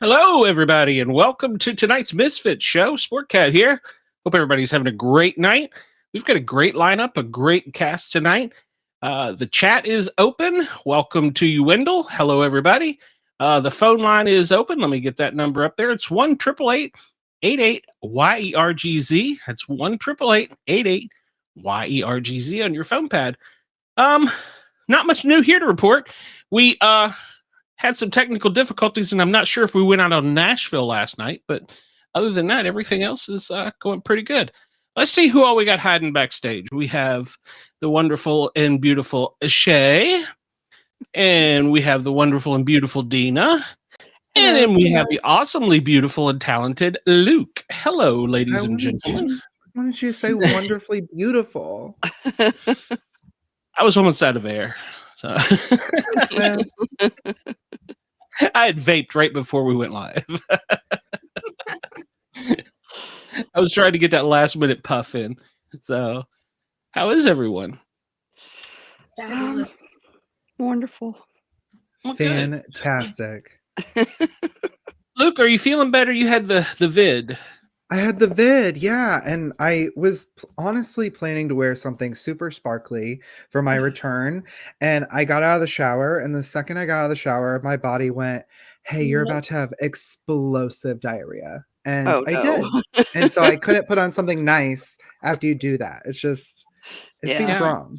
Hello, everybody, and welcome to tonight's Misfit show. Sportcat here. Hope everybody's having a great night. We've got a great lineup, a great cast tonight. The chat is open. Welcome to you, Wendell. Hello, everybody. The phone line is open. Let me get that number up there. It's 1-888-88-YERGZ. That's 1-888-88-YERGZ on your phone pad. Not much new here to report. We had some technical difficulties, and I'm not sure if we went out on Nashville last night, but other than that, everything else is going pretty good. Let's see who all we got hiding backstage. We have the wonderful and beautiful Shay, and we have the wonderful and beautiful Dina, and then we have the awesomely beautiful and talented Luke. Hello, ladies and gentlemen. Why don't you say wonderfully beautiful? I was almost out of air. So I had vaped right before we went live. I was trying to get that last minute puff in. So, how is everyone? Fabulous. Wonderful. Fantastic. Luke, are you feeling better? You had the vid. I had the vid, yeah, and I was honestly planning to wear something super sparkly for my return, and I got out of the shower, and the second I got out of the shower, my body went, hey, you're about to have explosive diarrhea, and I did, and so I couldn't put on something nice after you do that. It's just, it seems wrong.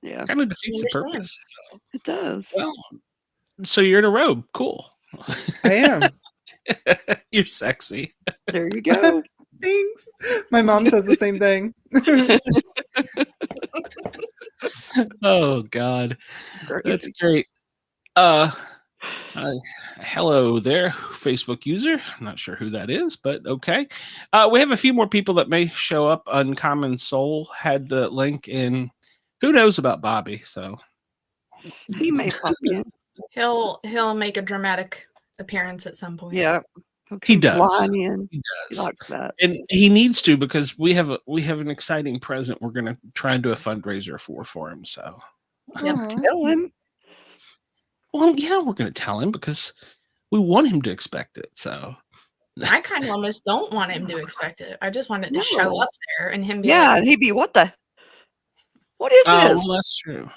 Yeah. Kind of defeats the purpose. So. It does. Well, so you're in a robe. Cool. I am. You're sexy. There you go. Thanks. My mom says the same thing. Oh God, that's great. Hello there, Facebook user. I'm not sure who that is, but okay. We have a few more people that may show up. Uncommon Soul had the link in. Who knows about Bobby? So he may pop in. He'll make a dramatic appearance at some point. Yeah. He does. He does. He likes that. And he needs to, because we have an exciting present we're going to try and do a fundraiser for him. So Tell him. Well, yeah, we're going to tell him because we want him to expect it. So I kind of almost don't want him to expect it. I just want it to show up there and him be and he'd be, what is this? Well, that's true.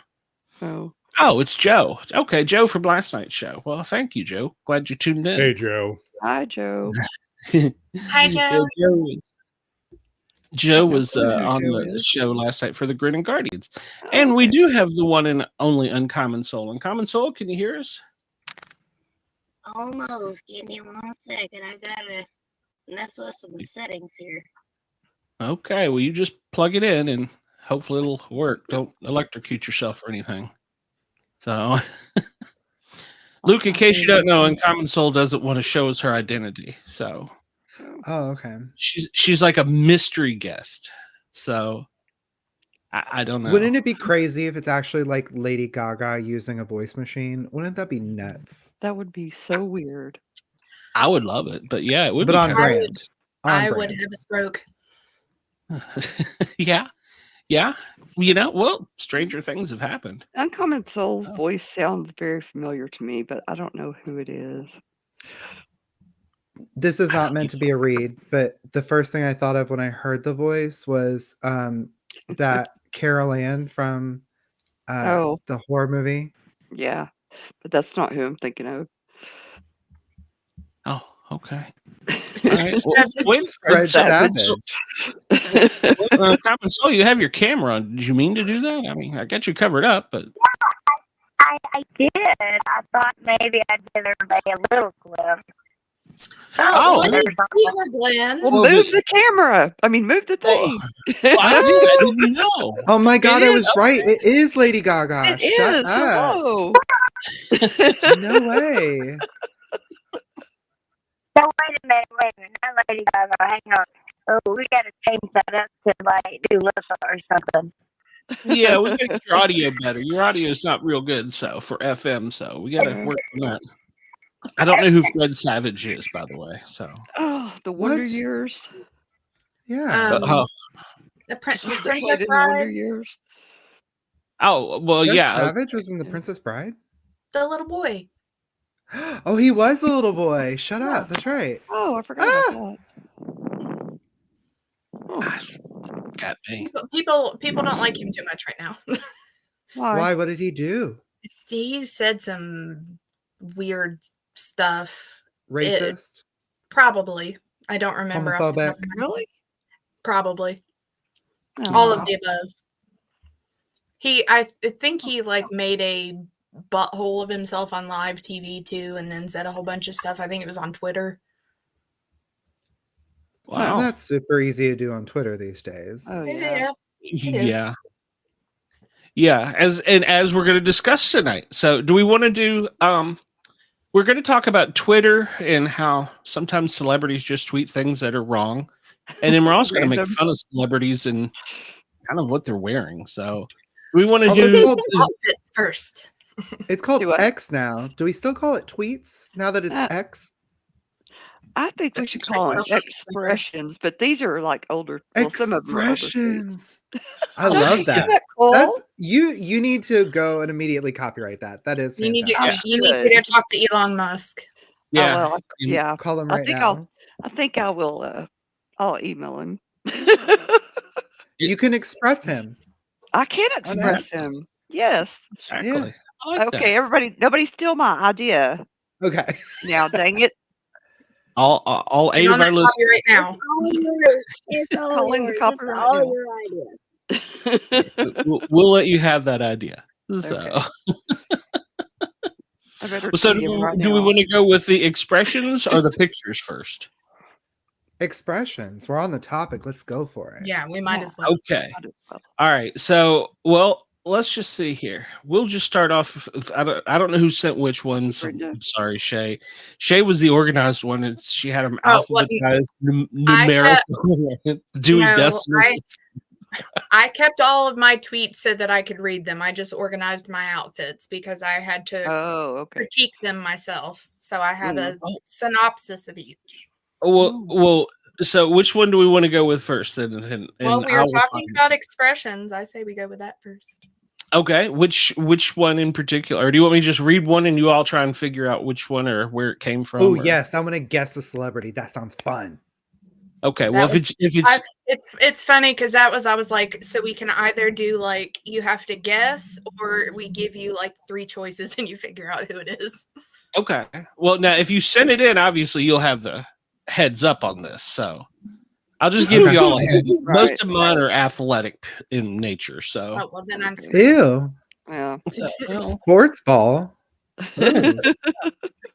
Oh, it's Joe. Okay, Joe from last night's show. Well, thank you, Joe. Glad you tuned in. Hey, Joe. Hi, Joe. Hi, Joe. Joe was on the show last night for the Grin and Guardians. And we do have the one and only Uncommon Soul. Uncommon Soul, can you hear us? Almost. Give me 1 second. I gotta mess with some settings here. Okay, well, you just plug it in and hopefully it'll work. Don't electrocute yourself or anything. So, Luke, in case you don't know, Uncommon Soul doesn't want to show us her identity. So, okay. She's like a mystery guest. So, I don't know. Wouldn't it be crazy if it's actually like Lady Gaga using a voice machine? Wouldn't that be nuts? That would be so weird. I would love it, but yeah, it would. But be on brand. I would have a stroke. Yeah. You know, well, stranger things have happened. Uncommon Soul's voice sounds very familiar to me, but I don't know who it is. This is not meant to be a read, but the first thing I thought of when I heard the voice was that Carol Ann from Oh, the horror movie. yeah. But that's not who I'm thinking of. Oh, okay. All Fred right. Well, Savage. wait, Fred Savage. Savage. Common Soul, you have your camera on. Did you mean to do that? I mean, I got you covered up, but I did. I thought maybe I'd give everybody a little glimpse. Oh, Oh, let me there's see her, Glenn. Well, Well, move but- the camera. I mean, move the thing. I didn't know. Oh my God, It I is? was right. It is Lady Gaga. It Shut is. up. Hello. No way. No, wait a minute. Not Lady Gaga. Hang on. Oh, we got to change that up to like do Lissa or something. Yeah, we got to get your audio better. Your audio is not real good, so for FM, so we got to work on that. I don't know who Fred Savage is, by the way. So, Oh, the Wonder What? Years. Yeah. oh, The They Princess played in the Wonder Bride, Years. well, Fred yeah. Savage was in The Princess Bride? the little boy. Oh, he was the little boy. Shut Yeah. up. That's right. Oh, I forgot Ah! about that. Oh, Got me. People don't like him too much right now. why? Why? What did he do? He said some weird stuff. Racist? Probably. I don't remember. Off the top of Homophobic? my- Really? Probably. Oh, All wow. of the above. I think he like made a butthole of himself on live TV too, and then said a whole bunch of stuff. I think it was on Twitter. Wow. That's super easy to do on Twitter these days. Oh, yeah. is. Yeah. Yeah, as we're going to discuss tonight. So, do we want to do we're going to talk about Twitter and how sometimes celebrities just tweet things that are wrong. And then we're also going to make Random. fun of celebrities and kind of what they're wearing. So, do we want to Although do Outfits first. It's called Do what? X now. Do we still call it tweets now that it's Uh, X? I think we That's should call it interesting. expressions, but these are like older. Well, some of them are older tweets. Expressions. I love Isn't that. that cool? That's you need to go and immediately copyright that. That is You need to fantastic. you need to go talk to Elon Musk. yeah. Oh, well, yeah. Call him I right think now. I think I will. I'll email him. You can express him. I can On express X. him. Yes. Exactly. Yeah. I like Okay, that. everybody. Nobody steal my idea. Okay. Now, dang it. All eight Get of on our that listeners. copyright now. It's all Calling the yours. copyright It's all now. your idea. We'll let you have that idea. So, Okay. I better so tweet him right do we now. want to go with the expressions or the pictures first? Expressions. We're on the topic. Let's go for it. Yeah, we might Yeah. as well. Okay. Might as well. All right. So, well, let's just see here. We'll just start off. I don't know who sent which ones. Brenda. I'm sorry, Shay. Shay was the organized one, and she had them Oh, what- alphabetized I numerical, doing No, decimals. I kept all of my tweets so that I could read them. I just organized my outfits because I had to Oh, okay. critique them myself. So I have a Oh. synopsis of each. Well. So, which one do we want to go with first? And Well, we I were will talking find- about expressions. I say we go with that first. Okay, which one in particular? Or do you want me to just read one and you all try and figure out which one or where it came from? Oh or- yes, I'm gonna guess the celebrity. That sounds fun. Okay. That Well, was- if it's It's funny because I was like, so we can either do like you have to guess, or we give you like 3 choices and you figure out who it is. okay. Well, now if you send it in, obviously you'll have the heads up on this. So I'll just give Okay. you all a head. Right. Most of mine are athletic in nature. So Oh well, then I'm Ew. Yeah. Sports ball. Ooh.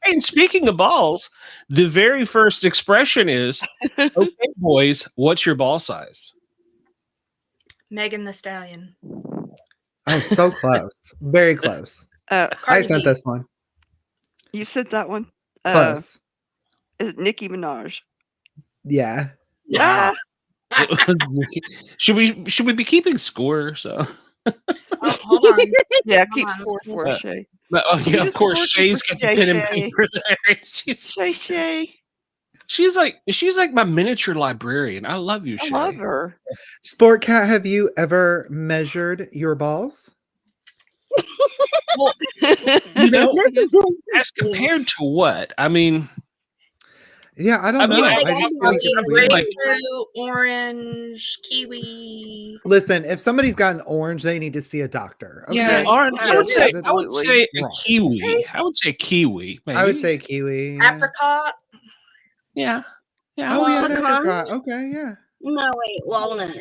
and speaking of balls, the very first expression is, "Okay, boys, what's your ball size?" Megan the Stallion. Oh, so close. Very close. I Cardi sent B. this one. You said that one. Close. Is it Nicki Minaj? Yeah. Ah, It was- should we be keeping score? So, Oh, hold on. yeah, keep on. score for us, Shay. but, oh yeah, of course, Score Shay's for got the pen and Shay. paper there. Shay. She's like my miniature librarian. I love you, I Shay. love her. Sportcat, have you ever measured your balls? You know, This is as compared to what? I mean, Yeah, I don't mean, know. I I just feel like it's weird. grapefruit, orange, kiwi. Listen, if somebody's got an orange, they need to see a doctor. Okay? Yeah, orange. I Yeah, would say absolutely. a Wrong. kiwi. I would say kiwi. Maybe. I would say kiwi. Yeah. Apricot. Yeah. Yeah. Oh yeah, an Pecan? apricot. Okay, yeah. No, wait, walnut.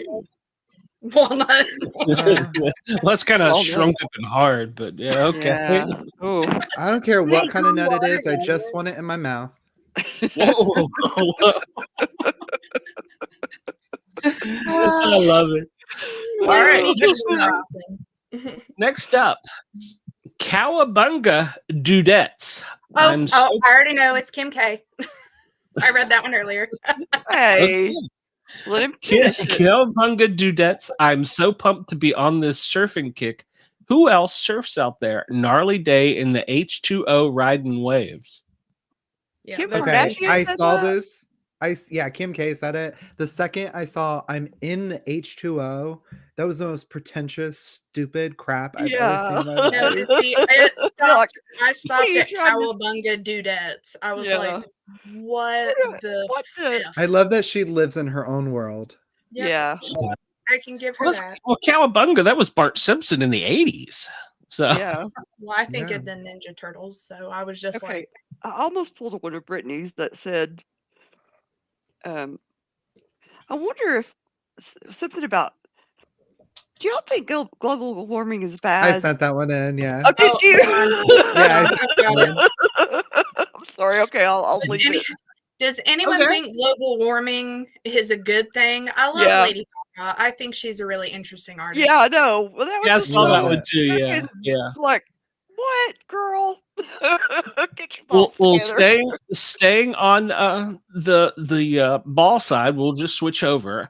Walnut. Well, that's kind of Walnut. shrunk up and hard, but yeah, okay. Yeah. Oh. I don't care what Make kind of some nut it is. I water, just guys. want it in my mouth. Whoa. I love it. All right. Next up, Cowabunga Dudettes. I already know it's Kim K. I read that one earlier. Hey, Okay. let him finish it. Cowabunga Dudettes. I'm so pumped to be on this surfing kick. Who else surfs out there? Gnarly day in the H2O riding waves. Yeah, Kim that's Okay, Kardashian I said saw that? this. Kim K said it. The second I saw I'm in the H2O, that was the most pretentious, stupid crap I've ever seen in my No, life. see, I stopped you at trying to- Cowabunga Dudettes. I was Yeah. like, what the What the- F? I love that she lives in her own world. Yep, Yeah. I can give her Well, that. Cowabunga, that was Bart Simpson in the 80s. So Yeah. Well, I think Yeah. of the Ninja Turtles, so I was just Okay. like, I almost pulled one of Brittany's that said, I wonder if something about, do y'all think global warming is bad? I sent that one in. Yeah. Oh, did Oh, you? Yeah, I got it. I'm sorry. Okay, I'll Does, leave any- it. does anyone Okay. think global warming is a good thing? I love Yeah. Lady Gaga. I think she's a really interesting artist. Yeah, I know. Well, that was yeah, I just saw that Love one it. too. Yeah. fucking, Yeah. like, what, girl? Get your Well, thoughts together. staying on the ball side, we'll just switch over.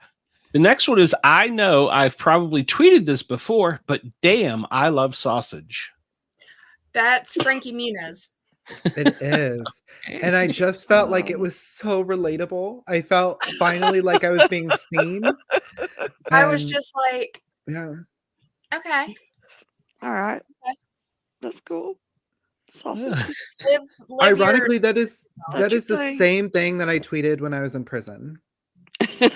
The next one is I know I've probably tweeted this before, but damn, I love sausage. That's Frankie Muniz. It is. And I just felt like it was so relatable. I felt finally like I was being seen. I was And, just like, yeah. okay, All right. Okay. That's cool. Sausage. Yeah. live Ironically, that is That's the your thing. same thing that I tweeted when I was in prison. and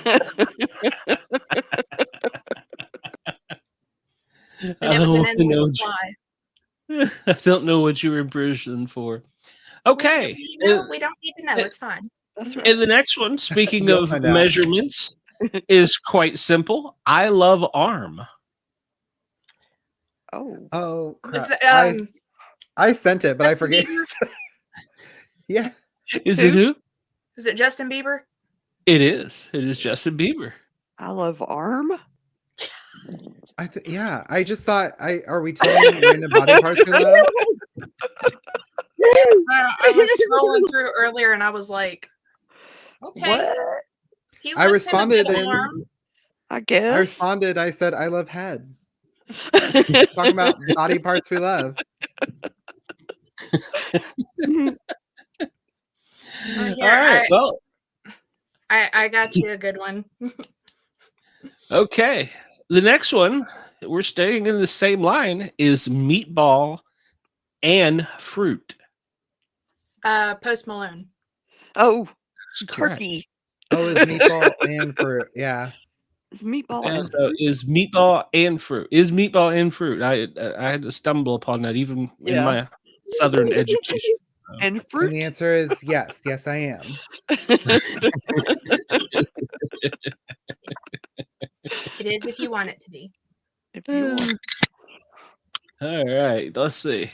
it was an endless supply. I don't know what you were in prison for. Okay. You know, we don't need to know. It's fine. That's right. And the next one, speaking You'll of find out. measurements, is quite simple. I love arm. Oh. Oh, Is crap. that, I sent it, but I Justin forget. Bieber? Is it who? Is it Justin Bieber? It is. It is Justin Bieber. I love arm. Yeah, I just thought, are we telling random body parts we love? I was scrolling through earlier and I was like, okay. What? He I looks in a good responded arm. I guess. I responded, I said, I love head. Talking about body parts we love. Here, All right. Well, I got you a good one. okay. The next one, we're staying in the same line, is meatball and fruit. Post Malone. Oh, That's correct. turkey. Oh, is meatball and fruit. Yeah. It's meatball. And and so is meatball and fruit. Is meatball and fruit. I had to stumble upon that even in Yeah. my Southern education. and And fruit. the answer is yes. Yes, I am. It is if you want it to be. If you want. All right, let's see.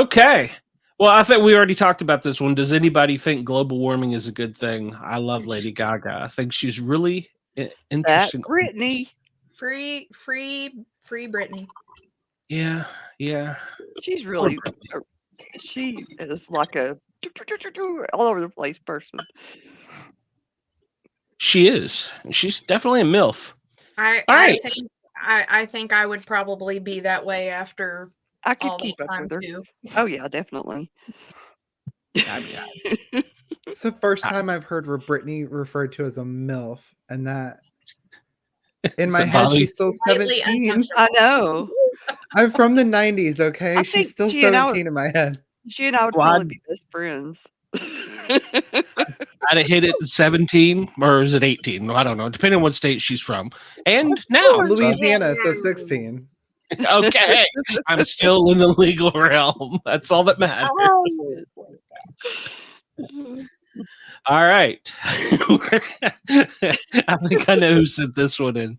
Okay. Well, I think we already talked about this one. Does anybody think global warming is a good thing? I love Lady Gaga. I think she's really That interesting. Brittany. Free Britney. Yeah, yeah. She's really. She is like a all over the place person. She is. She's definitely a MILF. I right. think I would probably be that way after I could all this keep up time with her. too. Oh yeah, definitely. It's the first time I've heard Brittany referred to as a MILF, and that in my It's a head Bobby- she's still Slightly 17. uncomfortable. I know. I'm from the 90s, okay? I she's think still she and I 17 in my head. She and I would Well, probably be best friends. I'd have hit it at 17, or is it 18? I don't know, depending on what state she's from. And now, course. so- Louisiana, so 16. okay, I'm still in the legal realm. That's all that matters. Oh, All right. I think I know who sent this one in.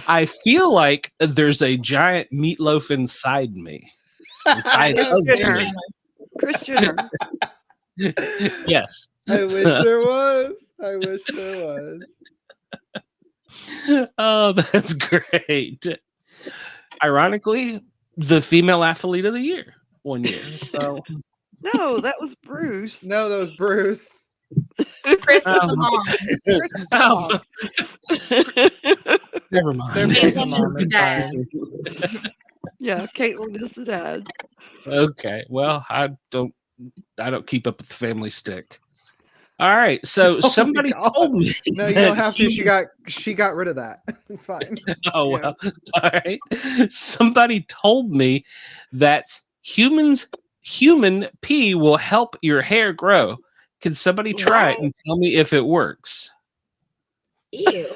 I feel like there's a giant meatloaf inside me. Inside of Jenner. me. Chris Jenner. Yes. I wish there was. I wish there was. Oh, that's great. Ironically, the female athlete of the year one year. So No, that was Bruce. No, that was Bruce. Chris is the mom. oh, never mind. They're both both mom and dad. dad. Yeah, Caitlin is the dad. Okay. Well, I don't keep up with the family stick. All right. So Oh my somebody God. told me. No, you that don't have to. humans- She got rid of that. It's fine. Oh well. All right. Somebody told me that human pee will help your hair grow. Can somebody try it and tell me if it works? ew.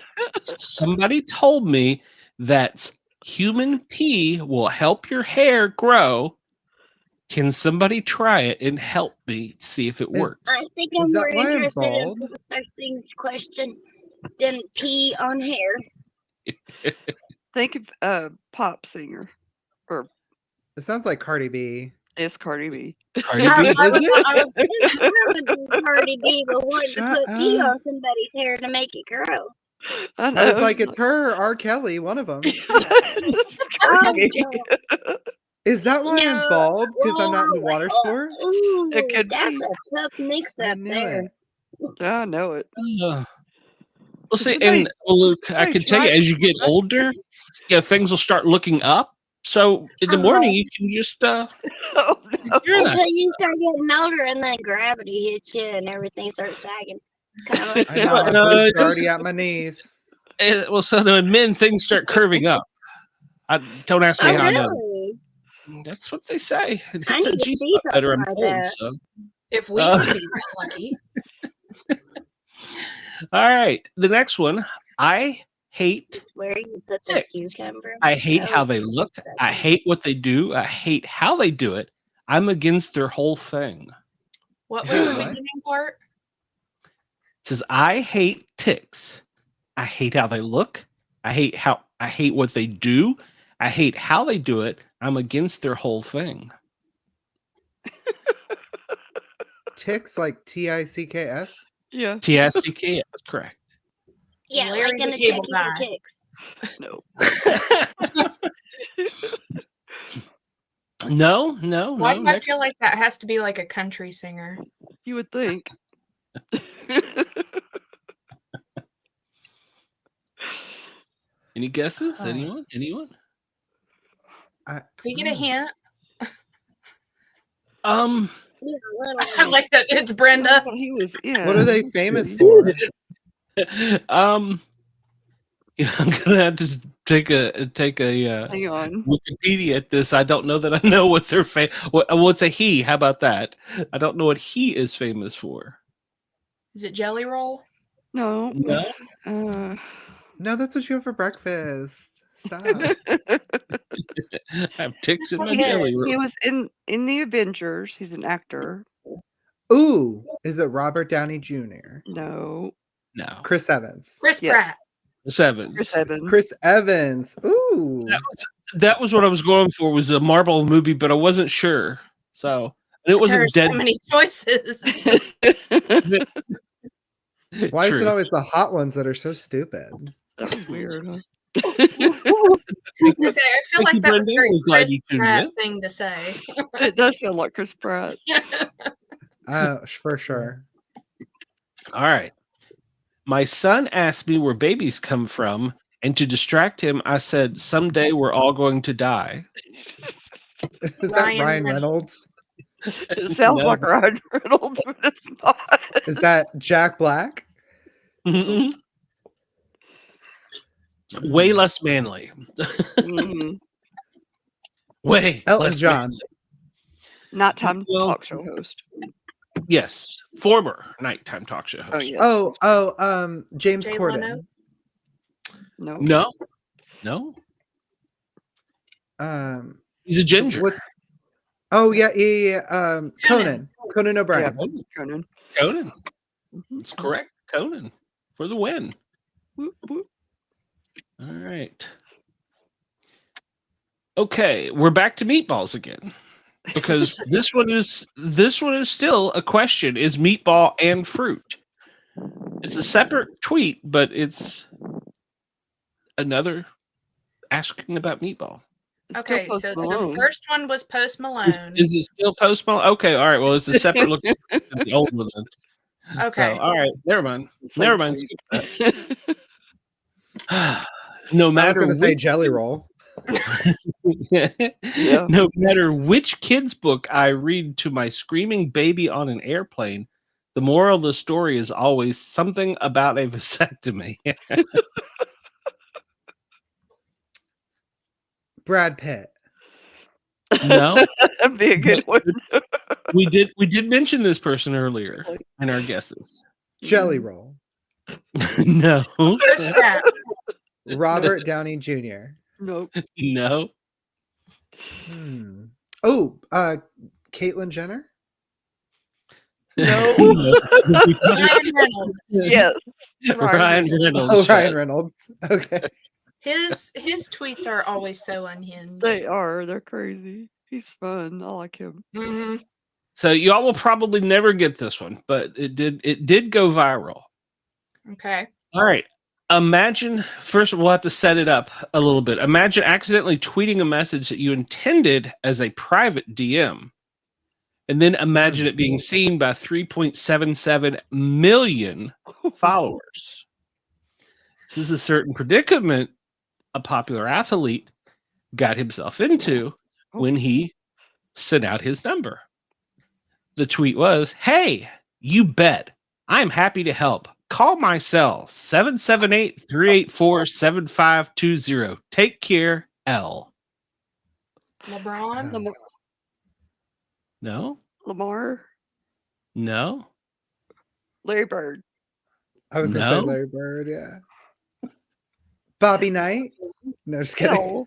Somebody told me that human pee will help your hair grow. Can somebody try it and help me see if it works? I think Is I'm that more why I'm interested in bald? no such things question than pee on hair. Think of pop singer. It sounds like Cardi B. It's Cardi B. Cardi I B? was, Is it? I was thinking of Cardi B, but wanting to Shut put pee up. on somebody's hair to make it grow. I know. I was like, it's her, R. Kelly, one of them. Cardi B. no. Is that why I'm No. bald? Because I'm not into Oh, water oh, sports? Ooh, It could that's be. a tough mix I up knew there. it. I know it. Well, see, Somebody- and Luke, I somebody can tell you, tried as you get older, things will start looking up. So in the morning, you can just Oh no. hear that. Until you start getting older and then gravity hits you and everything starts sagging. Kind of like I know. My No, boobs it are already doesn't- at my knees. Well, so in men, things start curving up. Don't ask me oh, how I know. really? That's what they say. It I hits that need to G see spot better. I'm something like told. that. So, If we Uh, could be that lucky. all right, the next one. I hate. It's where you put the Ticks. cucumber. I hate That how was they good look. stuff. I hate what they do. I hate how they do it. I'm against their whole thing. What was the What? beginning part? It says I hate ticks. I hate how they look. I hate what they do. I hate how they do it. I'm against their whole thing. Ticks like TICKS? Yeah. TSCK, that's correct. Yeah, Larry like in the the Cable Technical Guy. Ticks. No. no. Why do I Next. feel like that has to be like a country singer? You would think. Any guesses? Huh. Anyone? Can we get a hint? Um, Yeah, I like that. It's Brenda. He was. Yeah. What are they famous for? I'm gonna have to take a Hang on. Wikipedia at this. I don't know that I know what they're what's a he? How about that? I don't know what he is famous for. Is it Jelly Roll? No. No, No, that's what you have for breakfast. Stop. I have ticks in my Okay. jelly He roll. was in the Avengers. He's an actor. Ooh, is it Robert Downey Jr.? No. No, Chris Evans. Chris Yeah. Pratt. Sevens. Chris Evans. Chris Evans. Ooh. That was what I was going for. Was a Marvel movie, but I wasn't sure. So and it wasn't There's dead. so many choices. Why is True. it always the hot ones that are so stupid? That was weird, huh? I feel Thank you, like that was a Brenda. very We're glad Chris you tuned Pratt in. thing to say. It does feel like Chris Pratt. For sure. All right. My son asked me where babies come from, and to distract him, I said, "Someday we're all going to die." Is that Ryan Ryan Reynolds. Reynolds? It sounds No. like Ryan Reynolds, but it's not. Is that Jack Black? Way less manly. Mhm. Way Elton less John. manly. Nighttime Well- talk show host. Yes, former nighttime talk show host. Oh, yes. James Jay Corden. Leno? No. No, Um, he's a ginger. Conan O'Brien. Oh, Conan. Conan. Mhm. That's correct. Conan for the win. Whoop, whoop. All right. Okay, we're back to meatballs again because this one is still a question: is meatball and fruit? It's a separate tweet, but it's another asking about meatball. It's Okay, still so Post the Malone. first one was Post Malone. Is it still Post Malone? Okay, all right. Well, it's a separate look at the old one then. Okay. So, all right, never mind. It's Never like mind. sweet. Skip that. No I was matter going to say which Jelly kids- Roll. Yeah. No matter which kid's book I read to my screaming baby on an airplane, the moral of the story is always something about a vasectomy. Brad Pitt. No, That'd be a good one. we did mention this person earlier in our guesses. Jelly Roll. No, Chris Pratt. Robert Downey Jr. Nope. no. Oh, Caitlyn Jenner. No. Ryan Reynolds. Yes. Ryan Reynolds. Oh, Ryan yes. Reynolds. Okay. His tweets are always so unhinged. They are. They're crazy. He's fun. I like him. Mhm. So y'all will probably never get this one, but it did go viral. Okay. All right. Imagine first we'll have to set it up a little bit. Imagine accidentally tweeting a message that you intended as a private DM. And then imagine it being seen by 3.77 million followers. This is a certain predicament a popular athlete got himself into when he sent out his number. The tweet was, "Hey, you bet. I'm happy to help. Call my cell 778-384-7520. Take care, L." LeBron. Lamar. No? Lamar. No? Larry Bird. I was going to say No. Larry Bird, yeah. Bobby Knight? No, just kidding. No.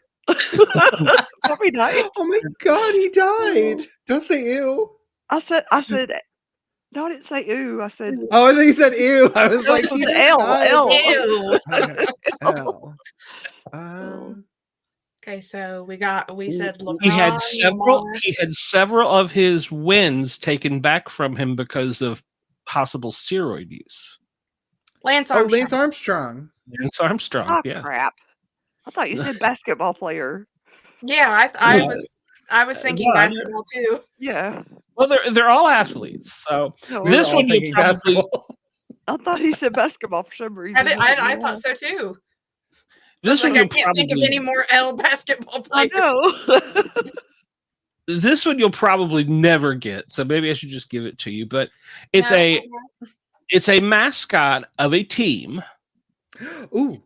Bobby Knight. Oh my God, he died. Don't say ew. I said, no, I didn't say ooh. I said, Oh, I thought you said ew. I was No, like, it was he the just L, died. L. Ew. Okay, L. Okay, so we said LeBron. He had Lamar. several of his wins taken back from him because of possible steroid use. Lance Oh, Armstrong. Lance Armstrong. Lance Armstrong, oh, yeah. crap. I thought you said basketball player. Yeah, I was thinking Yeah, I know. basketball too. Yeah. Well, they're all athletes. So No, We This were all one you'll thinking probably- basketball. I thought he said basketball for some reason. I thought so too. this Like one I you'll can't think of any more L basketball I players. know. this one you'll probably never get. So maybe I should just give it to you. But it's No. a mascot of a team. Ooh.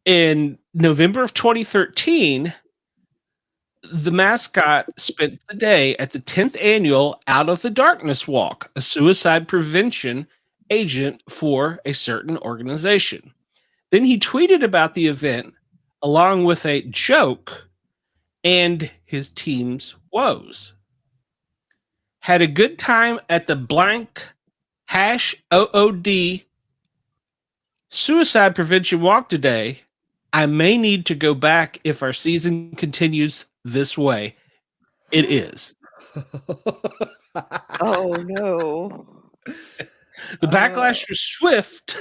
In November of 2013, the mascot spent the day at the 10th annual Out of the Darkness Walk, a suicide prevention agent for a certain organization. Then he tweeted about the event along with a joke and his team's woes. Had a good time at the blank #OOD suicide prevention walk today. I may need to go back if our season continues this way. It is. Oh, no. The backlash was swift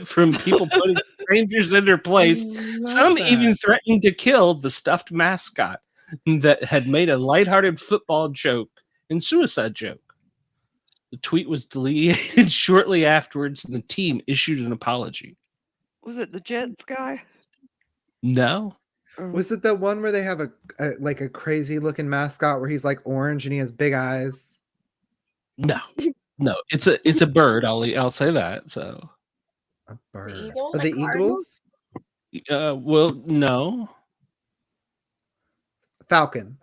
from people putting strangers in their place. Some even threatened to kill the stuffed mascot that had made a lighthearted football joke and suicide joke. The tweet was deleted shortly afterwards, and the team issued an apology. Was it the Jets guy? No. Or- Was it the one where they have a crazy looking mascot where he's like orange and he has big eyes? No. No. It's a bird. I'll say that. So A bird. Eagles? Oh, the Cardinals? Eagles? well, no. Falcon.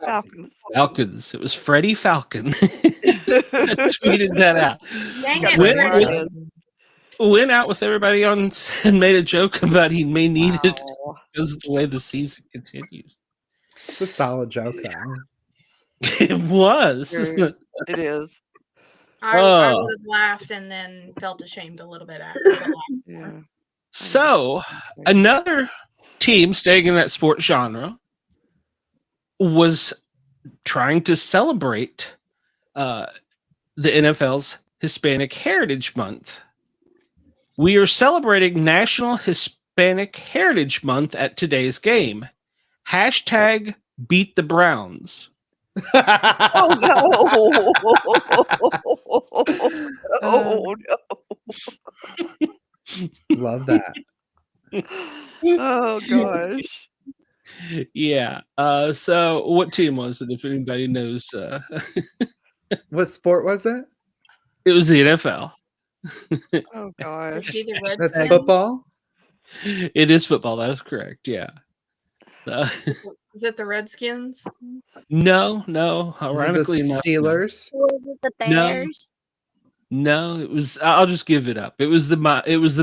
Falcons. It was Freddie Falcon that tweeted that out. Dang Got it, Went, my Freddie. with, head. went out with everybody on and made a joke about he may need it Wow. because of the way the season continues. It's a solid joke, though. It was. True. It is. I Oh. would have laughed and then felt ashamed a little bit after. But Yeah. So, another team staying in that sport genre was trying to celebrate the NFL's Hispanic Heritage Month. We are celebrating National Hispanic Heritage Month at today's game. Hashtag beat the Browns. Oh no! Oh no! Love that. Oh gosh! Yeah. So what team was it, if anybody knows? What sport was it? It was the NFL. Oh gosh! be the That's Redskins. football? It is football. That is correct. Yeah. Is it the Redskins? No. Was it Ironically, the no. Steelers? Was it the No. Bears? No, it was. I'll just give it up. It was the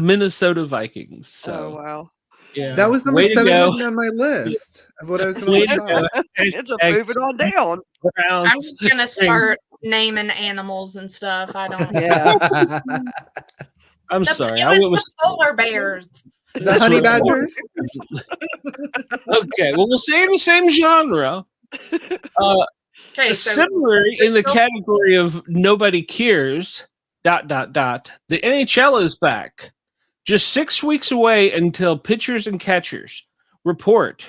Minnesota Vikings. So Oh wow! yeah, That was number Way to 17 go. on my list of what I was Way going to to go. say. It's a moving on down. Browns. I'm just gonna start naming animals and stuff. I don't. Yeah. I'm The- sorry. It I was went with the polar bears. The honey badgers? Okay, well, we'll stay in the same genre. Okay, so Similarly, in the category of nobody cares. ... The NHL is back. Just 6 weeks away until pitchers and catchers report.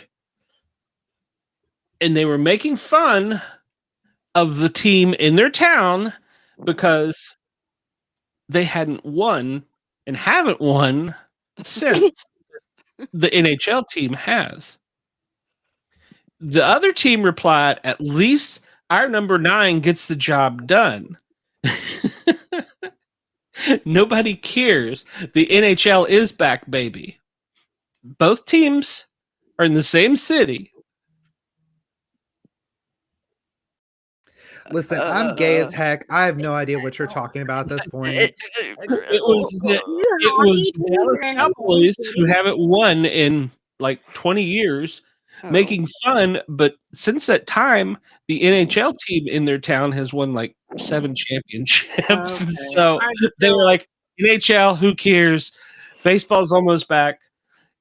And they were making fun of the team in their town because they hadn't won and haven't won since the NHL team has. The other team replied, at least our number 9 gets the job done. Nobody cares. The NHL is back, baby. Both teams are in the same city. Listen, I'm gay as heck. I have no idea what you're talking about at this point. It was the Dallas Cowboys who haven't won in like 20 years, making fun. But since that time, the NHL team in their town has won like 7 championships. Okay. So they were like, NHL, who cares? Baseball's almost back.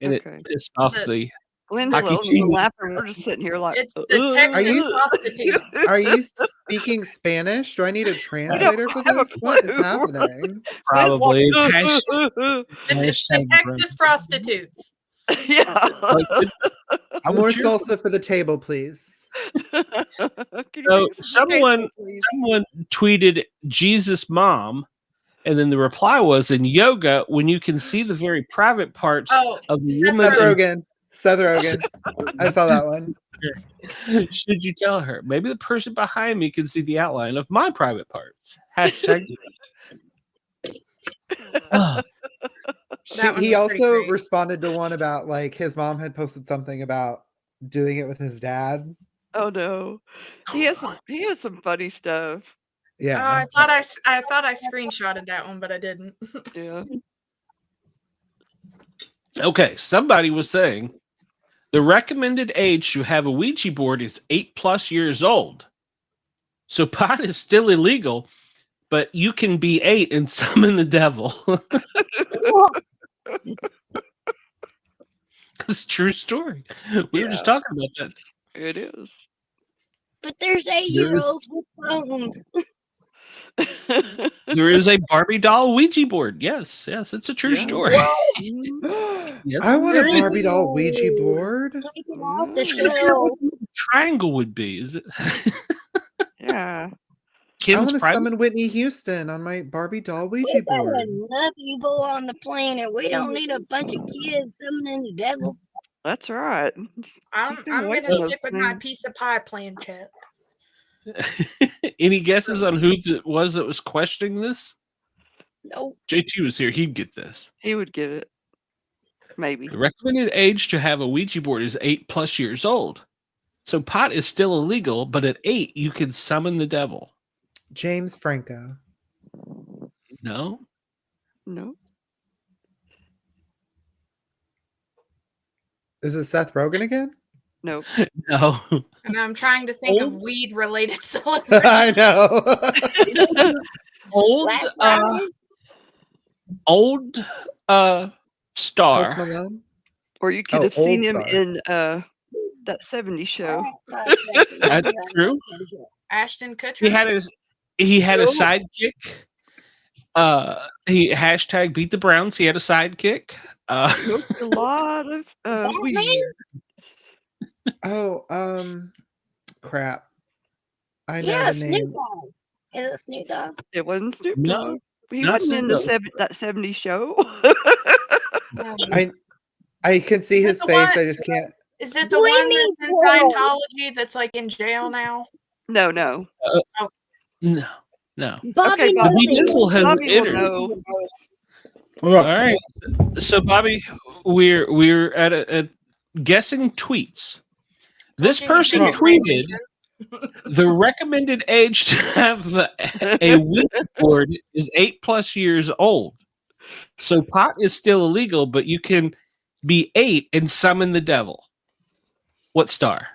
And Okay. it pissed off the Lynn's hockey team. laughing. We're just sitting here like, it's the Texas prostitutes. Are you speaking Spanish? Do I need a translator for have a this? What is clue. happening? Probably. It's It's the Texas prostitutes. Yeah. More salsa for the table, please. Can you So give me some someone queso, please? tweeted Jesus mom, and then the reply was, in yoga, when you can see the very private parts Oh, of the Seth woman, Seth Rogen. I saw that one. should you tell her? Maybe the person behind me can see the outline of my private parts. Hashtag. That one He was pretty also great. responded to one about like his mom had posted something about doing it with his dad. Oh no, he has some funny stuff. Yeah. I thought I screenshotted that one, but I didn't. Yeah. Okay, somebody was saying the recommended age to have a Ouija board is 8+ years old. So pot is still illegal, but you can be 8 and summon the devil. It's a true story. We were just talking about that. It is. But there's 8-year-olds with phones. There is a Barbie doll Ouija board. Yes, it's a true Yeah. story. Yes, I want a there is. Barbie doll Ouija board. Take it off I'm the trying to figure out shelf. what the triangle would be. Is it Yeah. I Kim's want to private? summon Whitney Houston on my Barbie doll Ouija We got board. enough evil on the planet. We don't need a bunch of kids summoning the devil. That's right. I'm You've been gonna waiting on stick with those my things. piece of pie plan, Chet. Any guesses on who it was that was questioning this? Nope. JT was here. He'd get this. He would get it. Maybe. The recommended age to have a Ouija board is 8+ years old. So pot is still illegal, but at 8 you can summon the devil. James Franco. No, No. Is it Seth Rogen again? Nope. no. And I'm trying to think of Old? weed-related celebrities. I know. Old, Last Friday? old Post star. Malone? Or you could Oh, have seen old him star. in that 70s show. That's true. Ashton Kutcher. He had a sidekick. He hashtag beat the Browns. He had a sidekick. Smoked a lot of weed. Oh, crap. I know Yeah, the Snoop name. Dogg. Is it Snoop Dogg? It wasn't Snoop No, Dogg. He not wasn't in Snoop the Dogg. that 70s show. I can see Is it his the face. one- I just can't. Is it the Bring one me that's in forward. Scientology that's like in jail now? No. No. Bobby Okay, Bobby. The Weasel has Bobby will entered. know. All right. So Bobby, we're at guessing tweets. This Don't you person think it's right tweeted entrance? the recommended age to have a weed board is 8+ years old. So pot is still illegal, but you can be 8 and summon the devil. What star?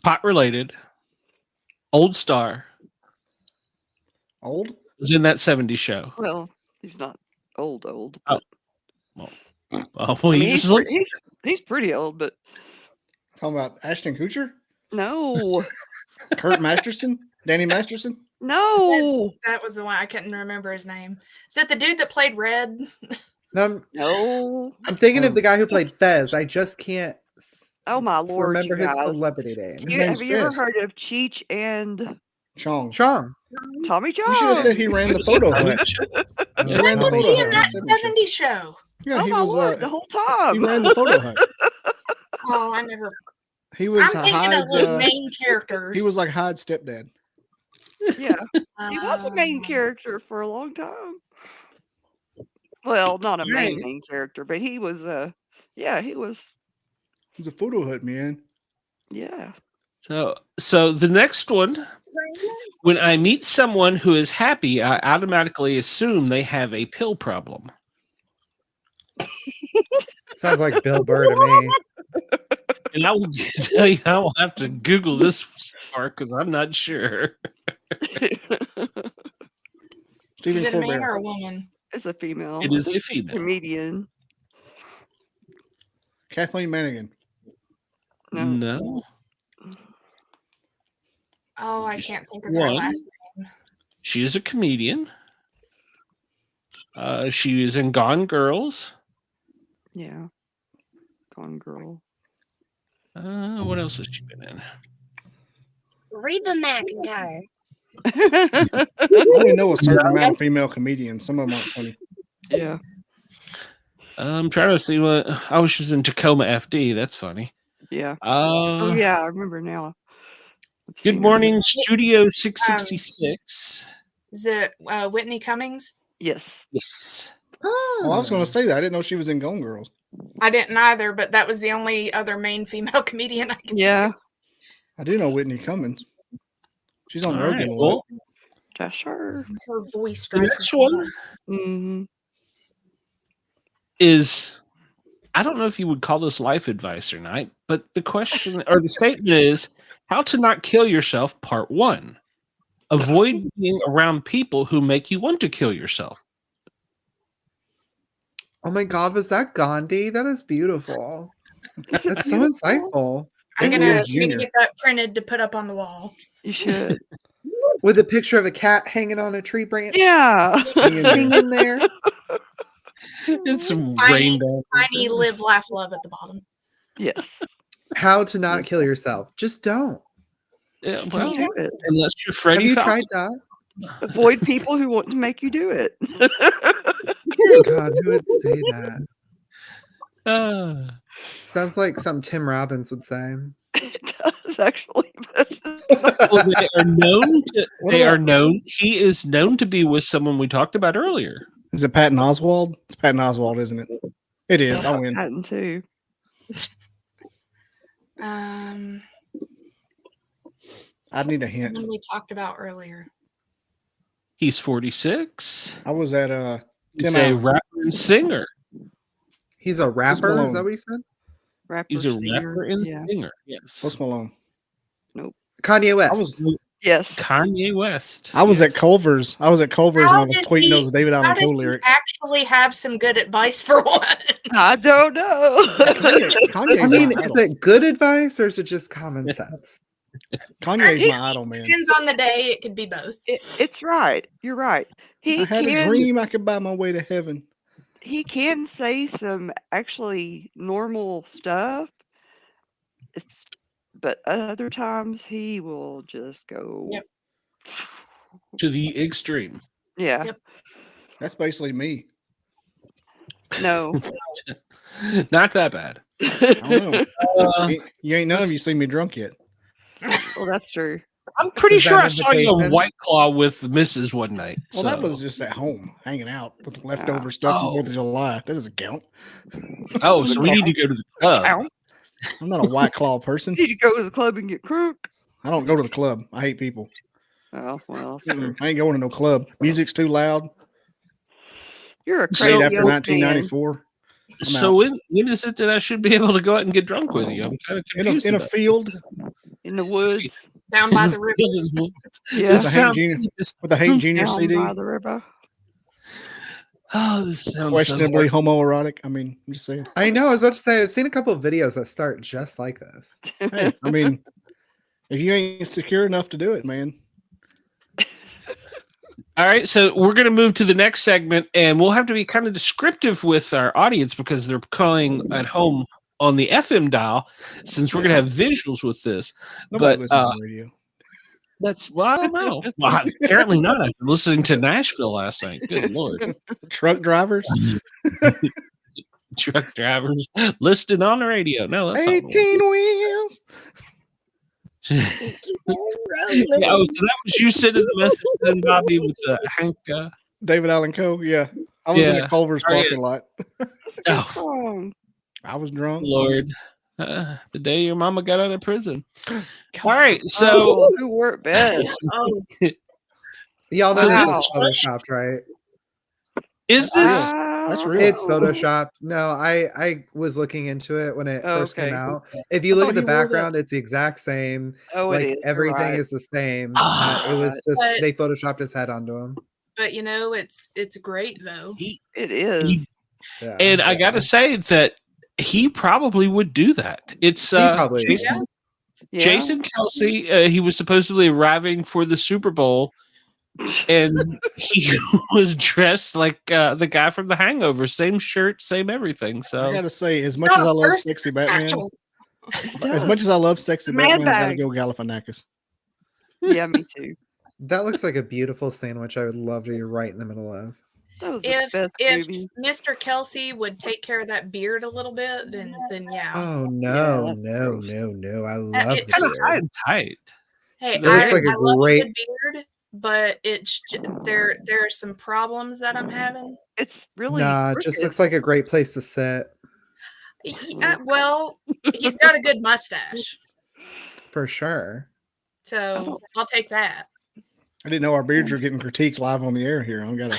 Pot related. Old star. Old? Was in that 70s show. Well, he's not old. Oh. But, Oh, I he mean, just looks. he's pretty old, but Talking about Ashton Kutcher? no. Kurt Masterson? Danny Masterson? No. That was the one I couldn't remember his name. Is that the dude that played Red? No, No. I'm thinking of the guy who played Fez. I just can't Oh my lord. remember you his guys. celebrity name. His name's Have you ever Fez. heard of Cheech and Chong. Chong. Tommy John? You should have said he ran the photo hut. He ran When the was photo he in hut. that 70s show? Yeah, Oh he my was. lord, the whole He time. ran the photo hut. Oh, I never. He was I'm thinking of Hyde's. the main characters. He was like Hyde's stepdad. Yeah. He was a main Um, character for a long time. Well, not a Right. main character, but he was he was He's a photo hut man. yeah. So the next one, when I meet someone who is happy, I automatically assume they have a pill problem. Sounds like Bill Burr to me. And I will tell you, I will have to Google this part because I'm not sure. Stephen is it a man Colbert. or a woman? It's a female. It is a female. comedian. Kathleen Manigan. No. No. Oh, I can't think of her One. last name. She is a comedian. She is in Gone Girls. Yeah. Gone Girl. What else has she been in? Reba McEntire. I only know a certain amount of female comedians. Some of them aren't funny. Yeah. I'm trying to see what. Oh, she was in Tacoma FD. That's funny. Yeah. Oh Uh, yeah, I remember now. I've Good seen her. morning, Studio 666. Is it Whitney Cummings? Yes. Yes. Oh, I was going to say that. I didn't know she was in Gone Girls. I didn't either, but that was the only other main female comedian I could Yeah. think of. I do know Whitney Cummings. She's on All Rogan right, a lot. well, That's her. Her voice the drives next me one nuts. Mm-hmm. is I don't know if you would call this life advice or not, but the question or the statement is how to not kill yourself, part 1. Avoid being around people who make you want to kill yourself. Oh my God, was that Gandhi? That is beautiful. That's so insightful. I'm Maybe gonna it was Junior. get that printed to put up on the wall. You should. With a picture of a cat hanging on a tree branch. Yeah. Hanging in there. It's some Tiny- rainbow. Tiny live, laugh, love at the bottom. Yes. How to not kill yourself. Just don't. Yeah, Don't well, do it. unless you're Have Freddie you Falcon. tried that? Avoid people who want to make you do it. God, who would say that? Sounds like something Tim Robbins would say. It does actually. Well, they are known to. What They are about- known. He is known to be with someone we talked about earlier. Is it Patton Oswald? It's Patton Oswald, isn't it? It is. I win. Patton too. Um, I need a the hint. one we talked about earlier. He's 46. I was at He's Tim a Allen. rapper and singer. He's a rapper. Is Malone. that what you said? Rapper, He's a singer. rapper and Yeah. singer. Yes. Post Malone. Kanye West. I was Yes. Kanye West. I was yes. at Culver's. I was at Culver's and I was tweeting those David How Allen does Coe he lyrics. actually have some good advice for one? I don't know. Kanye's I mean, my is idol. it good advice or is it just common sense? Kanye's my idol, man. Depends on the day. It could be both. It's right. You're right. I had a dream I could buy my way to heaven. He can say some actually normal stuff, but other times he will just go. Yep. To the extreme. Yeah. Yep. That's basically me. No. Not that bad. I don't know. Uh, You ain't none of you seen me drunk yet. Well, that's true. I'm pretty Is that sure an I saw you on invitation? White Claw with Mrs. one night. Well, so. that was just at home, hanging out with the leftover stuff from Oh. 4th of July. That doesn't count. Oh, so we need to go to the club. Ow. I'm not a White Claw person. Need to go to the club and get crunk. I don't go to the club. I hate people. Oh well, I ain't going to no club. Music's too loud. you're a So- crazy Made after old 1994. I'm So when is it that I should be able to go out and get drunk with you? I'm kind of confused. In a about field this. in the woods. Down by the river. Yeah. This With a Hank sounds- Junior- this- with the Hank Junior Down CD. by the river. oh, this sounds Questionably so homoerotic. I mean, I'm just saying. I know. I was about to say I've seen a couple of videos that start just like this. Hey, I mean, if you ain't secure enough to do it, man. All right, so we're going to move to the next segment, and we'll have to be kind of descriptive with our audience because they're calling at home on the FM dial, since we're going to have visuals with this. Nobody But listens to the radio. that's well, I don't know. Well, apparently not. I've been listening to Nashville last night. Good lord, Truck drivers, truck drivers listed on the radio. No, that's not 18 wheels. yeah, oh, so that was you sending the message then, Bobby, with Hank. David Allen Coe. Yeah, I was in Yeah. a Culver's Oh, yeah. parking lot. Oh, Oh, I was drunk. Lord. The day your mama got out of prison. All right, so who wore it best? Y'all know So this this is is photoshopped, right? is this That's real. It's photoshopped. No, I was looking into it when it first came Okay. out. If you I look thought at the you wore that. background, it's the exact same. Oh, Like it is. You're everything right. is the same. Ah, It was just But- they photoshopped his head onto him. But you know, it's great though. It is. he- Yeah. and I got to say that he probably would do that. It's probably would. Jason, Yeah. Jason Kelsey. He was supposedly arriving for the Super Bowl, and he was dressed like the guy from The Hangover. Same shirt, same everything. I So gotta say, as much as I love sexy Batman, as much as I love sexy Man Batman, I gotta bag. go Galifianakis. Yeah, me too. That looks like a beautiful sandwich I would love to be right in the middle of. That was the best If movie. Mr. Kelsey would take care of that beard a little bit, then yeah. Oh no, that's no, gross. no. I love it the kind of beard. high and tight. Hey, It looks like a I love great- a good beard, but it's there are some problems that I'm having. It's really Nah, it just crooked. looks like a great place to sit Well, he's got a good mustache, for sure. so I'll take that. I didn't know our beards were getting critiqued live on the air here. I'm gotta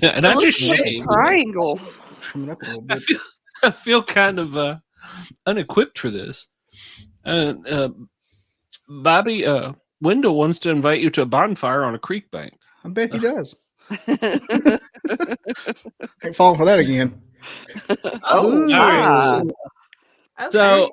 And I just Like a shaved. triangle. trim it up a little I bit. feel, I feel kind of unequipped for this. Bobby, Wendell wants to invite you to a bonfire on a creek bank. I bet he does. Ain't falling for that again. Oh, Ooh. Ah. okay. So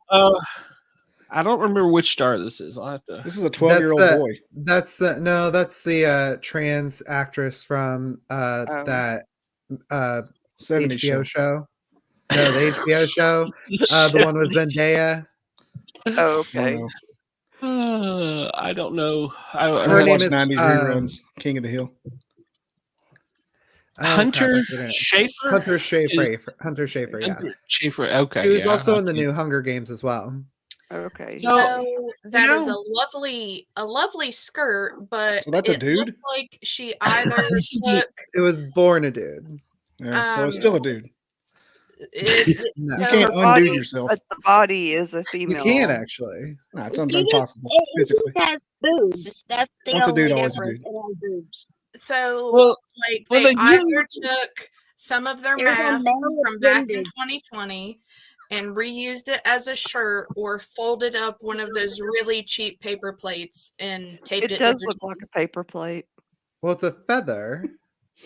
I don't remember which star this is. I'll have to. This is a 12-year-old the- boy. That's the trans actress from that 70s HBO show. No, the HBO show. The one with Zendaya. Oh, I okay. don't know. I don't know. I Her I name watched is, 90s reruns. King of the Hill. Oh, crap, Hunter I forget. Schaefer. Hunter Schaefer. Hunter Schaefer. Yeah, Hunter Schaefer. Okay. he was yeah. also in the new Hunger Games as well. Okay. So- So that is know- a lovely skirt, but So that's a it dude? looks like she either That's a dude. took It was born a dude. Yeah, so it's still a dude. No. You can't Her undo body- yourself. But the body is a You female. can actually. No, it's He just, impossible he physically. just has boobs. That's the Once a only dude, always a difference. dude. It has boobs. So, Well, like, well, they then you- either took some of their There's a masks male from back in appendage. 2020 and reused it as a shirt, or folded up one of those really cheap paper plates and taped It it, does to look their like a paper plate. Well, it's a feather.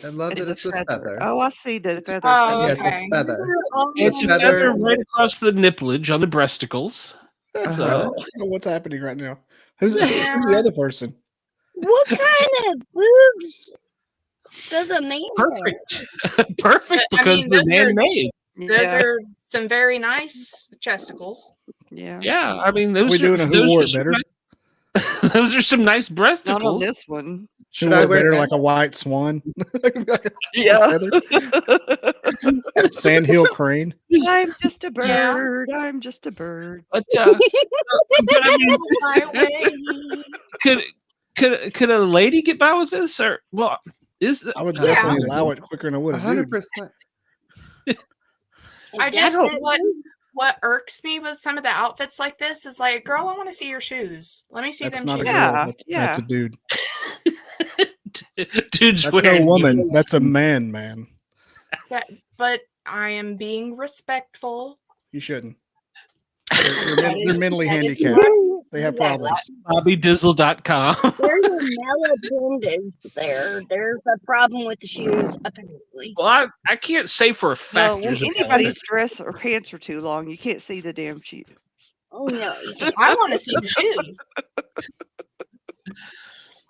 I love that it's a feather. Oh, I see the feather. Oh, Yeah, okay. it's a feather. It's a feather. feather right across the nipplage on the breasticles. Uh-huh. So I don't know what's happening right now. Who's Yeah. the other person? What kind of boobs does a man have? perfect, perfect But, I because mean, the those are- man made. Those Yeah, are some very nice chesticles. yeah. Yeah, I mean those We are doing a who those wore are it some better? nice- those are some nice Not on breasticles. this one. Should Who I wore it wear better that? like a white swan? Yeah. Sandhill crane. I'm just a Yeah. bird. I'm just a bird. But I mean, My way. could a lady get by with this, or well, is the, I would Yeah. definitely allow it quicker than I would a dude. 100%. I just That's what irks me with some of the outfits like this is like, girl, I want to see your shoes. Let me see That's them not a shoes. girl. Yeah, That's a dude. dude's That's no wearing woman. heels. That's a man. But I am being respectful. You shouldn't. That They're is- mentally that is handicapped. true. They have Yeah, problems. BobbyDizzle.com. There's a male appendage there. There's a problem with the shoes, apparently. Well, I can't say for a fact. No, when there's a anybody's dress or pants are too long, you can't see the damn shoes. Oh no. I want to see the shoes.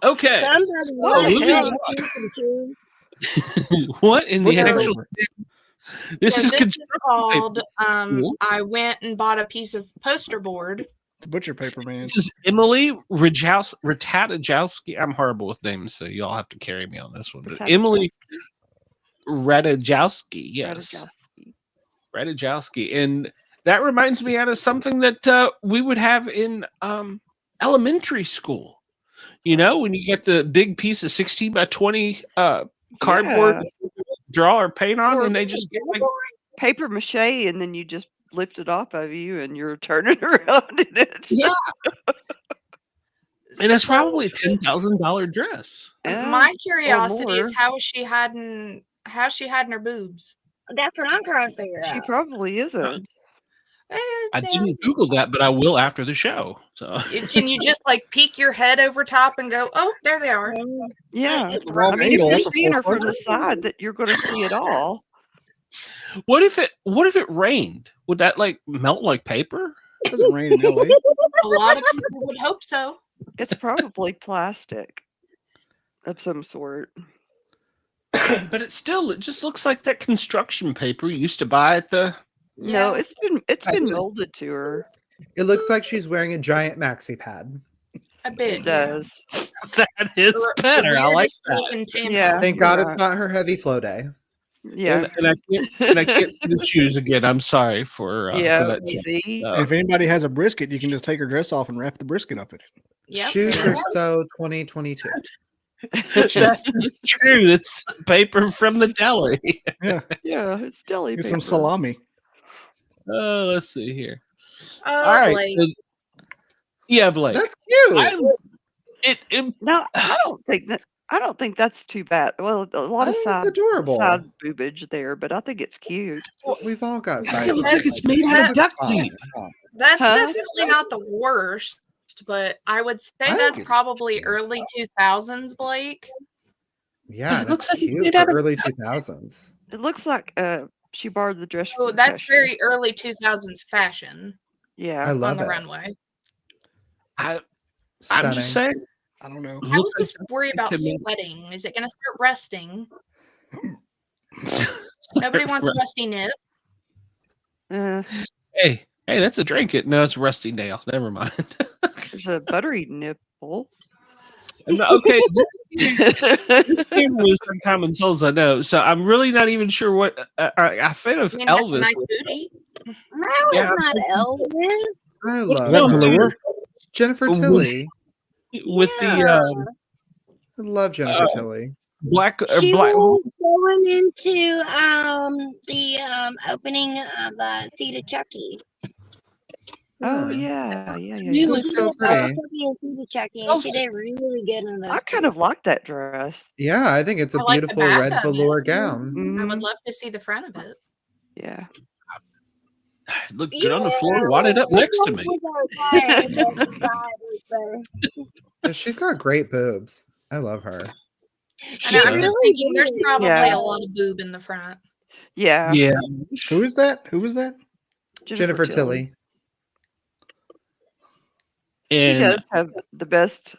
okay. Somebody Well, wants moving to on. see some shoes. What in the What's that actual? over? This So is this is construction called. Cool. I went and bought a piece of poster board. The butcher paper man. This is Emily Ratajkowski. I'm horrible with names, so y'all have to carry me on this one. But Emily Ratajkowski, yes, Ratajkowski, and that reminds me out of something that we would have in elementary school. You know, when you get the big piece of 16 by 20 cardboard draw or paint on, Or and they just get like, paper mache, and then you just lift it off of you, and you're turning around in it. yeah, and that's So, probably a $10,000 dress. Yeah, my curiosity more. is how she hiding her boobs. That's what I'm trying to figure She out. probably isn't. I didn't Google that, but I will after the show. So Can you just like peek your head over top and go, oh, there they are? Yeah, It's the wrong I mean, angle. if That's you're a seeing her false from the side, that you're going to see it all. what if it rained? Would that like melt like paper? It doesn't rain in LA. A lot of people would hope so. It's probably plastic of some sort. But it just looks like that construction paper you used to buy at the. No, Yeah. it's been molded to her. It looks like she's wearing a giant maxi pad. A bit. It does. That is better. I like that. Yeah. Thank God Right. it's not her heavy flow day. Yeah. And I can't see the shoes again. I'm sorry for Yeah. that. Show. See? If anybody has a brisket, you can just take her dress off and wrap the brisket up in it. Yep. Shoes are so 2022. That is true. It's paper from the deli. Yeah, Yeah, it's deli get paper. some salami. Let's see here. Oh, All right. Blake. so- yeah, Blake. That's cute. No, I don't think that's too bad. Well, a lot I of think it's side adorable. boobage there, but I think it's cute. We've all got It side looks like it's made out of duct tape. That's Huh? definitely not the worst, but I would say I think that's it's probably cute. early 2000s, Blake. Yeah, It looks that's like it's cute made for out of- early 2000s. It looks like she borrowed the dress. Oh, from that's fashion. very early 2000s fashion Yeah. I on love the it. runway. I'm just Stunning. saying. I don't know. I would just worry about to me- sweating. Is it going to start rusting? Nobody wants a rusty nip. Uh, Hey, that's a drink. No, it's rusty nail. Never mind. there's a buttery nipple. Okay, this game was Uncommon Souls, I know. So I'm really not even sure what I fan of I mean, that's a Elvis. nice booty. No, Yeah. it's not Elvis. I Is love that No, velour? Jennifer With- Tilly. with Yeah. I love Jennifer Tilly. black or She black. was going into the opening of Seed of Chucky. Oh Yeah. yeah. She looks She so was pretty. Chucky and Seed of Chucky, Oh, and she did really good in those. I kind of like that dress. Yeah, I think it's a I like the beautiful back red of it. velour gown. I would Mhm. love to see the front of it. Yeah. look good on the floor. Wad it up next to me. Yeah, she's got great boobs. I love her. I know. I'm does. just thinking there's probably Yeah. a lot of boob in the front. Yeah. Yeah. Who is that? Who was that? Jennifer Tilly. She And does have the best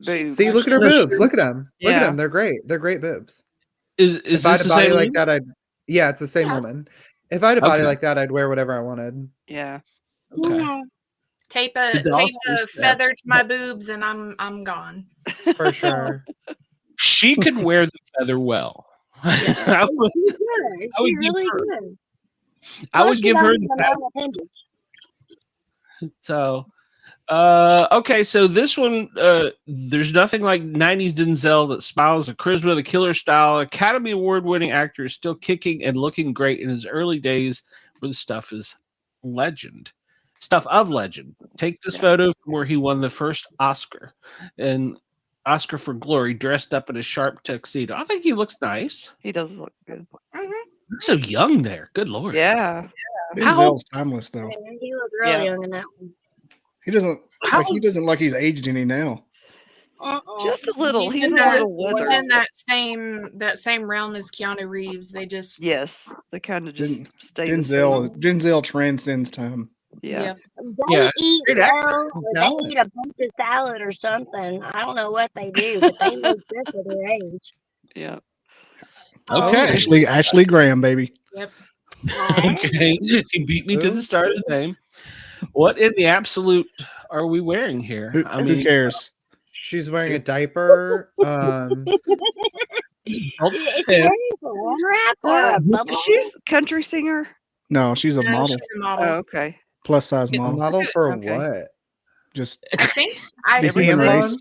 boobs. See, look at her No, boobs. she- Look at them. Look at Yeah. them. They're great. They're great boobs. is If I had this a the body same? like that, yeah, it's the same Yeah. woman. If I had a body Okay. like that, I'd wear whatever I wanted. Yeah. Okay. Tape The a Dawson's feather steps. to my boobs, and I'm gone. For sure. She could wear the feather well. I would, She's good. I She's would give really her- good. I would Plus, give she her doesn't the even have appendage. So, okay, so this one, there's nothing like 90s Denzel that smiles, a charisma, the killer style. Academy Award winning actor is still kicking and looking great in his early days where the stuff is legend. Stuff of legend. Take this photo from where he won the first Oscar and Oscar for Glory, dressed up in a sharp tuxedo. I think he looks nice. He does look good. Looks so young there. Good Lord. Yeah. How old- Denzel's timeless though. And he looked really Yeah. young in that one. He doesn't How- like he doesn't like he's aged any now. Just a little. He's He's in a that- little He's withered. in that same realm as Keanu Reeves. They just Yes. They kind of just Den- stay the Denzel same. Denzel transcends time. Yeah. They Yeah, eat great actor. well, or they eat a bunch of salad or something. I don't know what they do, but they look good for their age. Yeah. Okay. Ashley Graham, baby. Okay. He beat me to the start of the name. What in the absolute are we wearing here? Who cares? She's wearing a diaper. It's wearing a saran wrap or a bubble. Is she a country singer? No, she's a No, model, she's a model. Oh, okay. plus size A model. model for Okay. what? Just I think I The think human she- race.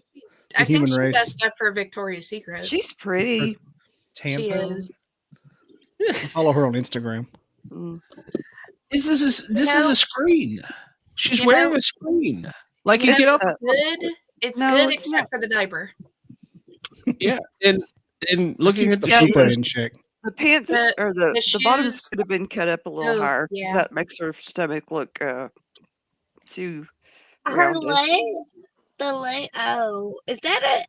I The think human she race. does stuff for Victoria's Secret. She's pretty. She Tampons? is. follow her on Instagram. Mm. This is a screen. She's You wearing know- a screen. Like You you get know, up, Good. It's No, good it's except for the diaper. yeah, and looking Keeps at the the Yeah, pooper shoes. in check. The pants The- or the the bottoms shoes- could have been cut up a little Oh, higher. 'Cause yeah. That makes her stomach look too Her rounded. legs, the leg. Oh, is that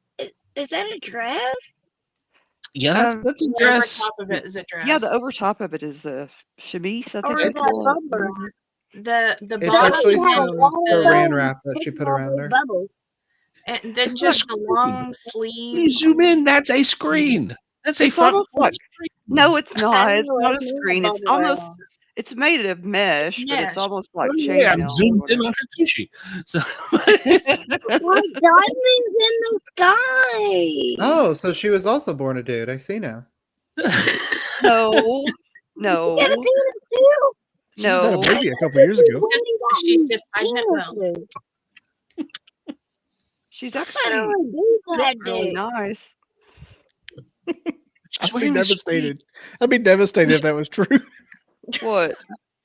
a dress? Yeah, that's a The over dress. top of it is a dress. Yeah, the over top of it is a chemise. I Or think is it's that called. bubble wrap? the It's bottom actually has some all those saran wrap that she put around her. bubbles. and then just the long You sleeves. zoom in. That's a screen. That's a It's front. almost like no, it's I not. don't It's know not what a means screen. It's bubble almost wrap. it's made of mesh, but Mesh. it's almost like Yeah, I'm chainmail. or zoomed in whatever. on her coochie. So Like diamonds in the sky. Oh, so she was also born a dude. I see now. No, no, She got a penis too. She just had a no. baby a couple years ago. She's just hiding it well. Penises. She's Not actually only dudes looks had really dicks. nice. she's I'd be wearing a screen. devastated. I'd be devastated if that was true. What?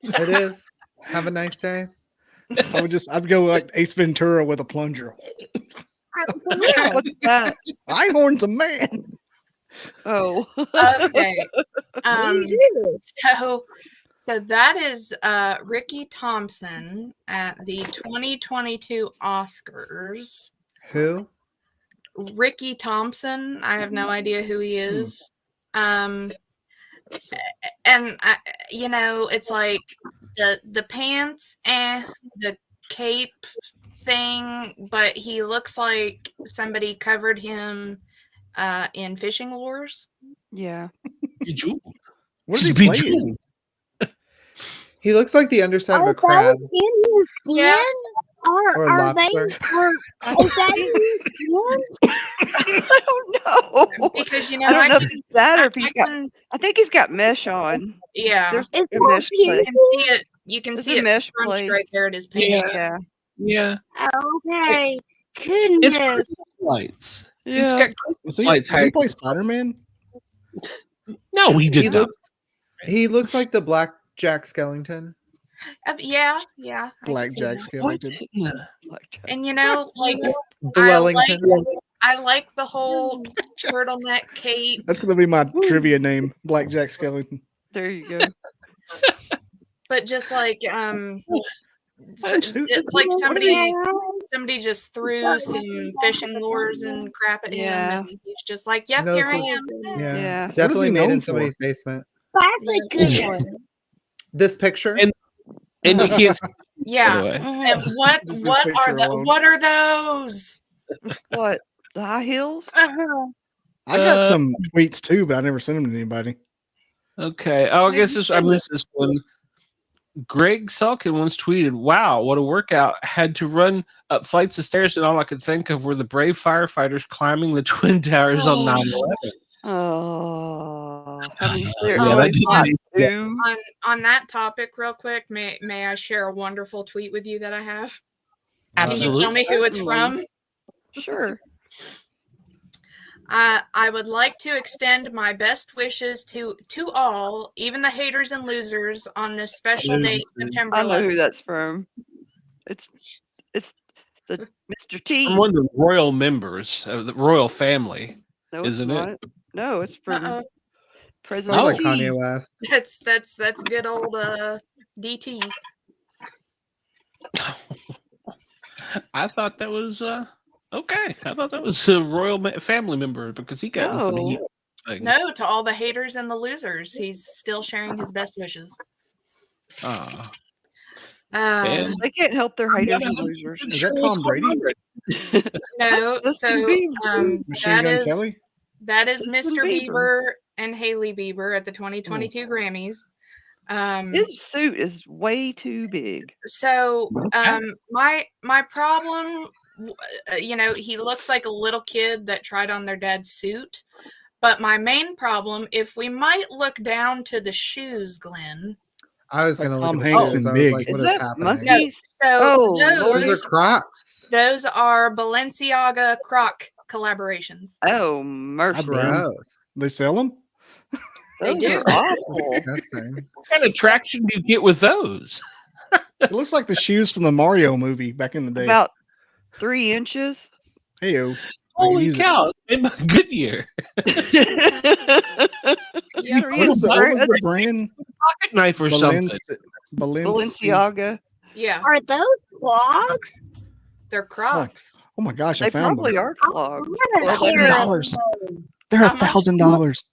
It is. Have a nice day. I'd go like Ace Ventura with a plunger. For real. What's that? Einhorn's a man. Oh, Okay. You do. So that is Ricky Thompson at the 2022 Oscars. Who? Ricky Thompson. I have no idea who he is. And it's like the pants and the cape thing, but he looks like somebody covered him in fishing lures. yeah. Bejeweled. What is She's he playing? bejeweled. He looks like the underside of a Are crab. those in his skin? Yeah. Or a Are they? lobster. Is that in his skin? I don't know. Because I don't know if it's that or if he's I got. can- I think he's got mesh on. yeah. There's It's a not mesh cute. plate. You can It's see a it mesh scrunched plate. right there at his pants. Yeah. Yeah. Yeah. Okay. It's Goodness. lights. He's Yeah. got Was he, lights did he hanging. play Spider-Man? No, he did He not. He looks like the Black Jack Skellington. Yeah, I can Black see Jack that. What? Skellington. And you know, like Blellington. I like the whole turtleneck cape. That's gonna be my trivia name, Black Jack Skellington. There you go. But just like Who- it's like what do you- somebody just threw some fishing lures and crap at Yeah. him, and he's just like, "Yep, No, here I this is- am." Yeah. Yeah. Definitely he made known in for? somebody's basement. That's a good one. This picture. And- And he has, by Yeah. the way. And what Just this what are picture alone. what are those? What? The high heels? Uh-huh. I got some tweets too, but I never sent them to anybody. Okay. Oh, I Maybe guess this, I missed this one. Greg Salkin once tweeted, "Wow, what a workout! Had to run up flights of stairs, and all I could think of were the brave firefighters climbing the twin towers on 9/11." Oh, how many stairs? Yeah, How many that did flights? me. Two? On that topic, real quick, may I share a wonderful tweet with you that I have? Can you Absolutely. tell me who it's from? Sure. I would like to extend my best wishes to all, even the haters and losers, on this special date, September I know 11th. who that's from. It's the Mr. T. From one of the royal members of the royal family. No, it's isn't it? not. No, it's from Uh-oh. President Sounds like T. Kanye West. That's good old DT. I thought that was okay. I thought that was a royal family member because he got in some No. heat things. No, to all the haters and the losers, he's still sharing his best wishes. Ah. Um, They can't help their haters and Yeah. losers. Is that Tom Brady? no, Justin so Bieber. Machine that Gun is Kelly? Mr. Justin Bieber. Bieber and Haley Bieber at the 2022 Grammys. His suit is way too big. So my problem, he looks like a little kid that tried on their dad's suit. But my main problem, if we might look down to the shoes, Glenn. I was Like gonna Tom look at Hanks the shoes. and I was Big. like, Is what is that happening? monkey? No, so Oh, Those those are Crocs. those are Balenciaga Croc collaborations. Oh, mercy. Gross. They sell them? They Those do. are awful. Disgusting. What kind of traction do you get with those? It looks like the shoes from the Mario movie back in the day. About 3 inches. Heyo. Holy use it. cow! It's been a good year. Yeah, What was the brand? Pocket knife or something. Balenciaga. yeah, Are those clogs? they're Crocs. Oh my gosh, They I found probably them. are clogged. What a Well, pair of $1,000. those. They're How much? $1,000.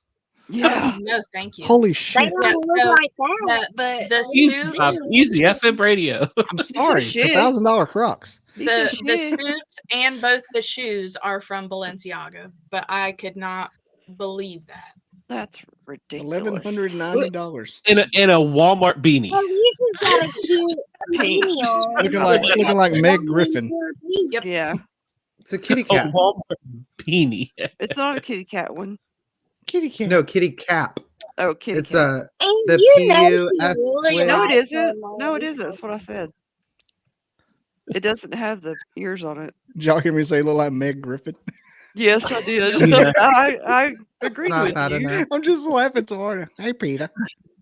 Yeah. No, thank you. Holy They shit. don't Yeah, look so like that, but the Easy, suit, easy FM radio. I'm sorry. It's shit. $1,000 Crocs. the Shit. suit and both the shoes are from Balenciaga, but I could not believe that. That's ridiculous. $1,190. In a Walmart beanie. well, you just got a cute Pink. beanie on. Looking like Meg Griffin. Yep. Yeah. It's a kitty A cat. Walmart beanie. It's not a kitty cat one. Kitty cat. No, kitty cap. Oh, kitty It's cat. a And the you know she PUS really No, it likes isn't. them, No, it Mom. isn't. That's what I said. It doesn't have the ears on it. Did y'all hear me say look like Meg Griffin? Yes, I did. Yeah. I agreed not with fat you. enough. I'm just laughing so hard. Hey, Peter.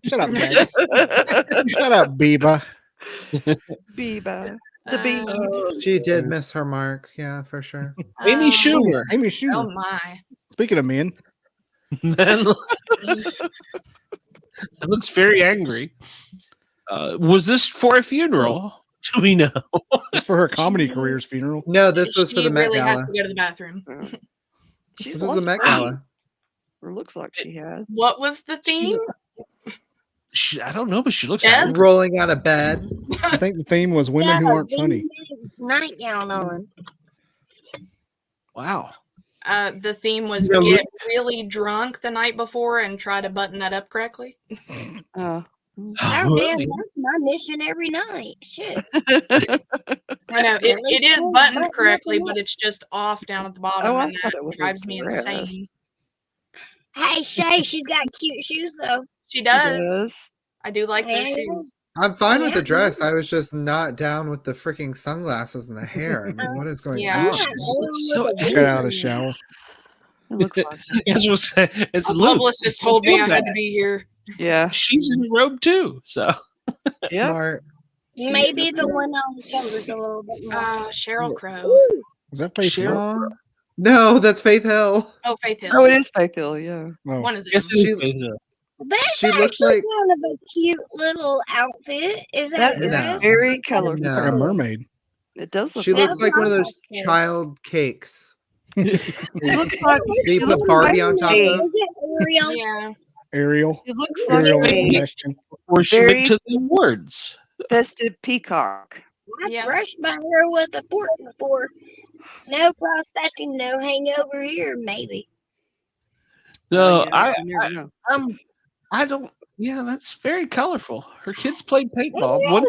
Shut up, Meg. Shut up, Biba. Biba. The bee. She did miss her mark. Yeah, for sure. Amy Schumer. Amy Oh Schumer. my. Speaking of men, That looks very angry. Was this for a funeral? Do we know? it's for her comedy career's funeral. No, this was for She the Met really has Gala. to go to the bathroom. She This was the Met Gala. Or looks like she has. What was the theme? I don't know, but she looks Yes. angry. Rolling out of bed. I think the theme was women who aren't funny. Nightgown on. Wow. The theme was Yeah, get really drunk the night before and try to button that up correctly. Oh. Oh, damn, that's my mission every night. Shit. I know it is buttoned correctly, but it's just off down at the bottom, Oh, I and thought it that was drives me incorrect. insane. Hey, Shay, she's got cute shoes, though. She She does. does. I do like those Yeah. shoes. I'm fine with Yeah. the dress. I was just not down with the freaking sunglasses and the hair. I mean, what is going Yeah. on? So Just got out of the shower. It looks like it. It's A Luke. publicist told me I had to be here. Yeah. She's in the robe too. So Yeah. Smart. Maybe if it went on the shoulders a little bit more. Cheryl Crow. Is that Faith Hill? Aw. No, that's Faith Hill. Oh, Faith Hill. Oh, it is Faith Hill, yeah. Oh. One of them. yes, it is Faith Hill. That's She looks actually like- kind of a cute little outfit. Is that That is dress? very colorful. It's like a mermaid. It does look She like looks like one of those Okay. child cakes. it looks like They it put looks Barbie like on top a- of. Is it Ariel? Yeah. Ariel. It looks Ariel like with a question. Before she Very- went to the awards. festive peacock. I Yeah. brushed my hair with a fork before. No cross-stitching, no hangover here, maybe. No, Yeah, you never know. I don't. Yeah, that's very colorful. Her kids played paintball. One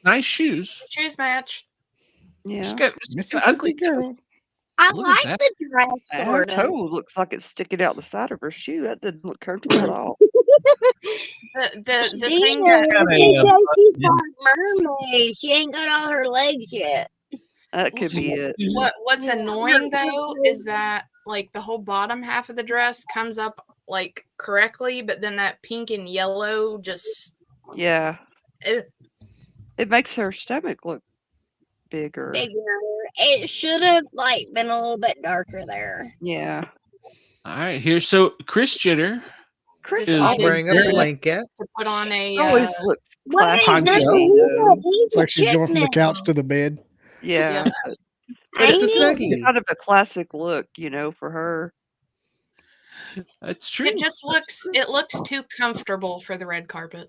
nice shoes. Shoes match. Yeah. She's got Mississippi ugly girl. I Look at like that. the dress, And her sort of. toe looks like it's sticking out the side of her shoe. That didn't look comfortable at all. The Damn, thing that got a, she's button. part mermaid. She ain't got all her legs yet. That could be it. what's Yeah. annoying though is that like the whole bottom half of the dress comes up like correctly, but then that pink and yellow just Yeah. eh, It makes her stomach look bigger. Bigger. It should have like been a little bit darker there. Yeah. All right, here. So Chris Jenner Chris Is always Wearing a does- blanket. to put on a always looks Wait, classy. no, Poncho. he's It's like she's a going from the chick couch now. to the bed. Yeah. Yeah. But Ain't It's a it? snuggie. kind of a classic look, for her. That's true. it looks too comfortable for the red carpet.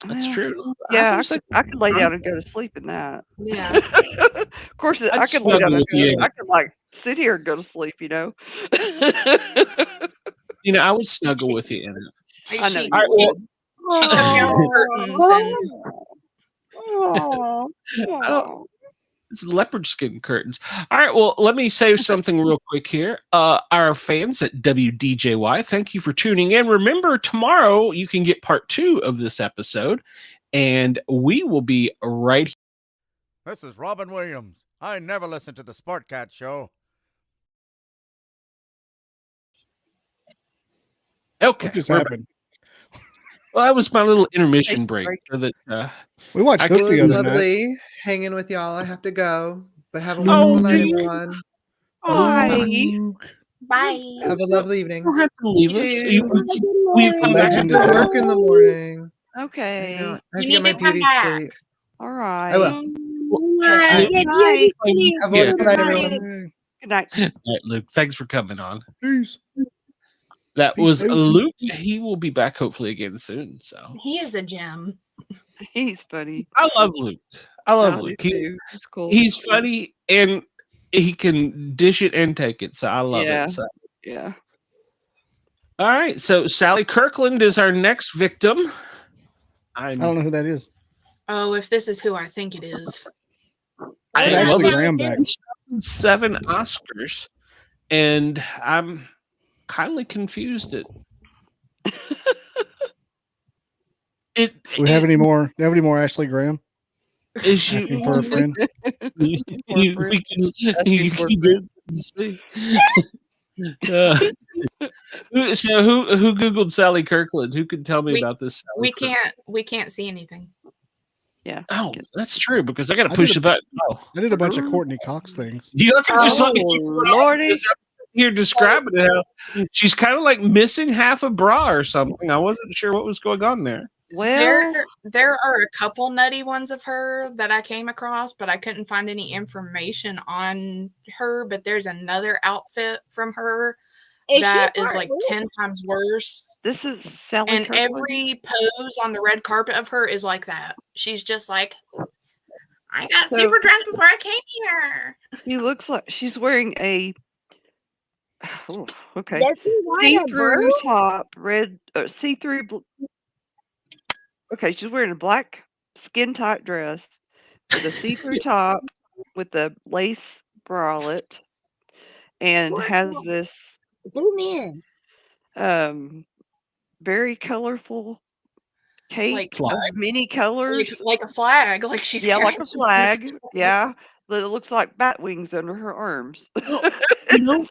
That's Well, true. Yeah, was like, I could lay down and go to sleep in that. Yeah. Of course, I could lay snuggle down and with you. I could like sit here and go to sleep. I would snuggle with you in it. I know She, you All right, well, she took down the curtains and Oh, I don't- It's leopard skin curtains. All right. Well, let me say something real quick here. Our fans at WDJY, thank you for tuning in. Remember, tomorrow you can get part 2 of this episode, and we will be right. This is Robin Williams. I never listen to the Sportcats show. Okay. What just we're happened? back. Well, that was my little intermission Break. break. So that, We watched I Hook could- the It was other night. lovely hanging with y'all. I have to go. But have a Oh, wonderful night, dude. everyone. Bye. bye. Have a lovely evening. you don't have to leave us. You Will you come back? Legend I is have to out. work in the morning. I Okay. know. I have You to need get my to come beauty back. sleep. All right. I will. yeah, Good yeah, night. beauty Have a Yeah. wonderful night, Good everyone. Good night. All right, Luke. Thanks for coming on. Peace. That was Peace. Luke. He will be back hopefully again soon. So He is a gem. He's funny. I love Luke. I love I do Luke. too. He's cool. He's funny and he can dish it and take it. So I love Yeah. it. So. Yeah. All right. So Sally Kirkland is our next victim. I don't know who that is. Oh, if this is who I think it is. I Put Yeah, love Ashley yeah. Graham back. 7 Oscars, and I'm kindly confused at it. Do we have any more? Do you have any more Ashley Graham? Is she? Asking for a friend. we can, you for a can go and see. So who googled Sally Kirkland? Who could tell me We- about this? Sally We can't see anything. Yeah. Oh, that's true because I got to I push did the button. Oh, I did a bunch of Courtney Cox things. you look at just Oh, like Lordy. You're describing it. How she's kind of like missing half a bra or something. I wasn't sure what was going on there. Well, There are a couple nutty ones of her that I came across, but I couldn't find any information on her. But there's another outfit from her Is that she is part like Luke? 10 times worse. this is Sally And Kirkland. every pose on the red carpet of her is like that. She's just like, I got So- super drunk before I came here. She looks like she's wearing a. Oh, okay. Does she want a See-through bro? top, red, see-through. Okay, she's wearing a black skin-tight dress with a see-through top with the lace bralette, and What? has this Zoom in. very colorful cape Like- of many colors. Like a flag. Like she's Yeah, like carrying a some- flag. Yeah, that it looks like bat wings under her arms. You know,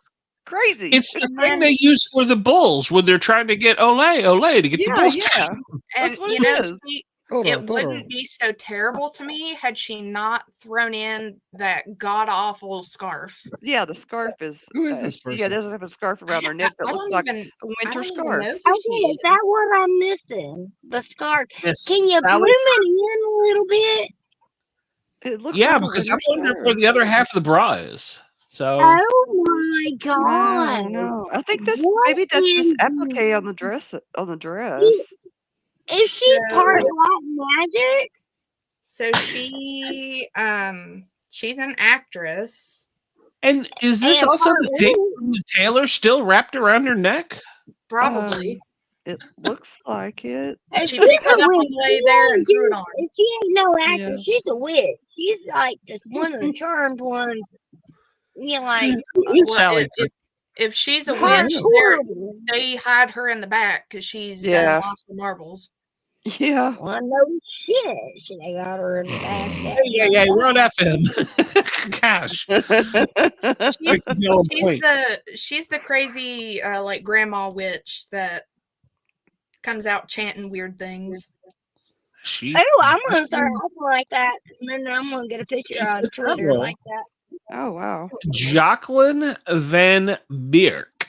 Crazy. It's the And thing then- they use for the bulls when they're trying to get ole to get the bulls. Yeah. And what you it know, is. see, Hold it on, hold wouldn't on. be so terrible to me had she not thrown in that god awful scarf. Yeah, the scarf is. Who is this She person? doesn't have a scarf around her neck that I looks don't like even. a I winter don't even scarf. know who Okay, she is is. that what I'm missing? The scarf. Yes. Can you put Sally- him in a little bit? It looks Yeah, like a because I'm winter wondering scarf. where the other half of the bra is. So Oh my I god! don't know. I think that's What maybe that's this in applique on the dress. On the dress. Is she part So- black magic? So she's an actress. and is this And also part the tape blue. from the tailor still wrapped around her neck? Probably. It looks like it. If She she's picked a it up on witch, the way there and threw it on. if she ain't no actress, Yeah. she's a witch. She's like just one of the charmed ones. You know, like Who is Well, Sally? if she's a part witch, horrible. they hide her in the back because she's Yeah. done lots of marbles. Yeah. Well, no shit. She they got her in the back. Yeah, we're on FM. Gosh. She's, The old point. she's the crazy like grandma witch that comes out chanting weird things. She Oh, I'm gonna start acting like that, and then I'm gonna get a picture on fits that Twitter role. like that. Oh wow. Jacqueline Van Beerk.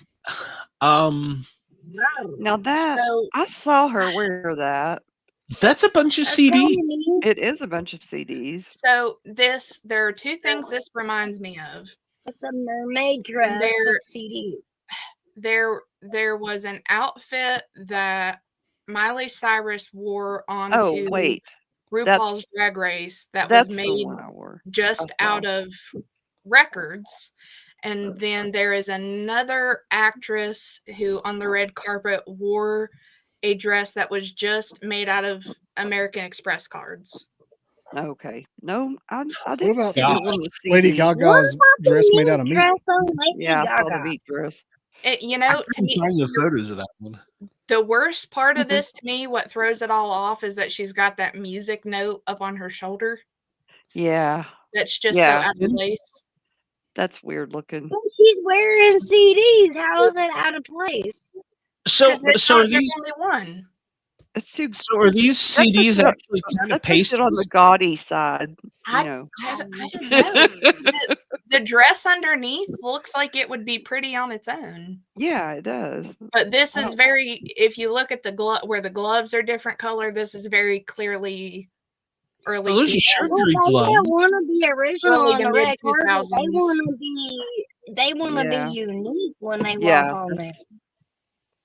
Now that So I saw her wear that. That's a bunch of That's CDs. telling me It is a bunch of CDs. there are two things this reminds me of. it's a mermaid dress There- with CD. There was an outfit that Miley Cyrus wore onto Oh wait, RuPaul's Drag Race that that's was the made one I wore. just I saw. out of records. And then there is another actress who on the red carpet wore a dress that was just made out of American Express cards. Okay. No, I What didn't about see that one with Lady CDs. Gaga's dress made out of meat? Dress on Lady Yeah, I saw the Gaga. meat dress. You know, to me, Find the photos of that one. the worst part of this to me, what throws it all off is that she's got that music note up on her shoulder Yeah, that's just Yeah. so out of place. that's weird looking. But she's wearing CDs. How is it out of place? So, Because so are there's these? only one. It's too. So are these That puts CDs it on- actually kind That of puts pasted? it on the gaudy side. I You know. I don't know. The dress underneath looks like it would be pretty on its own. Yeah, it does. But this is very, if you look at the glove where the gloves are different color, this is very clearly early. Those are 2000s. surgery Well, they gloves. don't want to be original Early on to the red carpet. mid-2000s. They want to be. They want to Yeah. be unique when they Yeah, walk on there.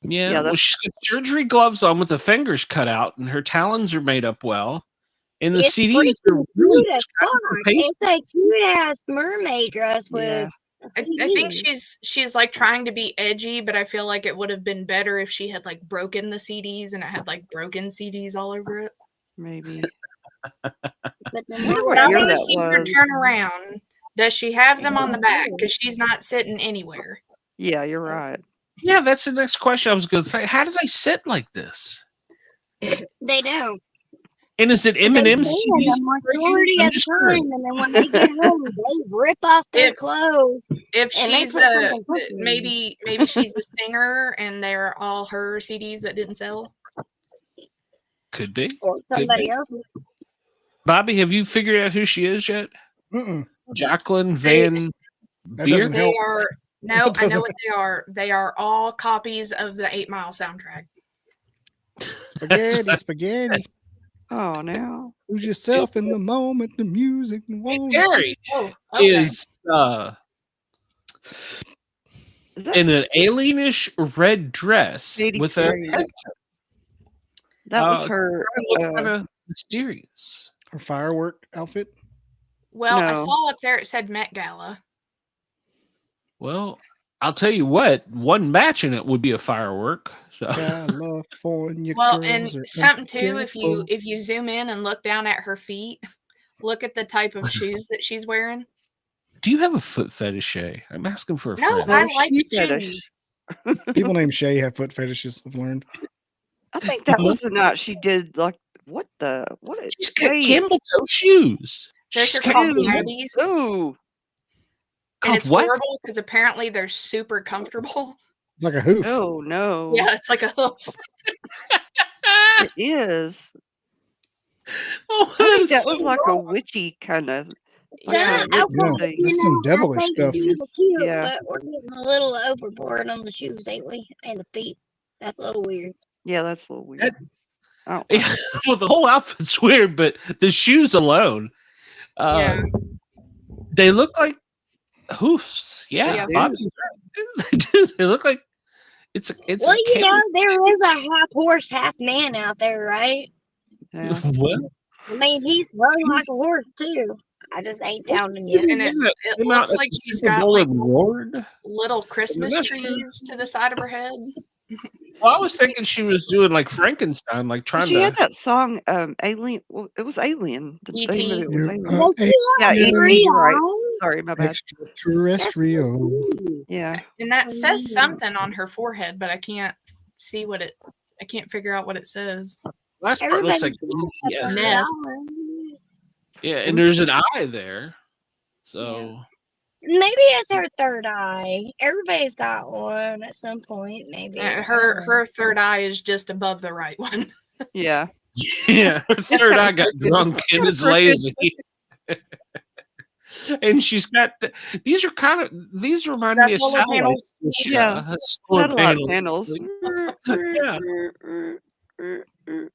Yeah, Yeah, well, she's got surgery gloves on with the fingers cut out, and her talons are made up well. And the It's CDs pretty are really cute as just kind fuck. of pasted. It's a cute ass mermaid dress with. Yeah. a I think CD. she's like trying to be edgy, but I feel like it would have been better if she had like broken the CDs and it had like broken CDs all over it. Maybe. But then I wonder that what I year want to that see her was. turn around. Does she have them on the back? Because she's not sitting anywhere. Yeah, you're right. Yeah, that's the next question I was going to say. How do they sit like this? they don't. And is it They M&M can CDs? the majority I'm of the just time, curious. and then when they get home, they rip off their If- clothes. If And they she's put something cooking in maybe she's a singer and they're all her CDs that didn't sell. Could be. Or somebody be. else's. Bobby, have you figured out who she is yet? Mm-mm. Jacqueline Van That Beer? doesn't They help. are no, That I know doesn't- what they are. They are all copies of the 8 Mile soundtrack. Spaghetti, spaghetti. Oh, now. Lose yourself in the moment, the music, and won't. Gary Oh, okay. is Is that, in an alienish red dress with a 83. head that was her. kind of mysterious. Her firework outfit. Well, I No. saw up there it said Met Gala. Well, I'll tell you what, one match in it would be a firework. So California Well, girls and are something too, unforgettable. if you zoom in and look down at her feet, look at the type of shoes that she's wearing. do you have a foot fetish, Shay? I'm asking for a No, friend. I No, like shoe fetish. shoes. People named Shay have foot fetishes. I've learned. I think that was the night she did like what the what is She's got wait. camel toe shoes. Those She's are got called Ew. natties. Ooh. And it's what? horrible because apparently they're super comfortable. It's like a hoof. Oh no. Yeah, it's like a hoof. It is. Oh, I that think is that so was like a wrong. witchy kind of. Yeah. Okay, thing. That's some devilish I think stuff. it's super cute, Yeah. but we're getting a little overboard on the shoes, ain't we? And the feet. That's a little weird. Yeah, that's a little weird. That- I don't Yeah, well, the whole outfit's weird, but the shoes alone, Yeah. they look like hoofs. Yeah, Yeah. Bobby's right. They look like it's Well, a you know, there is a half horse, half man out there, right? Yeah. What? I mean, he's run like a horse too. I just ain't telling you. And it looks like she's got like Lord. little Christmas That's true. trees to the side of her head. Well, I was thinking she was doing like Frankenstein, like trying She had to. that song, Alien. Well, it was Alien. The E.T.. name of it was You're, Alien. Well, she Yeah, has E.T., three you're right. eyes. Sorry, my bad. extraterrestrial. Yeah. And that says something on her forehead, but I can't see what it. I can't figure out what it says. Last part looks like Everybody yes. Ness. Yeah, and there's an eye there. So Maybe it's her third eye. Everybody's got one at some point, maybe. Her third eye is just above the right one. Yeah. yeah, her third eye got drunk and is lazy. And she's got these remind me of Solar satellite panels. Yeah. solar Satellite panels. panels. Yeah. She's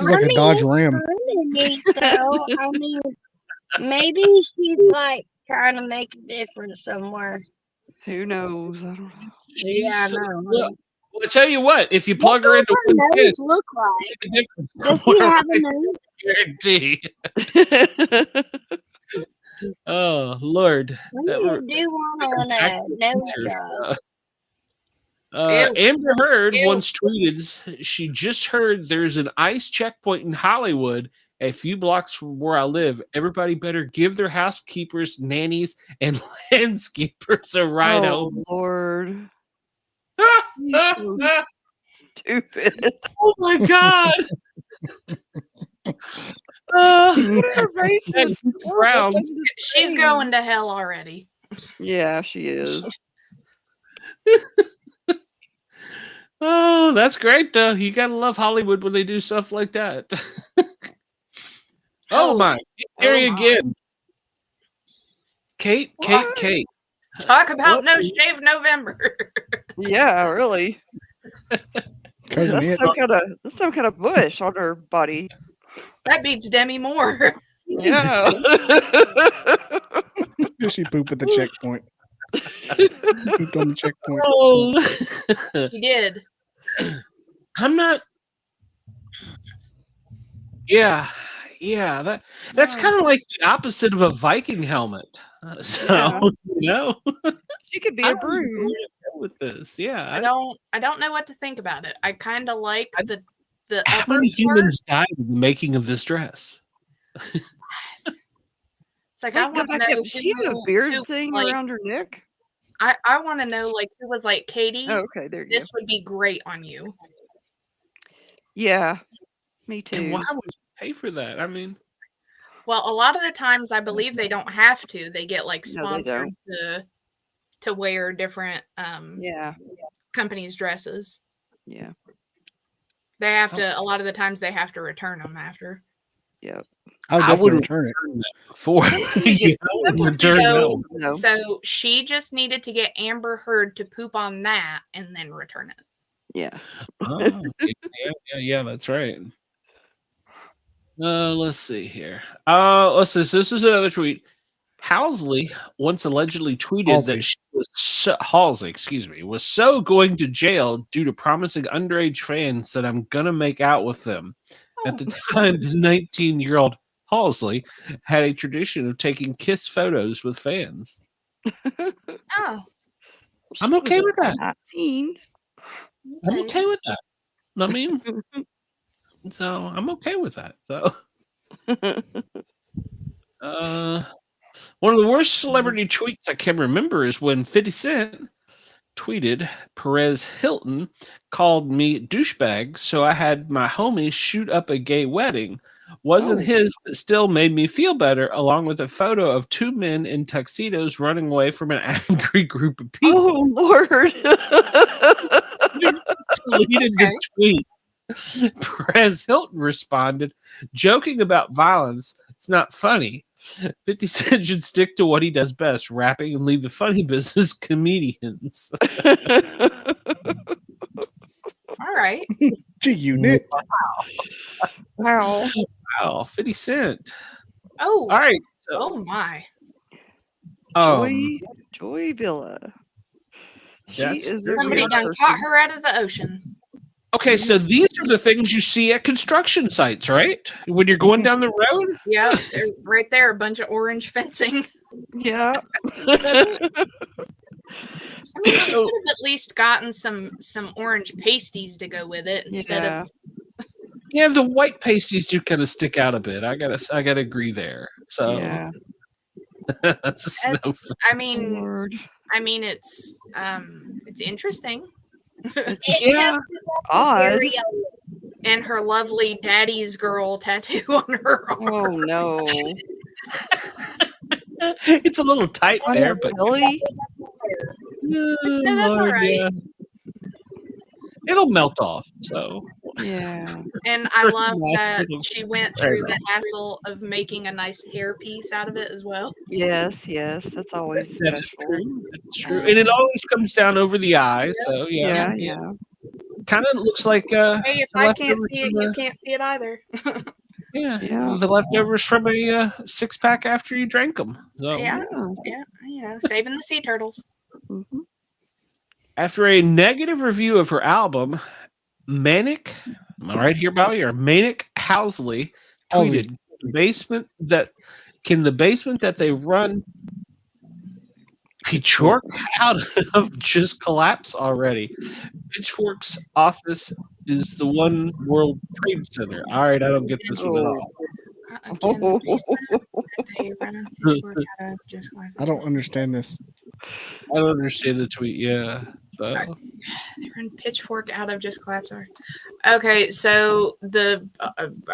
like a Dodge Ram. Kinda neat, though. I mean, maybe she's like trying to make a difference somewhere. Who knows? I don't know. Yeah, I know. Well, I tell you what, if you plug her into What one does her kid, nose look make a difference. like? Does she have a nose? Guarantee. Oh Lord. We That were- do want a nose job. Amber Heard Ew. once tweeted she just heard there's an ICE checkpoint in Hollywood a few blocks from where I live. Everybody better give their housekeepers, nannies, and landscapers a ride Oh home. Lord. Oh Stupid. my God. What a racist. Browns. She's going to hell already. Yeah, she is. Oh, that's great though. You gotta love Hollywood when they do stuff like that. Oh my, Gary Oh, my. again. Kate. Talk about What no is- shave November. Yeah, really. Cousin That's it. some kind of bush on her body. That beats Demi Moore. Yeah. She pooped at the checkpoint. Pooped on the checkpoint. Oh. She did. I'm not. Yeah. That's kind of like the opposite of a Viking helmet. So Yeah. you know, She could be I a don't know broom. where to go with this. Yeah, I don't know what to think about it. I kind of like the How upper many part. humans died in the making of this dress? It's like I Wait, go want to back know up. She had a beard thing like, around her neck. I want to know like who was like Katie. Oh, okay, there you This go. would be great on you. Yeah, me And too. why would you pay for that? I mean, Well, a lot of the times I believe they don't have to. They get like No, they sponsored to wear different Yeah, companies' dresses. yeah, They have to. A lot of the times they have to return them after. yeah. I would I definitely wouldn't return it. return that before. Yeah, I would return So- that. No. So she just needed to get Amber Heard to poop on that and then return it. Yeah. Oh, yeah, that's right. Let's see here. Let's see. So this is another tweet. Halsey once allegedly tweeted Halsey. that she was Halsey, excuse me, was so going to jail due to promising underage fans that I'm gonna make out with them. At the time, the 19-year-old Halsey had a tradition of taking kiss photos with fans. Oh, I'm okay with that. 19. I'm okay with that. I mean, so I'm okay with that. So, one of the worst celebrity tweets I can remember is when 50 Cent tweeted Perez Hilton called me douchebag, so I had my homies shoot up a gay wedding. Wasn't Oh. his, but still made me feel better, along with a photo of two men in tuxedos running away from an angry group of people. Oh, Lord. Deleted the tweet. Perez Hilton responded, joking about violence. It's not funny. 50 Cent should stick to what he does best, rapping, and leave the funny business comedians. All right. G-Unit. Wow. Wow, 50 Cent. Oh. All right. So, Oh my. Joy Villa. She That's- is a there's Somebody weird done person. caught her out of the ocean. okay, so these are the things you see at construction sites, right? When you're going down the road? Yeah, they're right there, a bunch of orange fencing. Yeah. I mean, she could have at least gotten some orange pasties to go with it instead Yeah. of. Yeah, the white pasties do kind of stick out a bit. I gotta agree there. So Yeah. that's a snow. I mean, Lord. it's interesting. Yeah, Odd. And her lovely daddy's girl tattoo on her arm. Oh, no. it's a little tight there, but Really? no, that's all right. yeah. It'll melt off. So Yeah. And I First love of all, that it'll- she went Very through the nice. hassle of making a nice hairpiece out of it as well. Yes, that's always that is special. true. That's true, and it always comes down over the eyes. So yeah, Yeah. kind of looks like Hey, if the I can't leftovers see it, from you a- can't see it either. Yeah. the leftovers from a 6-pack after you drank them. So Yeah, saving the sea turtles. Mm-hmm. after a negative review of her album, Manic, am I right here, Bobby? Or Manic Housley tweeted, the basement that they run Pitchfork out of just collapse already. Pitchfork's office is the One World Trade Center. All right, I don't get this one at all. I don't understand this. I don't understand the tweet. Yeah. So They run Pitchfork out of just collapse. Okay, so the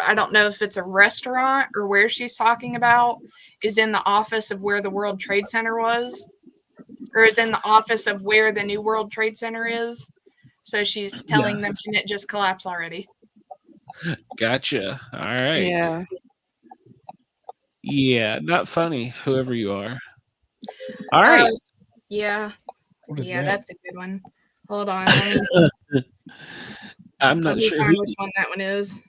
I don't know if it's a restaurant or where she's talking about is in the office of where the World Trade Center was, or is in the office of where the new World Trade Center is. So she's telling them, can it just collapse already? gotcha. All right. Yeah. Yeah, not funny, whoever you are. All right. Yeah. What is Yeah, that? that's a good one. Hold on. I'm Let not me sure find who, which one that one is.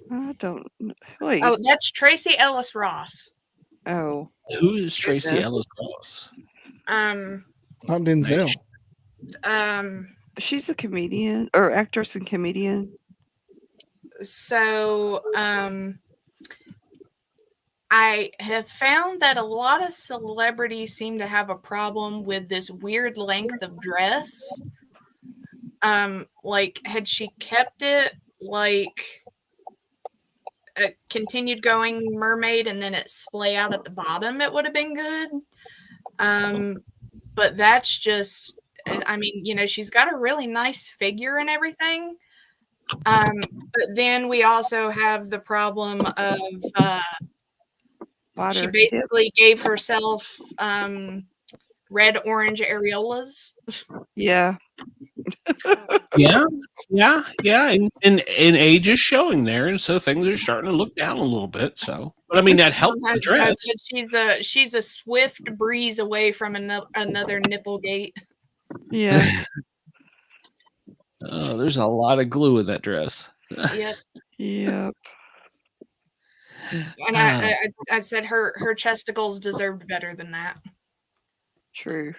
I don't know. Wait. Oh, that's Tracy Ellis Ross. Oh. who is Tracy Yeah. Ellis Ross. It's not Denzel. She's a comedian or actress and comedian. So I have found that a lot of celebrities seem to have a problem with this weird length of dress. Like, had she kept it like continued going mermaid and then it splay out at the bottom, it would have been good. But that's just, I mean, she's got a really nice figure and everything. But then we also have the problem of she basically gave herself red orange areolas. Yeah. Yeah. And age is showing there, and so things are starting to look down a little bit. So, but I mean that helps the dress. She's a swift breeze away from another nipple gate. Yeah. Oh, there's a lot of glue in that dress. Yep. Yep. And I said her chesticles deserved better than that. True.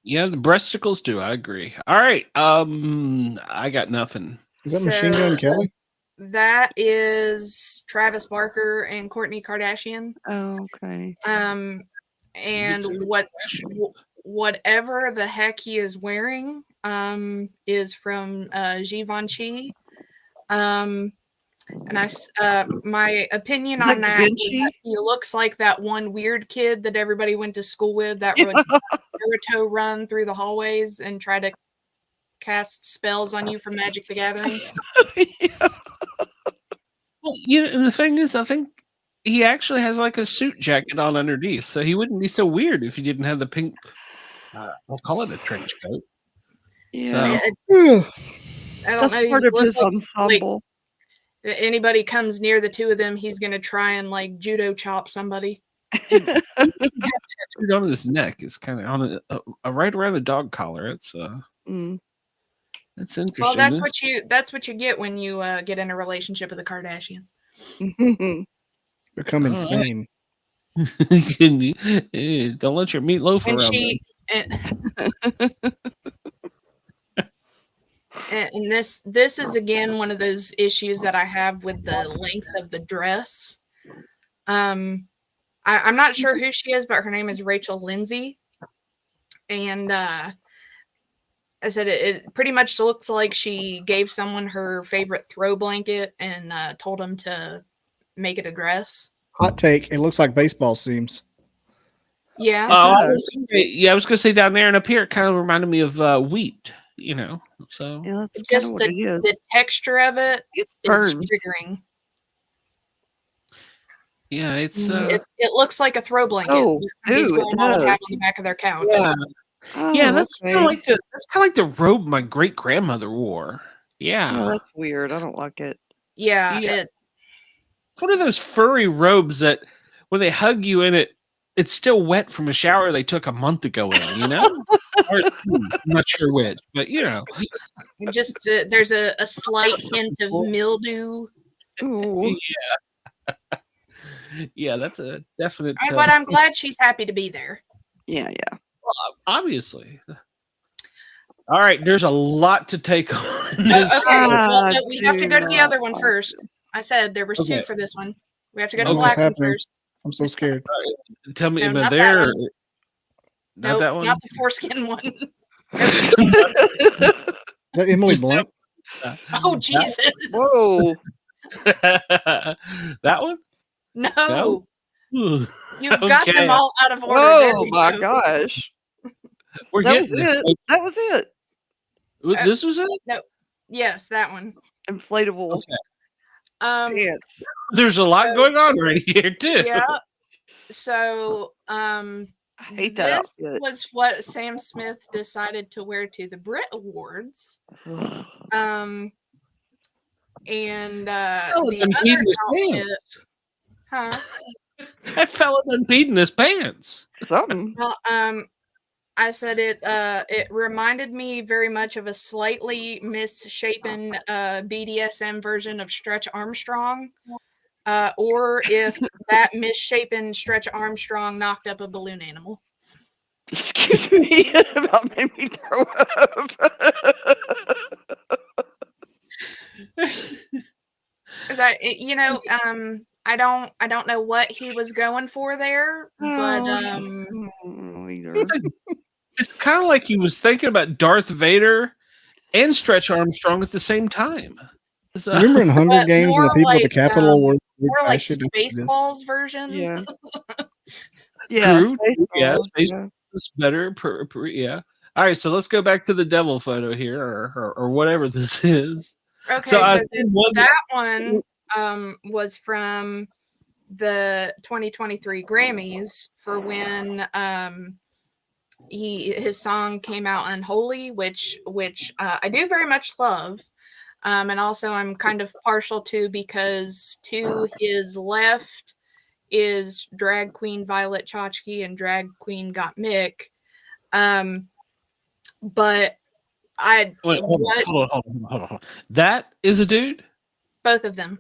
Yeah, the breasticles do. I agree. All right. I got nothing. Is that Machine Gun Kelly? That is Travis Barker and Kourtney Kardashian. Oh, okay. And whatever the heck he is wearing is from Givenchy. And my opinion on that is that he looks like that one weird kid that everybody went to school with that would Naruto run through the hallways and try to cast spells on you from Magic the Gathering. Yeah. Well, And the thing is, I think he actually has like a suit jacket on underneath, so he wouldn't be so weird if he didn't have the pink. I'll call it a trench coat. Yeah. So, I don't That's know. part He of his looks like ensemble. anybody comes near the two of them, he's gonna try and like judo chop somebody. tattooed on his neck is kind of on right around the dog collar. It's Mm. that's interesting. Well, that's what you get when you get in a relationship with a Kardashian. Become insane. Don't let your meatloaf And around. and this is again one of those issues that I have with the length of the dress. I'm not sure who she is, but her name is Rachel Lindsay, and I said it pretty much looks like she gave someone her favorite throw blanket and told them to make it a dress. Hot take. It looks like baseball seams. Yeah. I was gonna say down there and up here, it kind of reminded me of wheat. So Yeah, that's just what it is. the texture of it It's is burned. triggering. yeah, it's It looks like a throw blanket Oh, that somebody's ooh, it grandma would does. have on the back of their couch. yeah, Oh, that's kind okay. of like the robe my great grandmother wore. Yeah, that's weird. I don't like it. Yeah, Yeah. It's one of those furry robes that when they hug you in it, it's still wet from a shower they took a month ago in, Or, I'm not sure which, but just there's a slight hint of mildew. Ooh. Yeah, that's a definite. But I'm glad she's happy to be there. Yeah. Obviously. All right, there's a lot to take on. Okay, well, no, we have to go to the do other one not first. I said there was Okay. two for this one. We have to go I to don't the know what's black one happening. first. I'm so scared. Tell me, No, am I not that there? one. Not Nope, that one. not the foreskin one. Is that Emily Just Blunt? Oh Jesus! Whoa. That one? No, Ooh, you've got okay. them all out of order. There Oh we my go. gosh. We're That getting was there. it. That was it. This was it? Yes, that one. Inflatable Okay. pants. There's a lot going on right here, too. Yeah. So, I hate that this outfit. was what Sam Smith decided to wear to the Brit Awards. And Oh, the them other beating his outfit, huh? That fella done peed in his pants. Something. Well, I said it reminded me very much of a slightly misshapen BDSM version of Stretch Armstrong. Or if that misshapen Stretch Armstrong knocked up a balloon animal. Excuse me. About made me throw up. Because I don't know what he was going for there, but Either. It's kind of like he was thinking about Darth Vader and Stretch Armstrong at the same time. So, Remember in Hunger But Games when the more people at the like, Capitol were more like shit into this? Spaceballs version. Yeah. Yeah. True. Yeah, Spaceballs, Space yeah. is better. Yeah. All right, so let's go back to the devil photo here, or whatever this is. Okay, So so I that one was from the 2023 Grammys for when his song came out, Unholy, which I do very much love. And also I'm kind of partial to, because to his left is drag queen Violet Chachki and drag queen Got Mick. But wait, hold on. That is a dude? both of them.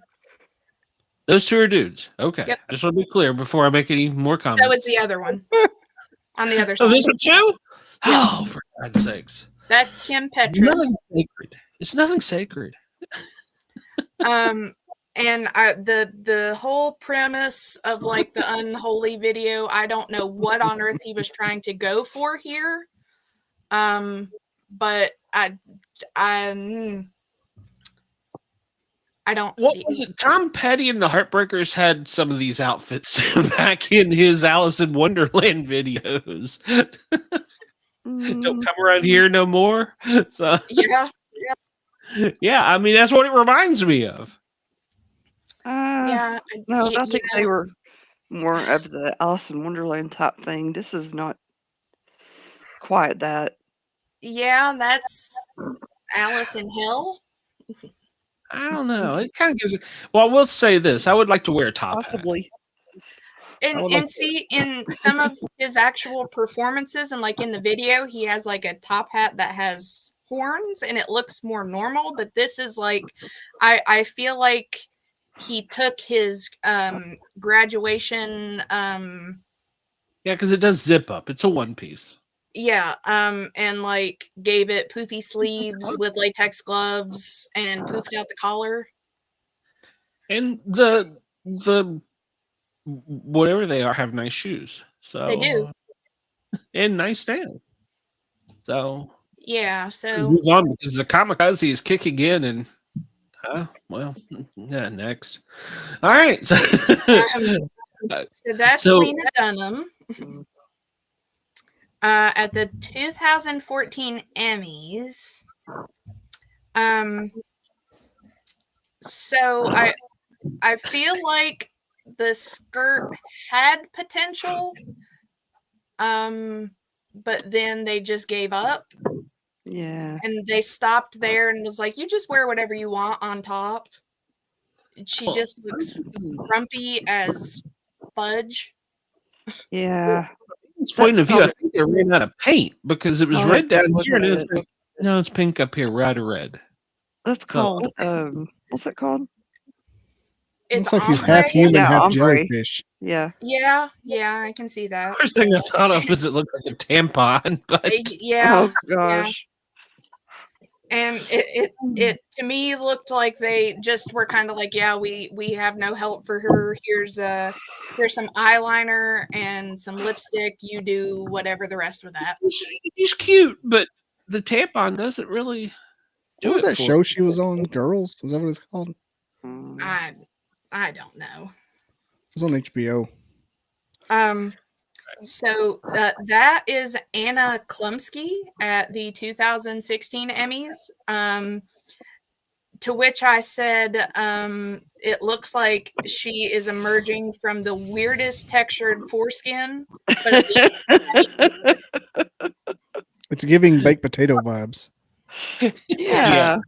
Those two are dudes. Okay. Yep. Just want to be clear before I make any more comments. So is the other one on the other Oh, side. this one too? Oh, for God's sakes. That's Kim Petras. Nothing sacred. It's nothing sacred. And the whole premise of like the Unholy video, I don't know what on earth he was trying to go for here. But I don't. What was it? Tom Petty and the Heartbreakers had some of these outfits back in his Alice in Wonderland videos. Don't come around here no more. So Yeah. yeah, I mean that's what it reminds me of. Yeah, No, I you think know, they were more of the Alice in Wonderland type thing. This is not quite that. yeah, that's Alice in Hell. I don't know. It kind of gives it. Well, I will say this: I would like to wear a top hat. Possibly. And would like see, in some of his actual performances and like in the video, he has like a top hat that has horns and it looks more normal. But this is like, I feel like he took his graduation Yeah, because it does zip up. It's a one piece. and like gave it poofy sleeves with latex gloves and poofed out the collar. And the whatever they are have nice shoes. So They do. And nice stand. So Yeah, so move on because the kamikaze is kicking in and next. All right. So, so that's so- Lena Dunham. At the 2014 Emmys. So I feel like the skirt had potential, but then they just gave up Yeah. and they stopped there and was like, "You just wear whatever you want on top." She just looks frumpy as fudge. Yeah. this point of view, I probably- think they ran out of paint because it was Oh, red down look here and at it's it. like, no, it's pink up here, right or red. That's called what's it called? It's Looks like he's ombre. half human, Yeah, half ombre. jellyfish. Yeah. Yeah, I can see that. First thing I thought of was it looks like a tampon, but Yeah, Oh gosh. and it to me looked like they just were kind of like, yeah, we have no help for her. Here's some eyeliner and some lipstick. You do whatever the rest with that. she's cute, but the tampon doesn't really do What was it that for show her. she was on? Girls? Was that what it's called? It Mm. I don't know. was on HBO. So that is Anna Klumsky at the 2016 Emmys. To which I said, it looks like she is emerging from the weirdest textured foreskin. But at least It's giving baked potato vibes. Yeah.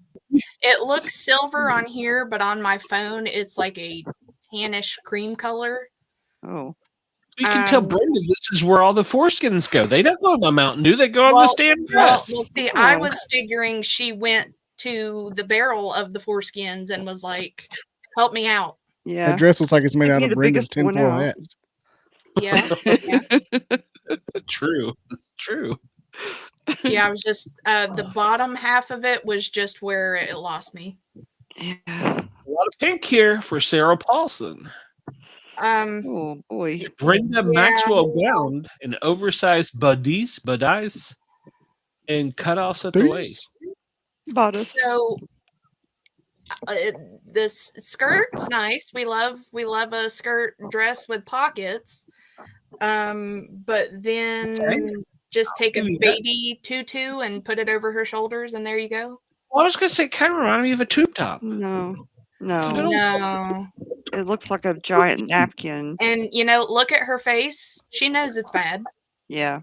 it looks silver on here, but on my phone, it's like a tannish cream color. Oh. You can tell Brenda this is where all the foreskins go. They don't go on the Mountain Dew, they go on this damn dress. Well, see, I Oh. was figuring she went to the barrel of the foreskins and was like, "Help me out." Yeah. That dress looks like it's made out Be of the Brenda's biggest one tinfoil out. hats. Yeah, True. It's true. yeah. I was just the bottom half of it was just where it lost me. Yeah. A lot of pink here for Sarah Paulson. Oh boy. Brenda Yeah. Maxwell gowned in oversized bodice, and cutoffs at the Bodice? waist. Bodice. So this skirt's nice. We love a skirt dress with pockets. But then just take a baby tutu and put it over her shoulders, and there you go. Well, I was gonna say, it kind of reminded me of a tube top. No. No. It looks like a giant napkin. And look at her face. She knows it's bad. Yeah.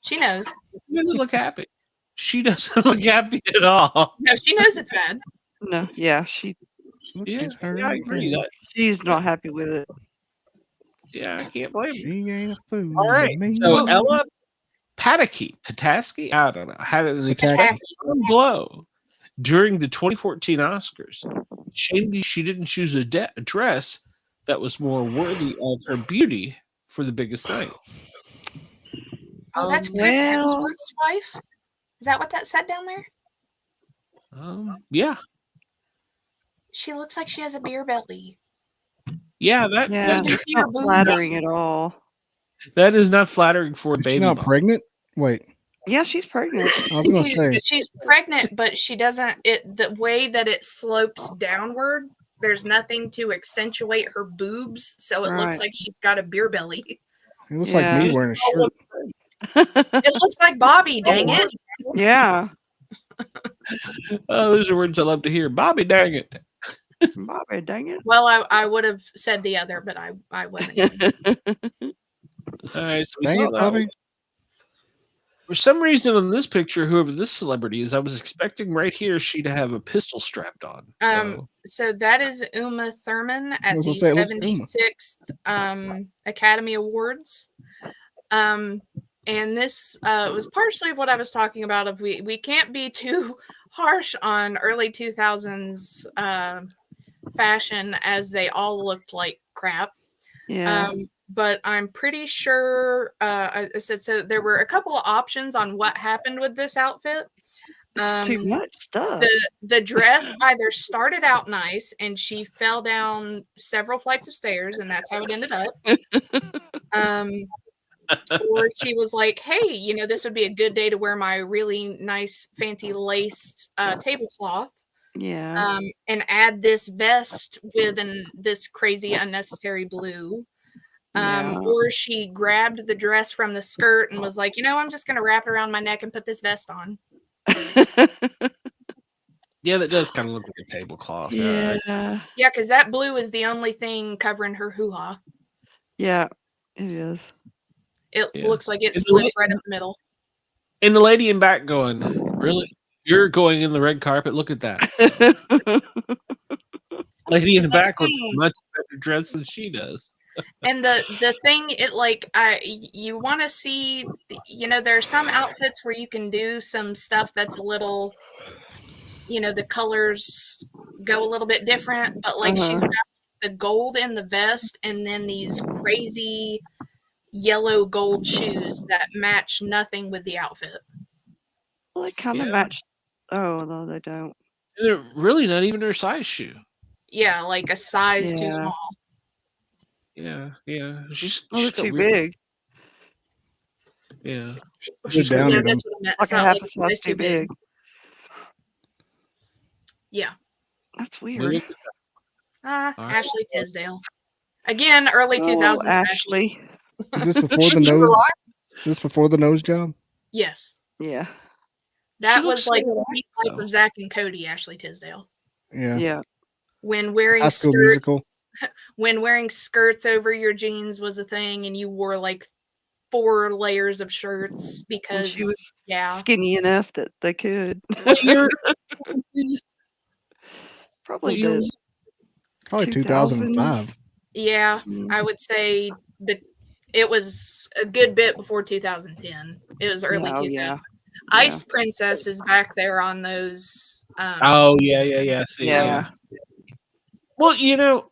She knows. She doesn't look happy. She doesn't look happy at all. No, she knows it's bad. No. Yeah. Look Yeah, at her I agree. face. She's not happy with it. Yeah, I can't blame her. She ain't a fool. All right. to me. So Ella Pataky, I don't know, had an expected blow during the 2014 Oscars. She didn't choose a dress that was more worthy of her beauty for the biggest night. Oh, that's Chris Hemsworth's wife? Is that what that said down there? Yeah. She looks like she has a beer belly. Yeah, that Yeah. can It's see her not boobs. flattering at all. that is not flattering for a Is she baby. not mom. pregnant? Wait, Yeah, she's pregnant. I was gonna say. She's pregnant, but she doesn't. The way that it slopes downward, there's nothing to accentuate her boobs, so it looks Right. like she's got a beer belly. It looks like me Yeah. wearing a shirt. It looks like Bobby. Dang it! Yeah. Oh, those are words I love to hear. Bobby, dang it. Bobby, dang it. Well, I would have said the other, but I wasn't going to. All right, so we Dang saw it, that Bobby. one. For some reason on this picture, whoever this celebrity is, I was expecting right here she to have a pistol strapped on. So that is Uma Thurman at was the gonna say, it looks Uma. 76th Academy Awards. And this was partially what I was talking about. Of we can't be too harsh on early 2000s fashion, as they all looked like crap. Yeah. But I'm pretty sure I said so. There were a couple of options on what happened with this outfit. Too much stuff. The dress either started out nice and she fell down several flights of stairs, and that's how it ended up. Or she was like, hey, you know, this would be a good day to wear my really nice fancy lace tablecloth. Yeah. And add this vest with this crazy unnecessary blue. Yeah. Or she grabbed the dress from the skirt and was like, you know, I'm just going to wrap it around my neck and put this vest on. Yeah, that does kind of look like a tablecloth. Yeah. Yeah, because that blue is the only thing covering her hoo-ha. Yeah, it is. It Yeah. looks like it And splits right up the middle. And the lady in back going, really? You're going in the red carpet? Look at that. Lady in the back looks much better dressed than she does. And the thing, you want to see, you know, there are some outfits where you can do some stuff that's a little, you know, the colors go a little bit different, but like she's got the gold in the vest and then these crazy yellow gold shoes that match nothing with the outfit. Well, they kind of match. Oh, no, they don't. And they're really not even her size shoe. Yeah, like a size too small. Yeah. She's too big. Yeah. She's down to them. Like a half a size too big. Yeah. That's weird. Ashley Tisdale. Again, early 2000s. Ashley. Is this before the nose? Is this before the nose job? Yes. Yeah. That was like the type of Zach and Cody, Ashley Tisdale. Yeah. When wearing High School skirts, Musical. when wearing skirts over your jeans was a thing, and you wore like 4 layers of shirts because she was skinny enough that they could. Probably 2005. Yeah, I would say that it was a good bit before 2010. It was early 2000. Yeah. Ice Princess is back there on those. Oh yeah. See, yeah. Well, you know,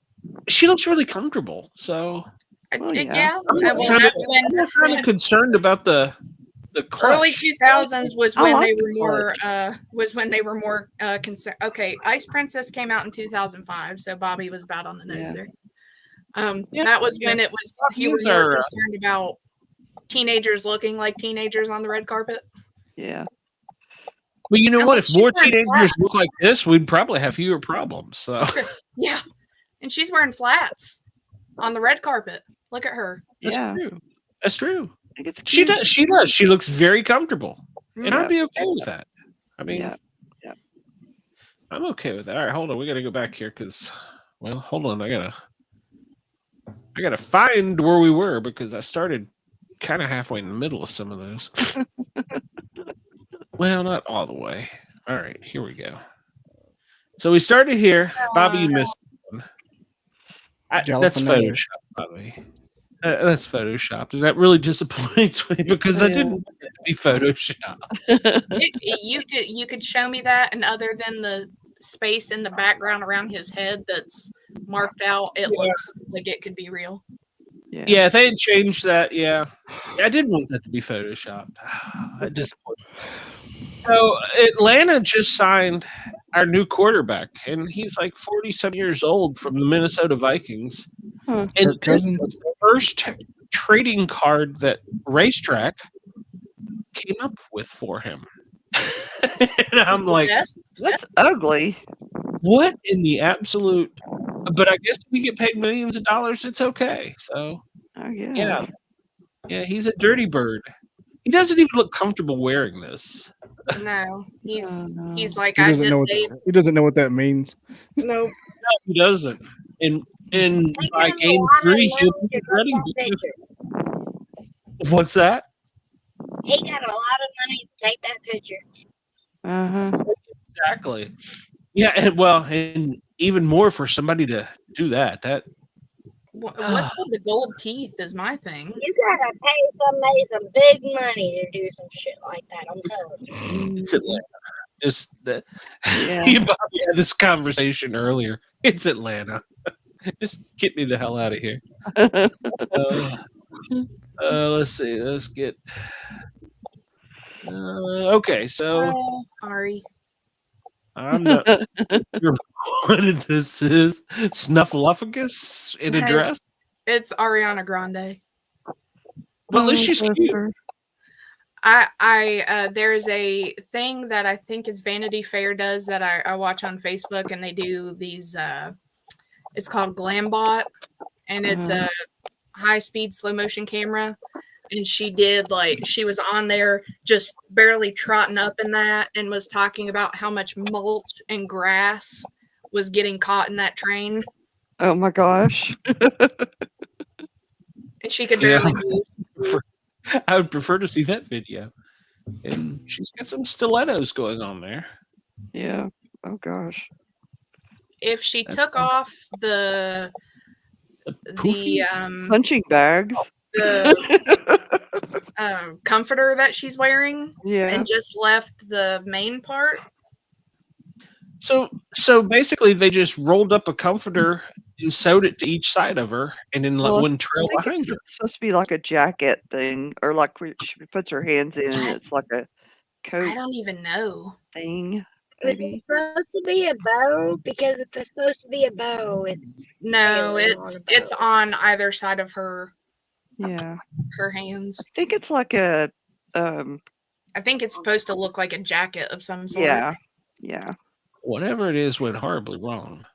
she looks really comfortable. So yeah. I'm kind of concerned about the clutch. Early 2000s was when they were more concerned. Okay, Ice Princess came out in 2005, so Bobby was about on the nose there. That was when it was you were more concerned about teenagers looking like teenagers on the red carpet. Yeah. Well, you know what? If more teenagers look like this, we'd probably have fewer problems. So yeah, and she's wearing flats on the red carpet. Look at her. That's true. She does. She looks very comfortable, and I'd be okay with that. I mean, I'm okay with that. All right, hold on. We got to go back here because, well, hold on. I gotta find where we were because I started kind of halfway in the middle of some of those. Well, not all the way. All right, here we go. So we started here. Bobby, you missed one. That's Photoshop, Bobby. That's Photoshopped. And that really disappoints me because I didn't want it to be Photoshopped. You could show me that, and other than the space in the background around his head that's marked out, it looks like it could be real. Yeah, if they had changed that, I didn't want that to be Photoshopped. That disappointed me. So Atlanta just signed our new quarterback, and he's like 40-some years old from the Minnesota Vikings. And this is the first trading card that Racetrack came up with for him. And I'm like, that's ugly. What in the absolute? But I guess if we get paid millions of dollars, it's okay. So, yeah, he's a dirty bird. He doesn't even look comfortable wearing this. No, he's like he doesn't know what that means. No, He doesn't. And They by got a game lot of 3, he'll money be to regretting take that it. picture. What's that? He got a lot of money to take that picture. Exactly. Yeah, and even more for somebody to do that. What's with the gold teeth is my thing. You gotta pay somebody some big money to do some shit like that. I'm telling you. It's Atlanta. Just Yeah. you and Bobby had this conversation earlier. It's Atlanta. Just get me the hell out of here. Let's see. Let's get. Okay, so Ari. I'm not sure what this is. Snuffleupagus in a dress. It's Ariana Grande. Well, at least she's cute. There's a thing that I think is Vanity Fair does that I watch on Facebook, and they do these. It's called Glambot, and it's a high-speed slow motion camera. And she was on there just barely trotting up in that, and was talking about how much mulch and grass was getting caught in that train. Oh my gosh. And she could barely move. I would prefer to see that video. And she's got some stilettos going on there. Yeah. Oh gosh. If she took off the punching bags, the comforter that she's wearing, and just left the main part. So basically, they just rolled up a comforter and sewed it to each side of her, and then let one trail behind her. It's supposed to be like a jacket thing, or like when she puts her hands in, and it's like a coat. I don't even know Thing. Is it supposed to be a bow? Because if it's supposed to be a bow, it's on either side of her. Yeah. Her hands. I think it's like a. I think it's supposed to look like a jacket of some sort. Yeah. Yeah. Whatever it is went horribly wrong.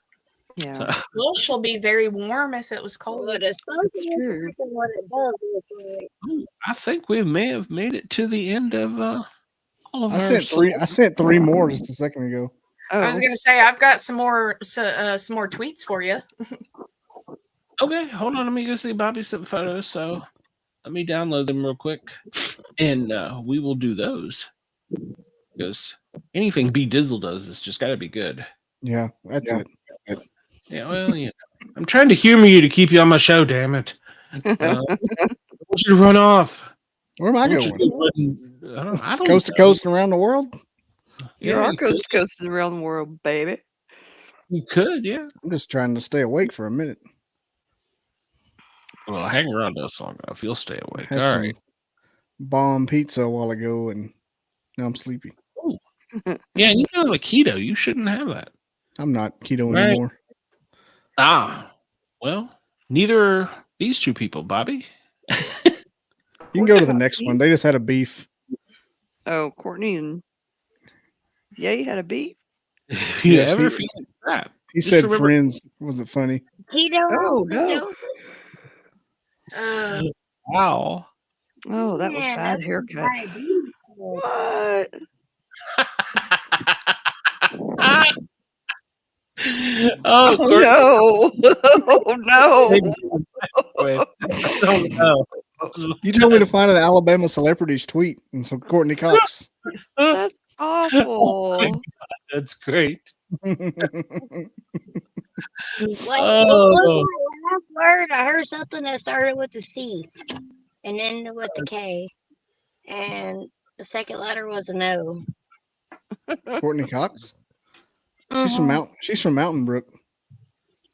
Yeah. So, well, she'll be very warm if it was cold. But it's supposed to be what it does look like. I think we may have made it to the end of all of I sent three more just a second ago. I was gonna say I've got some more tweets for you. Okay, hold on. Let me go see Bobby sent photos. So let me download them real quick, and we will do those. Because anything B Dizzle does is just got to be good. Yeah, that's it. Yeah, well, I'm trying to humor you to keep you on my show. Damn it! I want you to run off. Where am I going? I don't coast to coast and around the world. You are coast to coast and around the world, baby. You could, yeah. I'm just trying to stay awake for a minute. Well, hang around us long enough. You'll stay awake. Had All some right. bomb pizza a while ago, and now I'm sleepy. Ooh. Yeah, and you have a keto. You shouldn't have that. I'm not keto anymore. Well, neither are these two people, Bobby. You can go to the next one. They just had a beef. Oh, Courtney and Ye had a beef? If you ever feel that. He said friends. Was it funny? Keto. No. Wow. Oh, that was bad haircut. What? Oh no. Oh, no. Oh, no. You told me to find an Alabama celebrity's tweet, and so Courtney Cox. That's awful. Oh my God, that's great. What was that last word? I heard something that started with a C and ended with a K, and the second letter was an O. Courtney Cox. She's from Mountain Brook.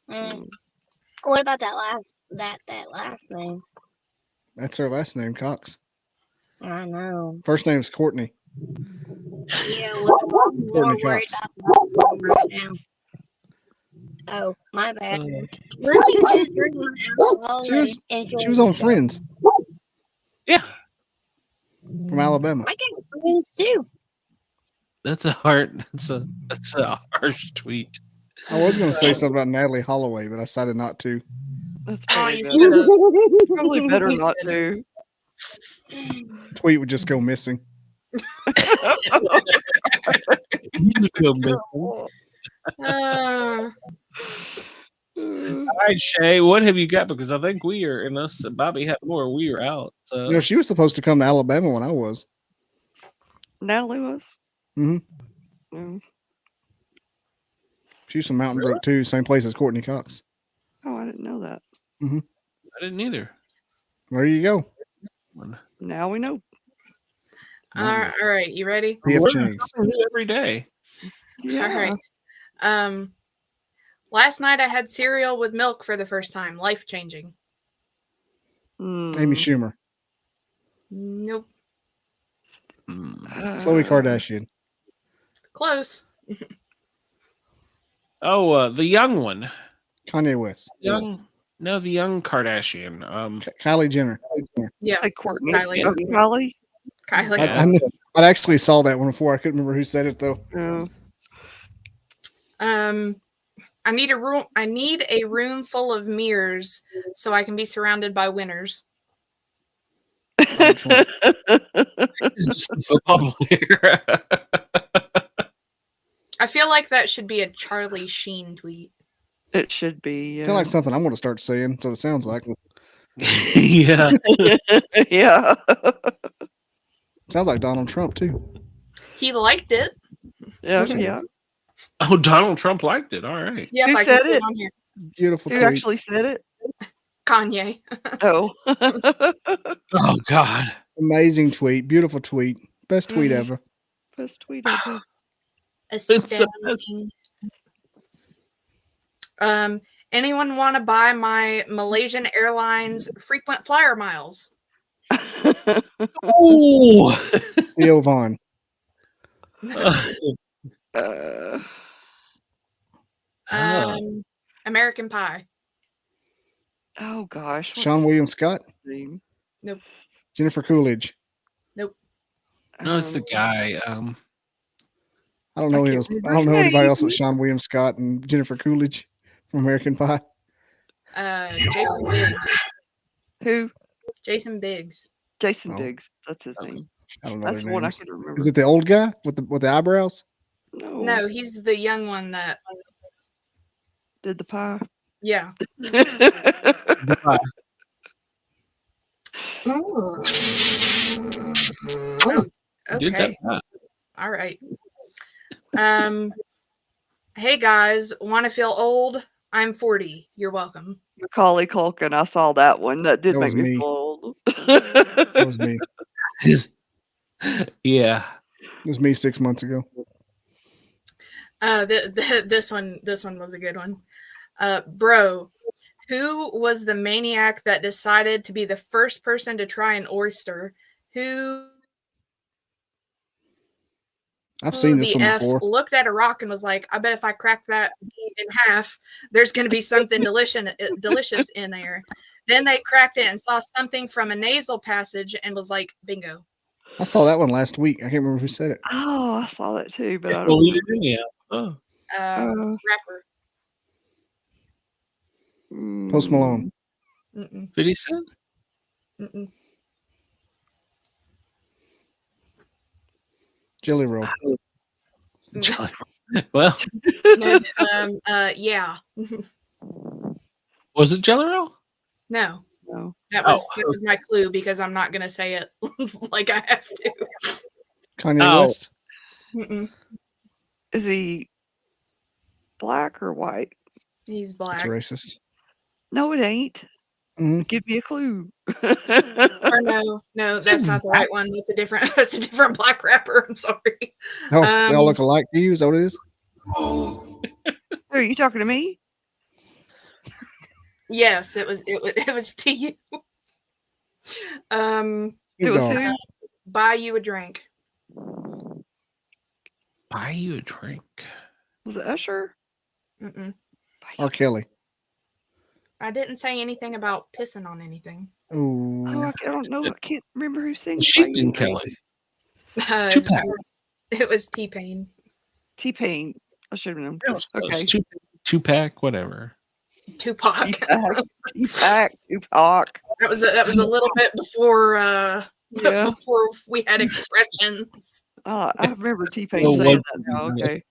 What about that last name? That's her last name, Cox. I know. First name's Courtney. Yeah, we're more worried about the name right now. Oh, my bad. She was on Friends. Yeah. From Alabama. I got friends too. That's a harsh tweet. I was going to say something about Natalie Holloway, but I decided not to. That's probably better not to. Tweet would just go missing. You go missing. All right, Shay, what have you got? Because I think we are, unless Bobby had more, we are out. So You know, she was supposed to come to Alabama when I was. Natalie was. Mm-hmm. Mm. She's from Mountain Brook too, same place as Courtney Cox. Oh, I didn't know that. Mm-hmm. I didn't either. There you go. Now we know. All right, you ready? PF Learn Chang's. something new every day. Yeah. All right. Last night I had cereal with milk for the first time. Life changing. Amy Schumer. Nope. Khloe Kardashian. Close. Oh, the young one. Kanye West. The young Kardashian. Kylie Jenner. Yeah. Like Courtney. Kylie. Oh, Kylie. Kylie. Yeah. I actually saw that one before. I couldn't remember who said it though. Oh. I need a room full of mirrors so I can be surrounded by winners. Donald Trump. He's just a football player. I feel like that should be a Charlie Sheen tweet. It should be. Kind of like something I'm going to start saying. So it sounds like. Yeah. Yeah. Sounds like Donald Trump too. He liked it. Yeah. Okay. Yeah. Oh, Donald Trump liked it. All right. Yep, Who I can said see it it? on here. Beautiful Who tweet. actually said it? Kanye. Oh. Oh God. Amazing tweet. Beautiful tweet. Best tweet Mhm. ever. Best tweet ever. Astounding. Anyone want to buy my Malaysian Airlines frequent flyer miles? Oh. Theo Vaughn. American Pie. Oh gosh. what's Sean William Scott. his name? Nope. Jennifer Coolidge. Nope. No, it's the guy. I don't know. I Any can't else, I remember don't know his anybody else name. but Sean William Scott and Jennifer Coolidge from American Pie. Jason Biggs. Who? Jason Biggs. Jason Oh. Biggs. That's his name. I don't know That's their the one I names. can remember. Is it the old guy with the eyebrows? No. No, he's the young one that. Did the pie? Yeah. Did Okay. that? All right. Hey guys, want to feel old? I'm 40. You're welcome. Macaulay Culkin. I saw that one. That did That make was me me. feel old. That was me. Yeah. It was me 6 months ago. This one was a good one. Bro, who was the maniac that decided to be the first person to try an oyster? I've seen this the one F before. looked at a rock and was like, I bet if I crack that in half, there's going to be something delicious in there. Then they cracked it and saw something from a nasal passage and was like, bingo. I saw that one last week. I can't remember who said it. Oh, I saw that too, but I Well, don't he know. did anyhow. Oh. Rapper. Post Malone. Mm-mm. 50 Cent? Mm-mm. Jelly Roll. Jelly Roll. Well, Yeah. was it Jelly Roll? No. No. That was my clue because I'm not gonna say it like I have to. Kanye Oh. West. Mm-mm. Is he black or white? He's That's black. racist. No, it ain't. Mhm. Give me a clue. Or no, that's not the right one. That's a different black rapper. I'm sorry. Oh, they all look alike to you? Is that what it is? Are you talking to me? Yes, it was to you. It Snoop was Dogg. who? Buy you a drink. Buy you a drink. Was it Usher? Mm-mm. R. Kelly. I didn't say anything about pissing on anything. Oh, Ooh. I don't know. I can't remember who sings. She Buy You a didn't Drink. Kelly. Tupac. It was T-Pain. T-Pain. I should have known. That was close. Okay. Two-pack, whatever. Tupac. Tupac. Tupac. That was a little bit before Yeah. before we had expressions. I remember T-Pain Oh, saying what- that now. Okay.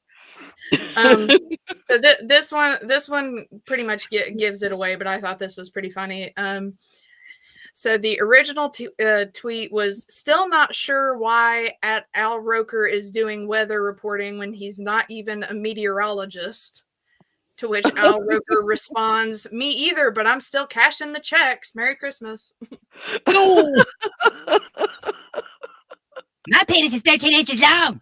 So this one pretty much gives it away, but I thought this was pretty funny. So the original tweet was still not sure why Al Roker is doing weather reporting when he's not even a meteorologist. To which Al Roker responds, "Me either, but I'm still cashing the checks. Merry Christmas." No. My penis is 13 inches long.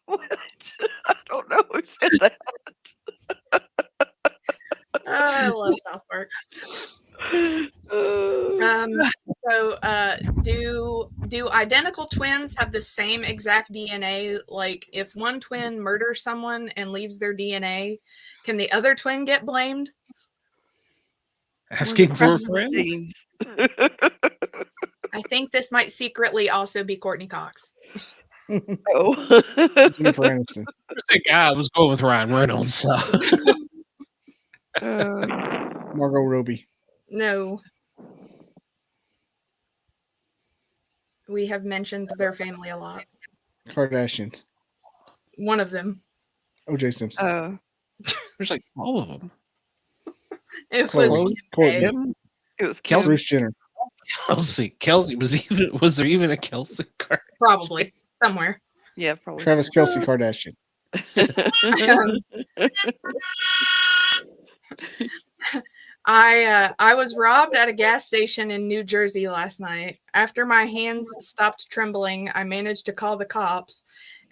What? I don't know who said that. I love South Park. Do identical twins have the same exact DNA? Like, if one twin murders someone and leaves their DNA, can the other twin get blamed? Asking for a friend? I think this might secretly also be Courtney Cox. Oh. Jennifer Aniston. I was going with Ryan Reynolds. So. Margot Robbie. No. We have mentioned their family a lot. Kardashians. One of them. O.J. Simpson. There's like all of them. It was Chloe, Courtney. It was Kelsey. Bruce Jenner. Kelsey was there even a Kelsey card? Probably somewhere. Yeah, probably. Travis Kelsey Kardashian. I was robbed at a gas station in New Jersey last night. After my hands stopped trembling, I managed to call the cops,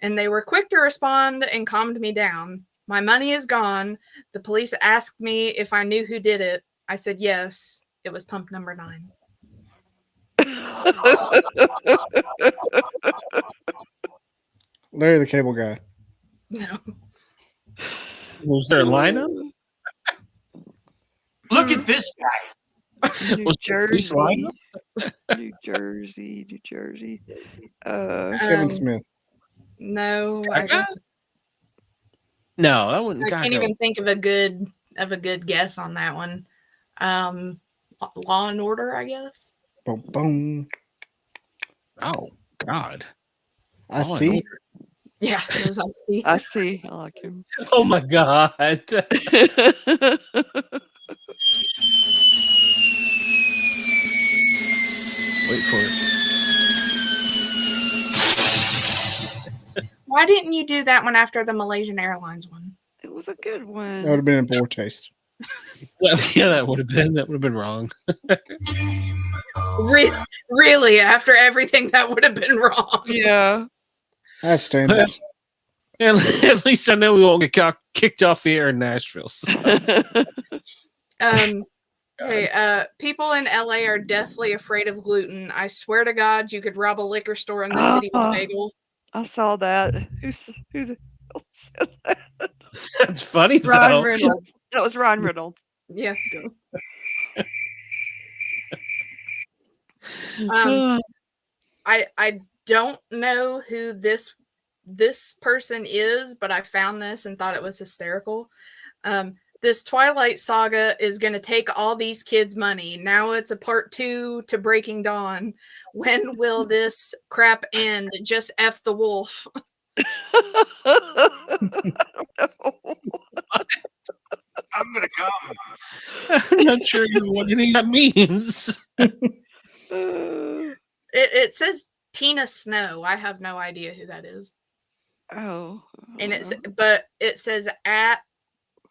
and they were quick to respond and calmed me down. My money is gone. The police asked me if I knew who did it. I said yes. It was pump number 9. Larry the Cable Guy. No. Was there a lineup? Look at this guy. New Was there a police Jersey. lineup? New Jersey. Kevin Smith. No, No, that wouldn't. I can't even think of a good guess on that one. Law and Order, I guess. Boom, boom. Oh God. Ice-T. Yeah, it was Ice-T. I see. I like him. Oh my God. Wait for it. Why didn't you do that one after the Malaysian Airlines one? It was a good one. That would have been in poor taste. Yeah, that would have been wrong. Really, after everything, that would have been wrong. Yeah. I have standards. At least I know we won't get kicked off the air in Nashville. So. Hey, people in LA are deathly afraid of gluten. I swear to God, you could rob a liquor store in the city with a bagel. I saw that. Who the hell said that? That's funny though. Ryan Reynolds. That was Ryan Reynolds. Yeah. I don't know who this person is, but I found this and thought it was hysterical. This Twilight Saga is going to take all these kids' money. Now it's a part 2 to Breaking Dawn. When will this crap end? Just F the wolf. I don't know. I'm gonna come. I'm not sure what any of that means. It says Tina Snow. I have no idea who that is. Oh. And but it says at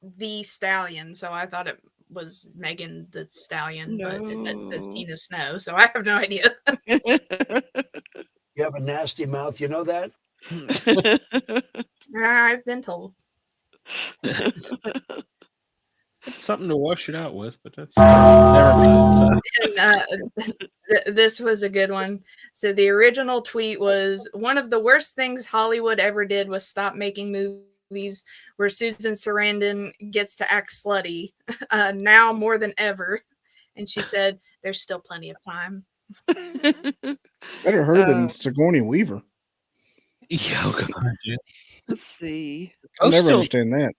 the Stallion, so I thought it was Megan the Stallion, but it says Tina Snow, so I have no idea. You have a nasty mouth, you know that? I've been told. It's something to wash it out with, but that's never mind. And, this was a good one. So the original tweet was, one of the worst things Hollywood ever did was stop making movies where Susan Sarandon gets to act slutty. Now more than ever. And she said, there's still plenty of time. Better her than Sigourney Weaver. Yeah, oh God, yeah. Let's see. I'll never understand that.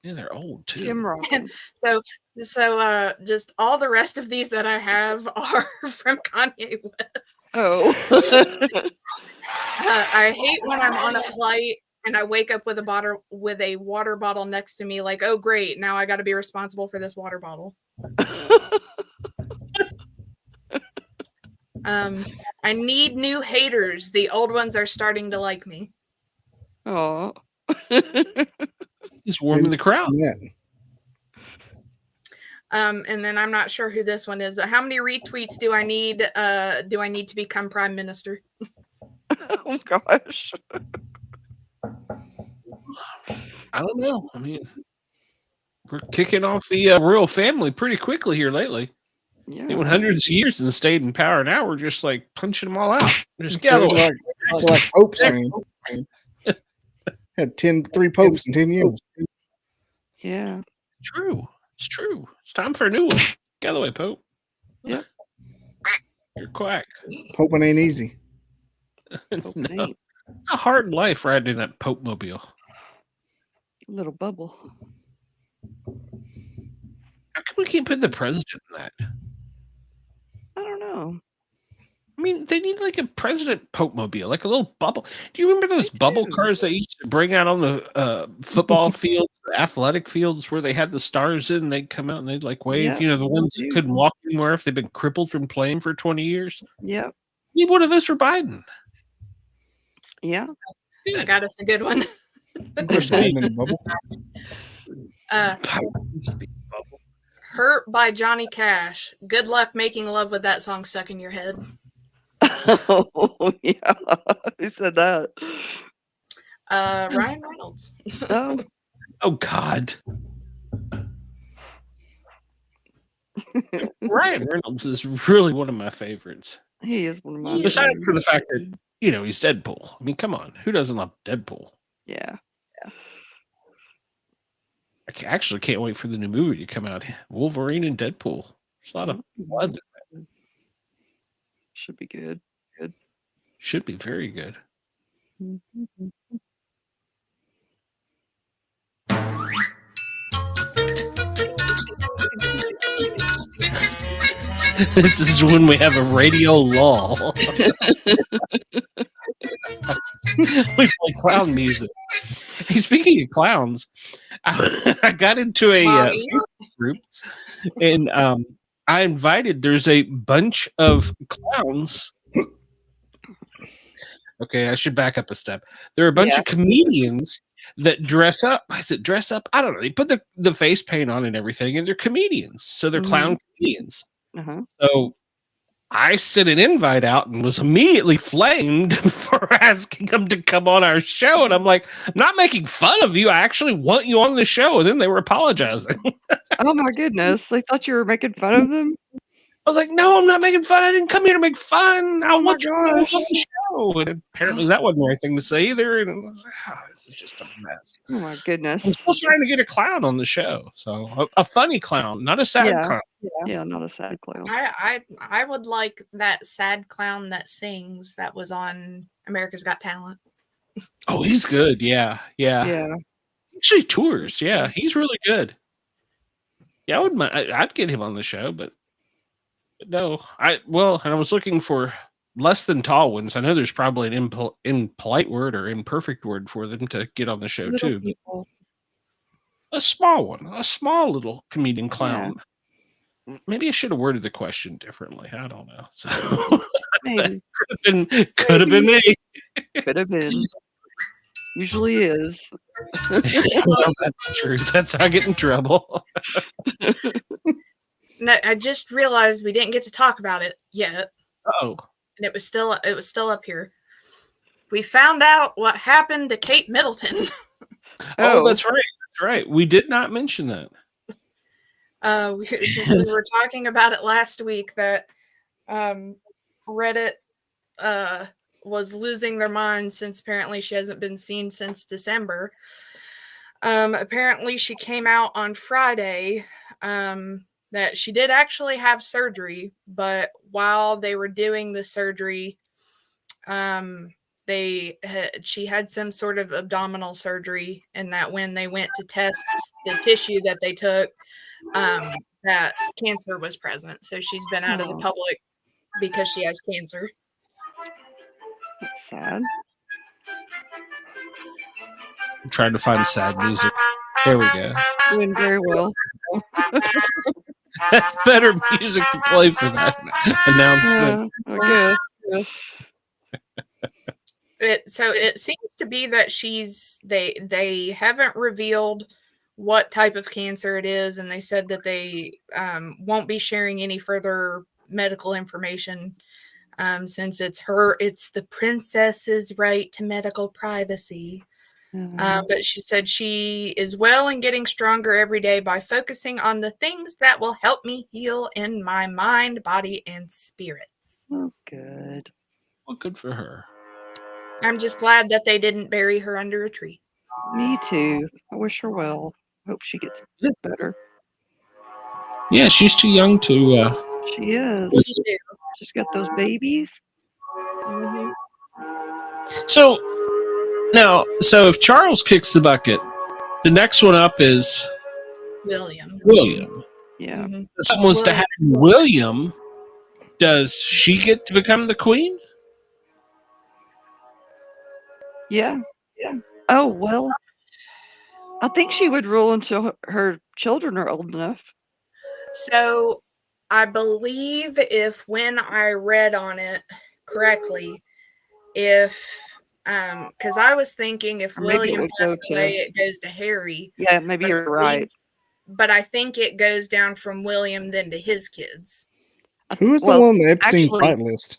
Yeah, they're old too. Jim Robbins. So just all the rest of these that I have are from Kanye West. Oh. I hate when I'm on a flight and I wake up with a water bottle next to me, like, oh great, now I got to be responsible for this water bottle. I need new haters. The old ones are starting to like me. Oh. He's warming the crowd. Yeah. And then I'm not sure who this one is, but how many retweets do I need to become prime minister? Oh gosh. I don't know. I mean, we're kicking off the royal family pretty quickly here lately. Yeah. They went hundreds of years and stayed in power. Now we're just like punching them all out. Just It's get out of the way. like popes. I mean, had 3 popes in 10 years. Yeah. True. It's true. It's time for a new one. Get out of the way, Pope. Yep. You're quack. Poping ain't easy. No. It's a hard life riding in that Pope mobile. Little bubble. How come we can't put the president in that? I don't know. I mean, they need like a president Pope mobile, like a little bubble. Do you remember those bubble cars they used to bring out on the football fields, the athletic fields, where they had the stars in? They'd come out and they'd like wave. Yep, You know, the ones I that do. couldn't walk anymore if they've been crippled from playing for 20 years. Yep. Need one of those for Biden. Yeah. I got us a good one. We're sitting in the bubble. Hurt by Johnny Cash. Good luck making love with that song stuck in your head. Oh yeah. Who said that? Ryan Reynolds. Oh. Oh God. Ryan Reynolds is really one of my favorites. He is one of mine. Besides for the fact that, you know, he's Deadpool. I mean, come on. Who doesn't love Deadpool? Yeah. I actually can't wait for the new movie to come out. Wolverine and Deadpool. There's a lot of blood. Should be good. Good. Should be very good. This is when we have a radio lull. We play clown music. Hey, speaking of clowns, I got into a Facebook group, and I invited. There's a bunch of clowns. Okay, I should back up a step. There are a bunch of comedians that dress up. Is it dress up? I don't know. They put the face paint on and everything, and they're comedians. So they're clown comedians. Uh-huh. So I sent an invite out and was immediately flamed for asking them to come on our show. And I'm like, I'm not making fun of you. I actually want you on the show. And then they were apologizing. Oh my goodness. They thought you were making fun of them? I was like, no, I'm not making fun. I didn't come here to make fun. I want you on the show. And apparently that wasn't the right thing to say either. And I was like, oh, this is just a mess. Oh my goodness. I'm still trying to get a clown on the show. So a funny clown, not a sad clown. Yeah, not a sad clown. I would like that sad clown that sings that was on America's Got Talent. Oh, he's good. Yeah. Actually tours. Yeah, he's really good. Yeah, I'd get him on the show, but no. And I was looking for less than tall ones. I know there's probably an impolite word or imperfect word for them to get on the show too. But a small one, a small little comedian clown. Yeah. Maybe I should have worded the question differently. I don't know. So Maybe. could have been me. Could have been. Usually is. Well, that's true. That's how I get in trouble. No, I just realized we didn't get to talk about it yet. Oh. And it was still up here. We found out what happened to Kate Middleton. Oh, that's right. That's right. We did not mention that. Since we were talking about it last week, that Reddit was losing their minds since apparently she hasn't been seen since December. Apparently she came out on Friday that she did actually have surgery, but while they were doing the surgery, she had some sort of abdominal surgery, and that when they went to test the tissue that they took, that cancer was present. So she's been out of the public because she has cancer. sad. I'm trying to find sad music. There we go. Doing very well. That's better music to play for that announcement. Good. So it seems to be that they haven't revealed what type of cancer it is, and they said that they won't be sharing any further medical information since it's the princess's right to medical privacy. But she said she is well and getting stronger every day by focusing on the things that will help me heal in my mind, body, and spirits. Oh, good. Well, good for her. I'm just glad that they didn't bury her under a tree. Me too. I wish her well. Hope she gets better. Yeah, she's too young to. She is. Me too. She's got those babies. Mhm. So if Charles kicks the bucket, the next one up is William. Yeah. Mhm. If someone was to have William, does she get to become the queen? Yeah. Oh, well, I think she would rule until her children are old enough. So I believe when I read on it correctly, because I was thinking if Or maybe it William would go passed to- away, it goes to Harry. Yeah, maybe But I you're right. believe- But I think it goes down from William then to his kids. Who was the Well, one on the Epstein actually- fight list?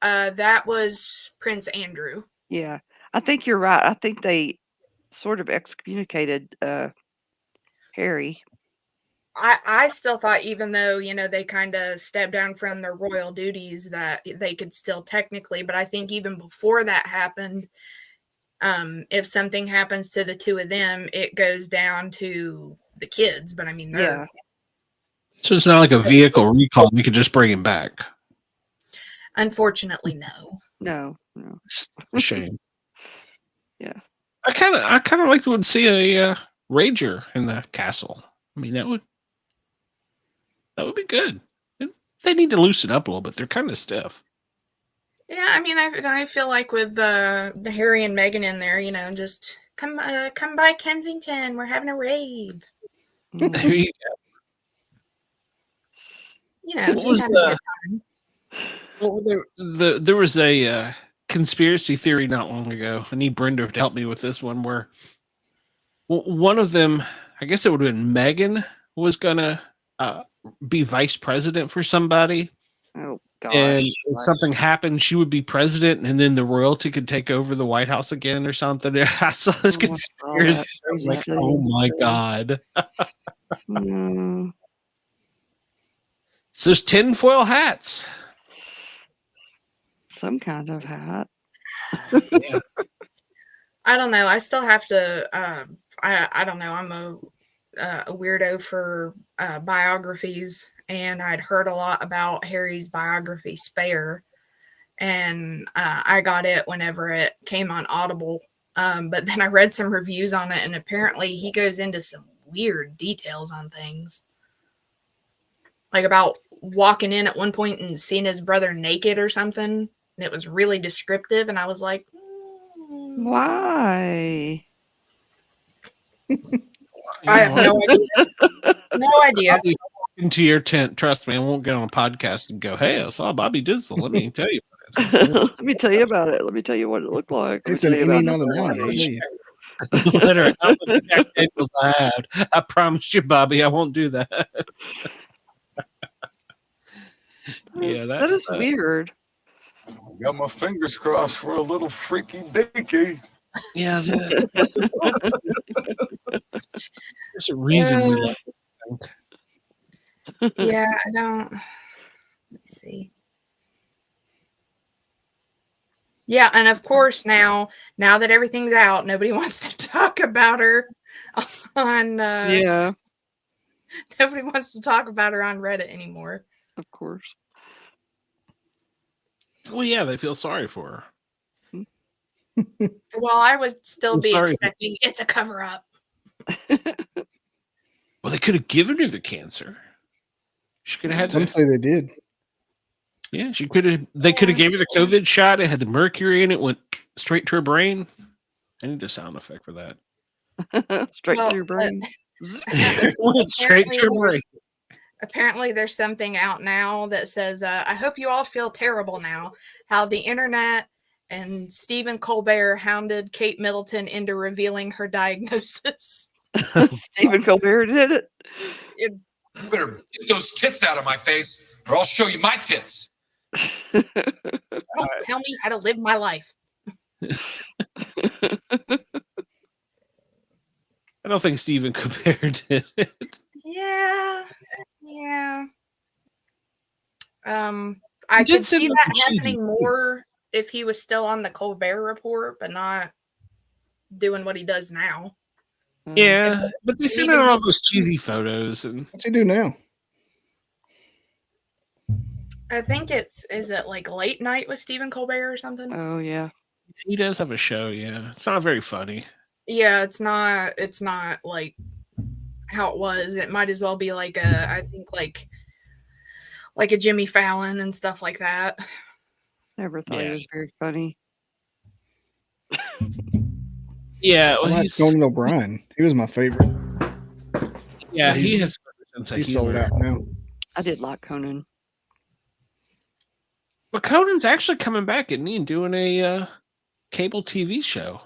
That was Prince Andrew. Yeah, I think you're right. I think they sort of excommunicated Harry. I still thought, even though, they kind of stepped down from their royal duties, that they could still technically, but I think even before that happened, if something happens to the two of them, it goes down to the kids. But I mean, they're So it's not like a vehicle recall. We could just bring him back. unfortunately no. No. It's a shame. Yeah. I kind of like to see a rager in the castle. I mean, that would be good. They need to loosen up a little bit. They're kind of stiff. Yeah, I mean, I feel like with the Harry and Meghan in there, just come by Kensington. We're having a rave. There you go. What Just was having a good time. Well, there was a conspiracy theory not long ago. I need Brenda to help me with this one, where one of them, I guess it would have been Meghan, was gonna be vice president for somebody. Oh gosh. And if something happened, she would be president, and then the royalty could take over the White House again or something. I saw this conspiracy. I was like, oh my God. Mm, So there's tinfoil hats. some kind of hat. I don't know. I still have to. I don't know. I'm a weirdo for biographies, and I'd heard a lot about Harry's biography, Spare, and I got it whenever it came on Audible. But then I read some reviews on it, and apparently he goes into some weird details on things, like about walking in at one point and seeing his brother naked or something. And it was really descriptive, and I was like, Why? I have no idea. No idea. I'll be into your tent. Trust me, I won't get on a podcast and go, "Hey, I saw Bobby Dizzle. Let me tell you about it." Let me tell you about it. Let me tell you what it looked like. Let me It's an tell you innie, about not an the outie. body. Literally, how many Jack Daniels I had. I promise you, Bobby, I won't do that. Yeah, That is weird. Got my fingers crossed for a little freaky dinky. Yeah, there's a reason we left. Yeah, I don't. Let's see. Yeah, and of course now that everything's out, nobody wants to talk about her on. Yeah, Nobody wants to talk about her on Reddit anymore. of course. Well, yeah, they feel sorry for her. Well, I would still I'm be sorry. expecting it's a cover up. Well, they could have given her the cancer. She could have had Some to. say they did. Yeah, she could have. They could have gave her the COVID shot. It had the mercury in it. Went straight to her brain. I need a sound effect for that. Straight Well, to your brain. Went straight to her brain. Apparently, there's something out now that says, I hope you all feel terrible now. How the internet and Stephen Colbert hounded Kate Middleton into revealing her diagnosis. Stephen Colbert did it. It- You better get those tits out of my face, or I'll show you my tits. Don't tell me how to live my life. I don't think Stephen Colbert did it. Yeah. I He did could seem see like that a cheesy happening more if he was still on the Colbert Report, but not doing what he does now. Yeah, but they sent Even out all he- those cheesy photos, and What's he do now? I think is it like Late Night with Stephen Colbert or something? Oh yeah. he does have a show. Yeah, it's not very funny. Yeah, it's not like how it was. It might as well be like I think like a Jimmy Fallon and stuff like that. Never thought he Yeah. was very funny. Yeah, I well, like he's, Conan O'Brien. He was my favorite. yeah, he he's- has a sense of He's sold humor. out now. I did like Conan. But Conan's actually coming back, isn't he, and doing a cable TV show,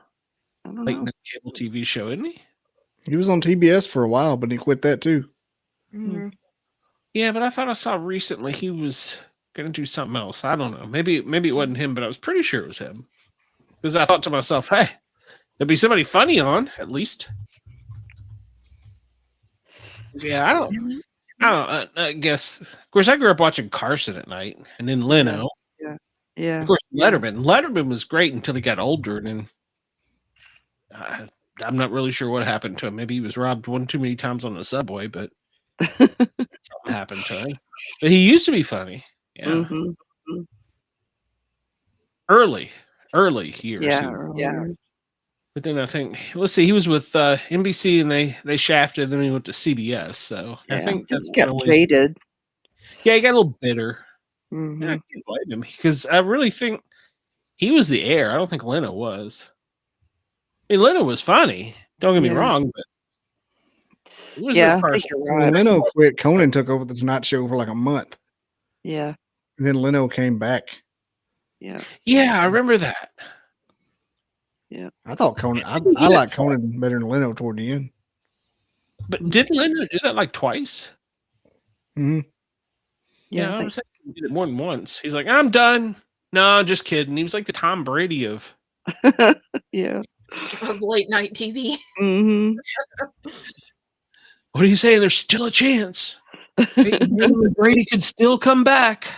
I don't late know. night cable TV show, isn't he? He was on TBS for a while, but he quit that too. Mhm. Yeah, but I thought I saw recently he was going to do something else. I don't know. Maybe it wasn't him, but I was pretty sure it was him. Because I thought to myself, hey, there'd be somebody funny on at least. Yeah, I guess. Of course, I grew up watching Carson at night, and then Leno. Yeah. Of course, Letterman. Letterman was great until he got older, and then I'm not really sure what happened to him. Maybe he was robbed one too many times on the subway, but something happened to him. But he used to be funny. Yeah, Mhm. early years. Yeah. he- earlier. But then I think let's see, he was with NBC, and they shafted. And then he went to CBS. So I Yeah. think that's He kind got of jaded. yeah, he got a little bitter. Mhm. Yeah, I can't blame him because I really think he was the heir. I don't think Leno was. I mean, Leno was funny. Don't get me Yeah. wrong, but it was Yeah, no I think Carson. you're When right. Leno quit, Conan took over the Tonight Show for like a month. Yeah. And then Leno came back. Yeah. Yeah, I remember that. I thought Conan, I like Conan better than Leno toward the end. But didn't Leno do that like twice? hmm Yeah, Yeah. I was thinking he did it more than once. He's like, I'm done. No, just kidding. He was like the Tom Brady of. Yeah. Of late night TV. Mhm. What are you saying? There's still a chance. Brady could still come back.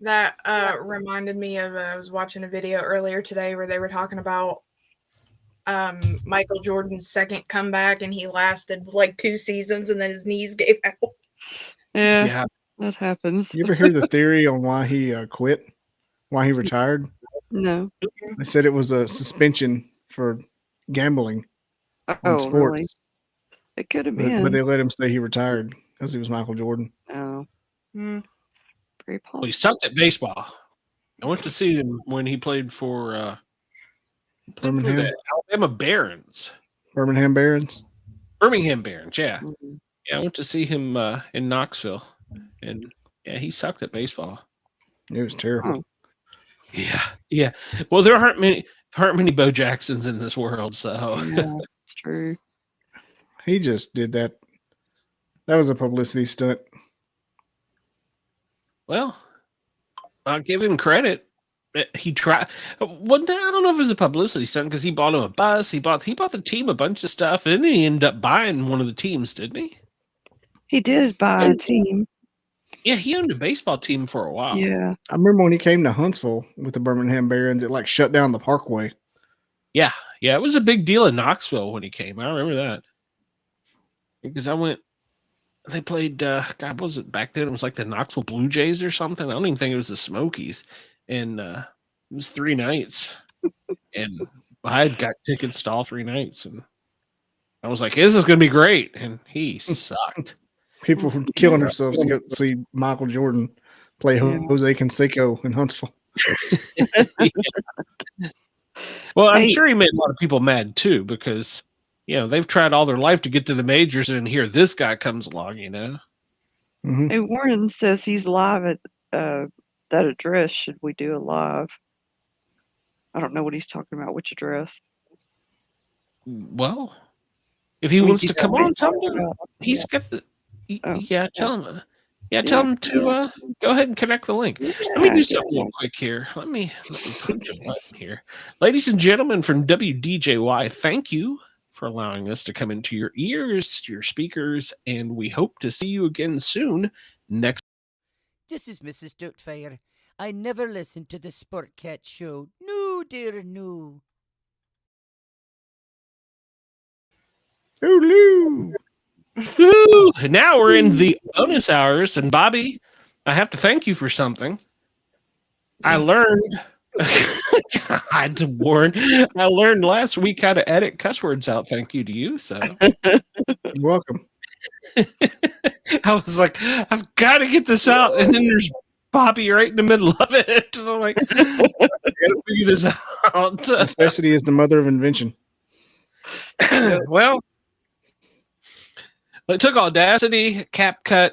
That reminded me of I was watching a video earlier today where they were talking about Michael Jordan's second comeback, and he lasted like 2 seasons, and then his knees gave out. Yeah. Yeah. That happens. You ever hear the theory on why he quit? Why he retired? No. They said it was a suspension for gambling on Oh, sports. really? It could have But been. they let him say he retired because he was Michael Jordan. Oh, Mm. very Well, he possible. sucked at baseball. I went to see him when he played for Birmingham. the Alabama Barons. Birmingham Barons. Birmingham Barons, yeah. Mhm. Yeah, I went to see him in Knoxville. And yeah, he sucked at baseball. It was terrible. Yeah. Yeah. Well, there aren't many Bo Jacksons in this world, so Yeah, it's true. He just did that. That was a publicity stunt. well, I'll give him credit. He tried one day. I don't know if it was a publicity stunt because he bought him a bus. He bought the team a bunch of stuff, and then he ended up buying one of the teams, didn't he? He did buy a team. Yeah, he owned a baseball team for a while. Yeah. I remember when he came to Huntsville with the Birmingham Barons, it like shut down the parkway. Yeah, it was a big deal in Knoxville when he came. I remember that because I went. They played. God, what was it back then? It was like the Knoxville Blue Jays or something. I don't even think it was the Smokies, and it was 3 nights, and I had got tickets to all 3 nights, and I was like, "This is going to be great," and he sucked. People were killing themselves to go see Michael Jordan play Jose Canseco in Huntsville. Well, I'm sure he made a lot of people mad too, because they've tried all their life to get to the majors, and here this guy comes along. Mm-hmm. Hey, Warren says he's live at that address. Should we do a live? I don't know what he's talking about. Which address? Well, if he wants to come on, tell him he's got the. Tell him. Tell him to go ahead and connect the link. Let me do something real quick here. Let me punch a button here. Ladies and gentlemen from WDJY, thank you for allowing us to come into your ears, your speakers, and we hope to see you again soon next. This is Mrs. Dirtfire. I never listened to the Sportcats show. No, dear, no. Ooh, Ooh, now we're in the bonus hours, and Bobby, I have to thank you for something. I learned, God, Warren, I learned last week how to edit cuss words out. Thank you to you. So you're welcome. I was like, I've got to get this out, and then there's Bobby right in the middle of it, and I'm like, I gotta figure this out. Necessity is the mother of invention. Well, it took Audacity, CapCut,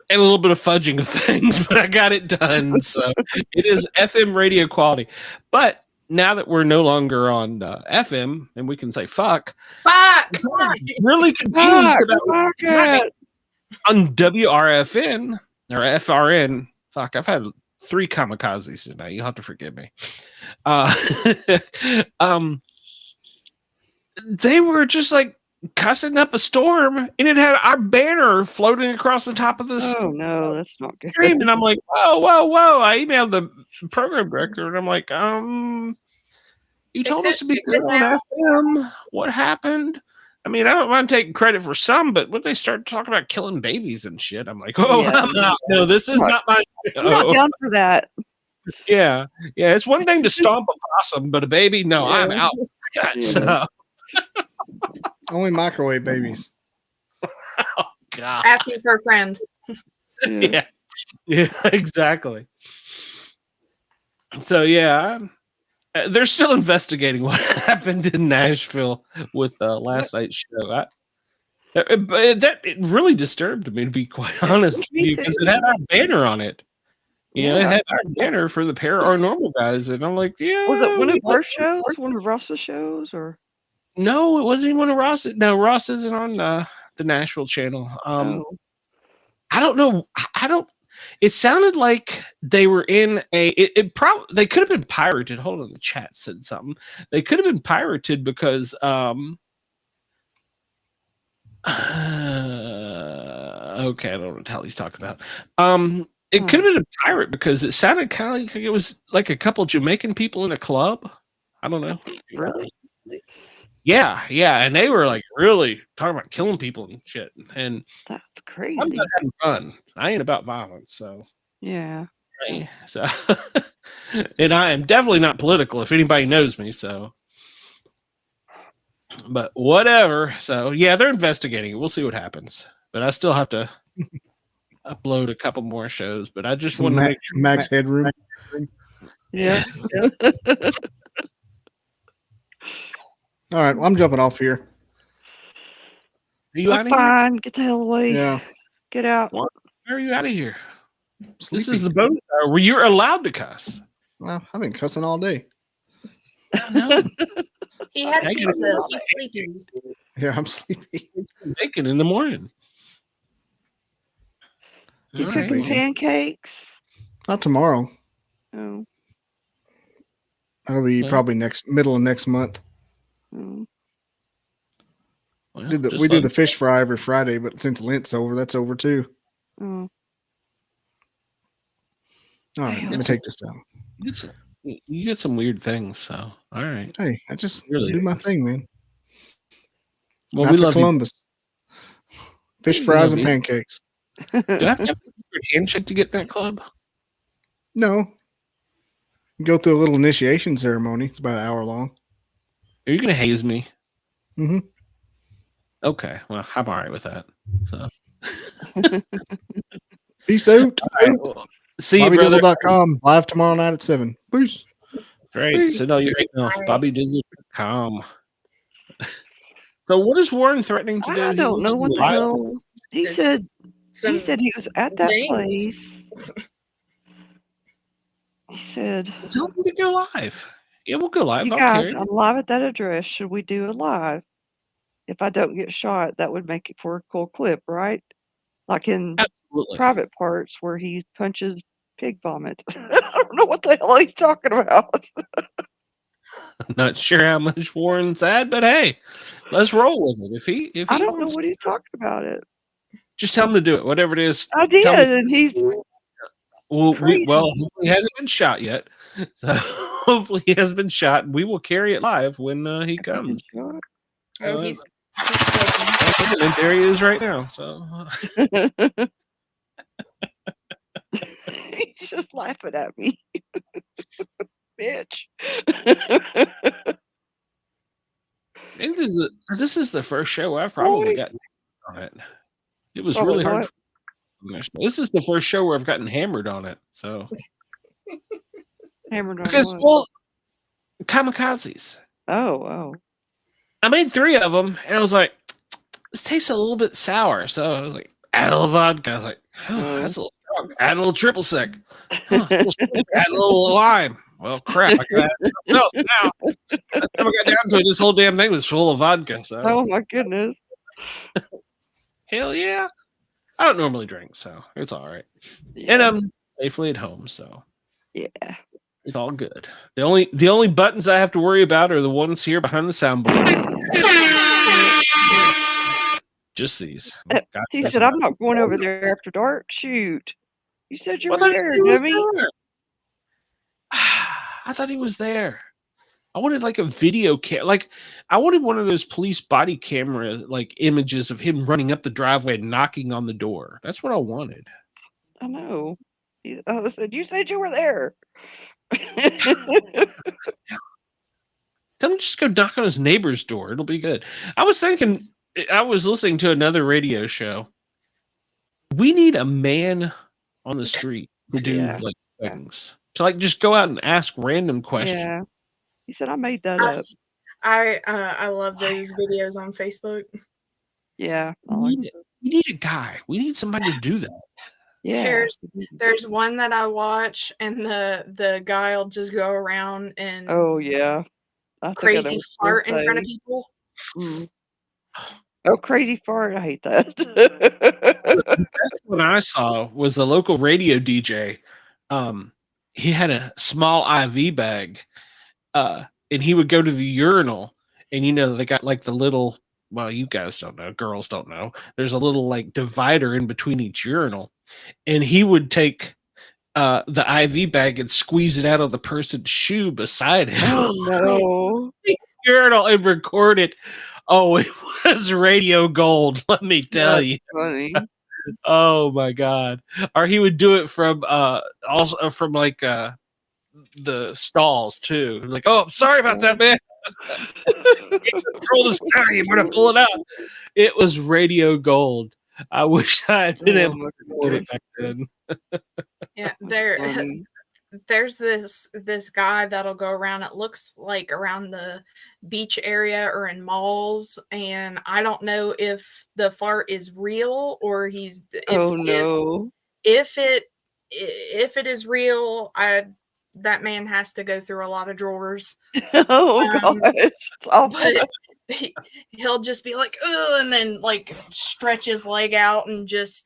and a little bit of fudging of things, but I got it done. So it is FM radio quality. But now that we're no longer on FM and we can say fuck, I'm really confused about it. On WRFN or FRN. Fuck, I've had 3 kamikazes tonight. You'll have to forgive me. They were just like cussing up a storm, and it had our banner floating across the top of this. Oh no, that's not good. Stream, and I'm like, whoa! I emailed the program director, and I'm like, you told us to be clear on FM. What happened? I mean, I don't mind taking credit for some, but when they started talking about killing babies and shit, I'm like, I'm out. No, this is not my show. I'm not down for that. Yeah. It's one thing to stomp a possum, but a baby, no, I'm out. So. Only microwave babies. Oh God! Asking for a friend. Yeah, exactly. So they're still investigating what happened in Nashville with last night's show. But it really disturbed me, to be quite honest with you, because it had our banner on it. It had our banner for the paranormal guys, and I'm like, was it one of our shows? One of Ross's shows, or? No, it wasn't even one of Ross. No, Ross isn't on the Nashville channel. I don't know. It sounded like they were in they could have been pirated. Hold on, the chat said something. They could have been pirated because okay, I don't know what the hell he's talking about. It could have been a pirate because it sounded kind of like it was like a couple Jamaican people in a club. I don't know. Really? Yeah, and they were like really talking about killing people and shit. And that's crazy. I'm not having fun. I ain't about violence, so yeah. Right? So, and I am definitely not political. If anybody knows me, so. But whatever. So they're investigating it. We'll see what happens. But I still have to upload a couple more shows. But I just want to make sure Max Headroom. Yeah. All right, well, I'm jumping off here. Are you out of fine. Get the hell away. Yeah. Get out. What? Why are you out of here? Sleepy. This is the bonus hour where you're allowed to cuss. Well, I've been cussing all day. No. He had pizza. He's sleeping. Yeah, I'm sleepy. Bacon in the morning. You All cooking right. pancakes? Not tomorrow. Oh. That'll be probably middle of next month. Oh. Well, We just do the fish fry every Friday, but since Lent's over, that's over too. Oh. All right, let me take this down. You get some weird things, so all right. Hey, I just Really do my is. thing, man. Well, Not we to love Columbus. Fish We fries love and you. pancakes. Do I have to have a secret handshake to get in that club? No. You go through a little initiation ceremony. It's about an hour long. Are you going to haze me? Mm-hmm. Okay, well, I'm all right with that. So Peace out. All right, well, see you, brother. BobbyDizzle.com, live tomorrow night at 7. Peace. Great. Send all your email. BobbyDizzle.com. So what is Warren threatening to do? I He don't wants know to what do the live? hell. He said he was at that things. place. He said, Tell him to go live. Yeah, we'll go live. "You I'll guys, carry it. I'm live at that address. Should we do a live? If I don't get shot, that would make it for a cool clip, right? Like in Absolutely. private parts where he punches pig vomit." I don't know what the hell he's talking about. I'm not sure how much Warren's had, but hey, let's roll with it. If he I don't know wants, what he's talking about it. just tell him to do it. Whatever it is. I did, Tell me. and he's Well, crazy. hopefully he hasn't been shot yet. So hopefully he has been shot, and we will carry it live when he comes. Oh, he's And there he is right now. So he's just laughing at me. Bitch. I think this is the first show I've probably gotten on it. It was Oh, really hard. what? This is the first show where I've gotten hammered on it. So Hammered on because what? well, kamikazes. Oh. I made 3 of them, and I was like, this tastes a little bit sour. So I was like, add a little vodka. I was like, oh, that's a little strong. Add a little triple sec. Oh, add a little lime. Well, crap. I got something else now. By the time I got down to it, this whole damn thing was full of vodka. So Oh my goodness. hell yeah. I don't normally drink, so it's all right. Yeah. And I'm safely at home, so Yeah. it's all good. The only buttons I have to worry about are the ones here behind the soundboard. Just these. God, He that's said, about "I'm not going over there after dark." Shoot. You said you Well, were that's- there, he was Jimmy. there. I thought he was there. I wanted like a video like I wanted one of those police body camera like images of him running up the driveway and knocking on the door. That's what I wanted. I know. I said, "You said you were there." Tell him to just go knock on his neighbor's door. It'll be good. I was listening to another radio show. We need a man on the street to do Yeah. like things. To like just go out and ask random questions. Yeah. He said, "I made that up." I love those videos on Facebook. Yeah. I We like need, we need a guy. We need somebody to do that. Yeah. There's one that I watch, and the guy will just go around and Oh yeah. I think I know crazy what you're fart in front of saying. people. Mm. Oh, crazy fart! I hate that. That's what I saw was the local radio DJ. He had a small IV bag, and he would go to the urinal, and they got like the little. Well, you guys don't know, girls don't know. There's a little like divider in between each urinal, and he would take the IV bag and squeeze it out of the person's shoe beside him. Oh no! Urinal and record it. Oh, it was radio gold. Let me tell That's you. funny. Oh my god! Or he would do it from also from like the stalls too. Like, oh, sorry about that, man. Control this guy. You better pull it out. It was radio gold. I wish I had been able to record it back then. Yeah, Funny. there's this guy that'll go around. It looks like around the beach area or in malls, and I don't know if the fart is real or Oh no! if it is real. That man has to go through a lot of drawers. Oh gosh! It's awful. But he'll just be like, "Oh," and then like stretch his leg out and just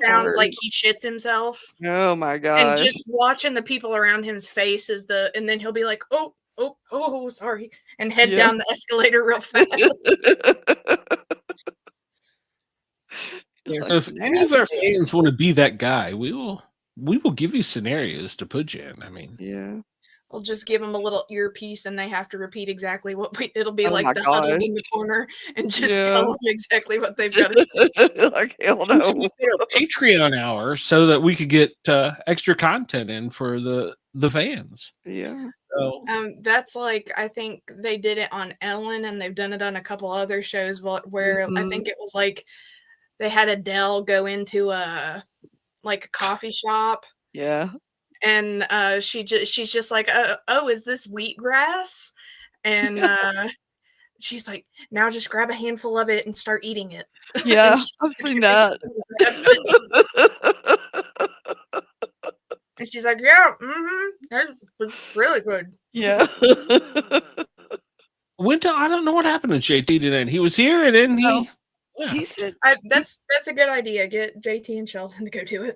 sounds fart. like he shits himself. Oh my And gosh! just watching the people around him's face and then he'll be like, oh, sorry, and head Yeah. down the escalator real fast. Yeah, so if any of our fans want to be that guy, we will give you scenarios to put you in. I mean, Yeah. We'll just give them a little earpiece and they have to repeat exactly what it'll be Oh like my the huddled gosh. in the corner and just Yeah. tell them exactly what they've got to say. Like hell no! Patreon hour so that we could get extra content in for the fans. Yeah. So That's like, I think they did it on Ellen and they've done it on a couple other shows where I Mhm. think it was like they had Adele go into a coffee shop. Yeah. And she's just like, oh, is this wheatgrass? And she's like, now just grab a handful of it and start eating it. Yeah, I've seen that. And she's like, yeah, it's really good. Yeah. I don't know what happened to JT today. He was here and then Well, yeah. he said that's a good idea. Get JT and Sheldon to go do it.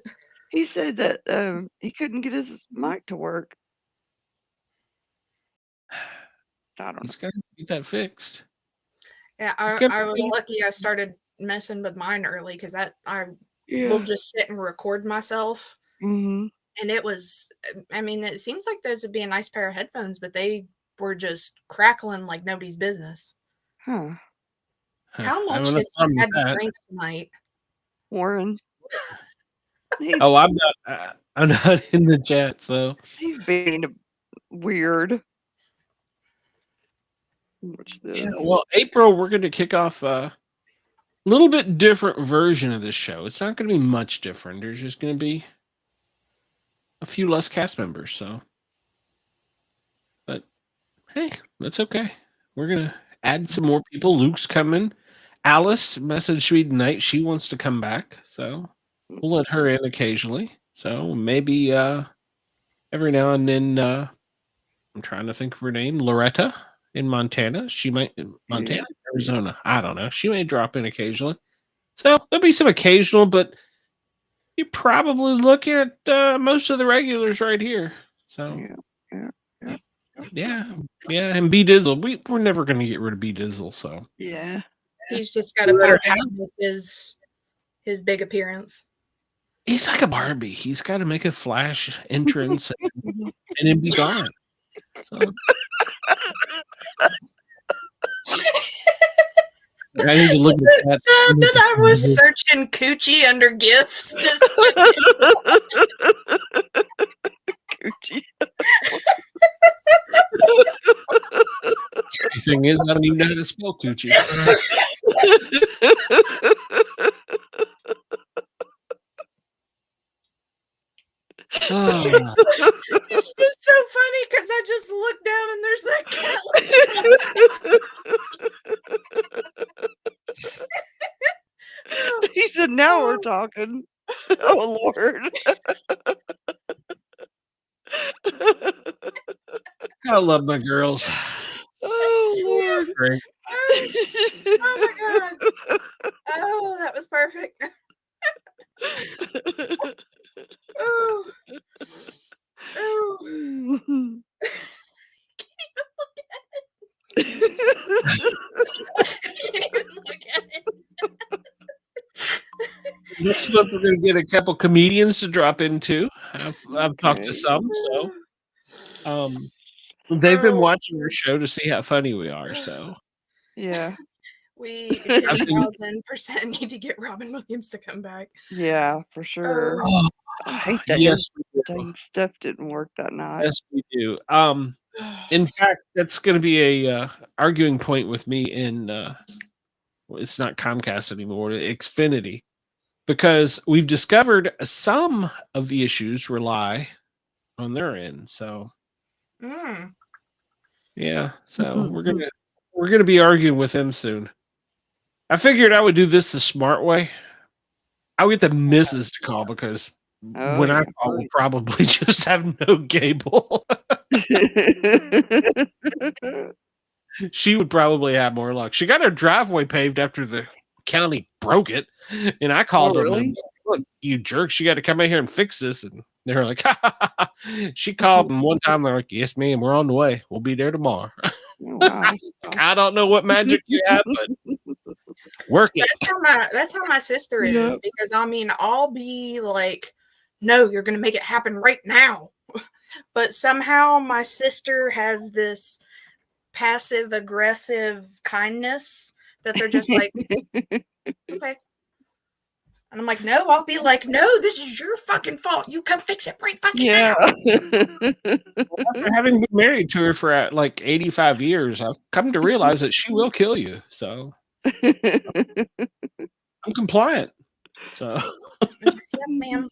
he said that he couldn't get his mic to work. I don't know. He's got to get that fixed. Yeah, I was lucky I started messing with mine early because I will just sit and record myself. Mm-hmm. And it was, I mean, it seems like those would be a nice pair of headphones, but they were just crackling like nobody's business. Huh. How much has he had to drink tonight? Warren. Oh, I'm not in the chat, so He's being weird. yeah, well, April, we're going to kick off a little bit different version of this show. It's not going to be much different. There's just going to be a few less cast members, so. But hey, that's okay. We're going to add some more people. Luke's coming. Alice messaged me tonight. She wants to come back, so we'll let her in occasionally. So maybe every now and then, I'm trying to think of her name, Loretta in Montana. She might, Montana, Arizona. I don't know. She may drop in occasionally. So there'll be some occasional, but you're probably looking at most of the regulars right here. So yeah. And B Dizzle, we're never going to get rid of B Dizzle. So yeah, he's just got to pop out with his big appearance. He's like a Barbie. He's got to make a flash entrance and then be gone. So. I need to look at that. Then I was searching coochie under gifts. Coochie. The thing is, I don't even know how to spell coochie. It's just so funny because I just look down and there's that cat. He said, now we're talking. Oh, Lord. I love my girls. Oh, Lord. Great. Oh, my God. Oh, that was perfect. Oh. Oh. Can't even look at it. Next month we're going to get a couple comedians to drop in too. I've talked to some, so they've been watching our show to see how funny we are. So yeah, we 10,000% need to get Robin Williams to come back. Yeah, for sure. Oh, I hate that yes, dang stuff didn't work that night. yes, we do. In fact, that's going to be a arguing point with me in it's not Comcast anymore, Xfinity, because we've discovered some of the issues rely on their end. So yeah, so we're gonna be arguing with them soon. I figured I would do this the smart way. I would get the missus to call because when I call, we'll probably just have no cable. She would probably have more luck. She got her driveway paved after the county broke it, and I called them. Really? And was like, look, you jerks! You got to come in here and fix this. And they were like, ha, ha, ha. She called them one time. They're like, yes, ma'am, we're on the way. We'll be there tomorrow. Wow. I don't know what magic you have, but work it. That's how my sister is, because I mean, I'll be like, no, you're gonna make it happen right now. But somehow my sister has this passive aggressive kindness that they're just like, okay. And I'm like, no, I'll be like, no, this is your fucking fault. You come fix it right fucking now. After having been married to her for like 85 years, I've come to realize that she will kill you. So I'm compliant. So, Yes, ma'am.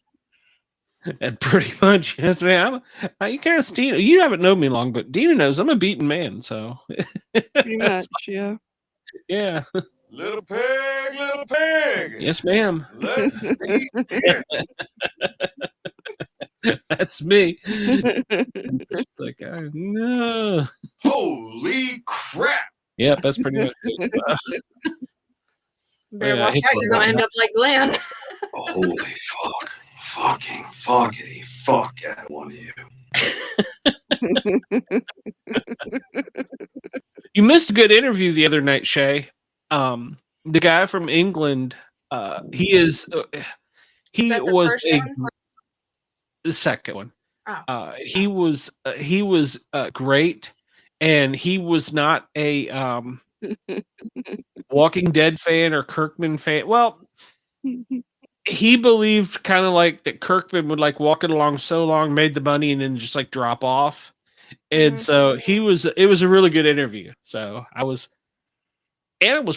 and pretty much, yes, ma'am. You can't ask Dina. You haven't known me long, but Dina knows I'm a beaten man. So, Pretty much, yeah. yeah. Little pig. Yes, ma'am. Let me in. That's me. Like, no. Holy crap. Yep, that's pretty much it. Better Yeah, watch hit out. the You're going to button. end up like Glenn. Holy fuck. Fucking fuckity fuck at one of you. You missed a good interview the other night, Shay. The guy from England, he Is that the was first one? the second one. Oh. He was great, and he was not a Walking Dead fan or Kirkman fan. Well, he believed kind of like that Kirkman would like walk it along so long, made the money, and then just like drop off. And so it was a really good interview. So I was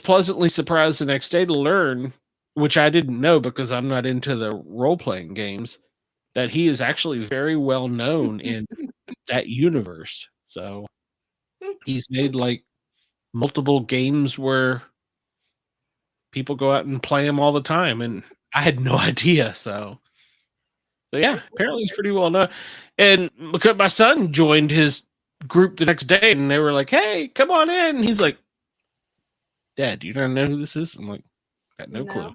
pleasantly surprised the next day to learn, which I didn't know because I'm not into the role-playing games, that he is actually very well known in that universe. So he's made like multiple games where people go out and play them all the time, and I had no idea. So yeah, apparently he's pretty well known. And because my son joined his group the next day, and they were like, "Hey, come on in." And he's like, "Dad, do you not know who this is?" I'm like, "Got no clue."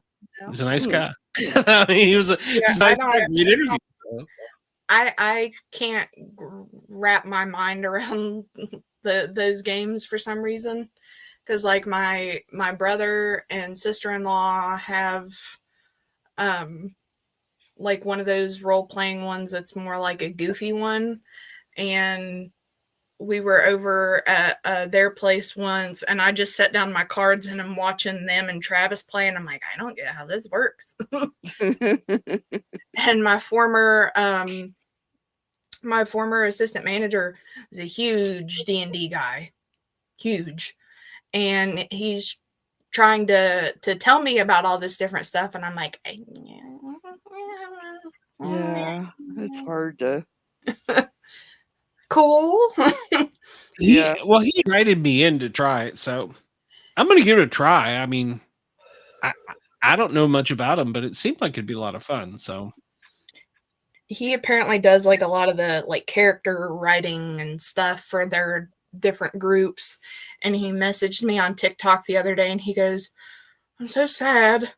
He's a nice guy. I mean, he was a nice guy. Great interview. So. I can't wrap my mind around those games for some reason, because like my brother and sister-in-law have like one of those role-playing ones that's more like a goofy one, and we were over at their place once, and I just set down my cards and I'm watching them and Travis play, and I'm like, I don't get how this works. And my former assistant manager was a huge D&D guy, huge, and he's trying to tell me about all this different stuff, and I'm like, Yeah, it's hard to. Cool. Yeah. Well, he invited me in to try it, so I'm going to give it a try. I mean, I don't know much about him, but it seemed like it'd be a lot of fun. So he apparently does like a lot of the like character writing and stuff for their different groups. And he messaged me on TikTok the other day, and he goes, "I'm so sad.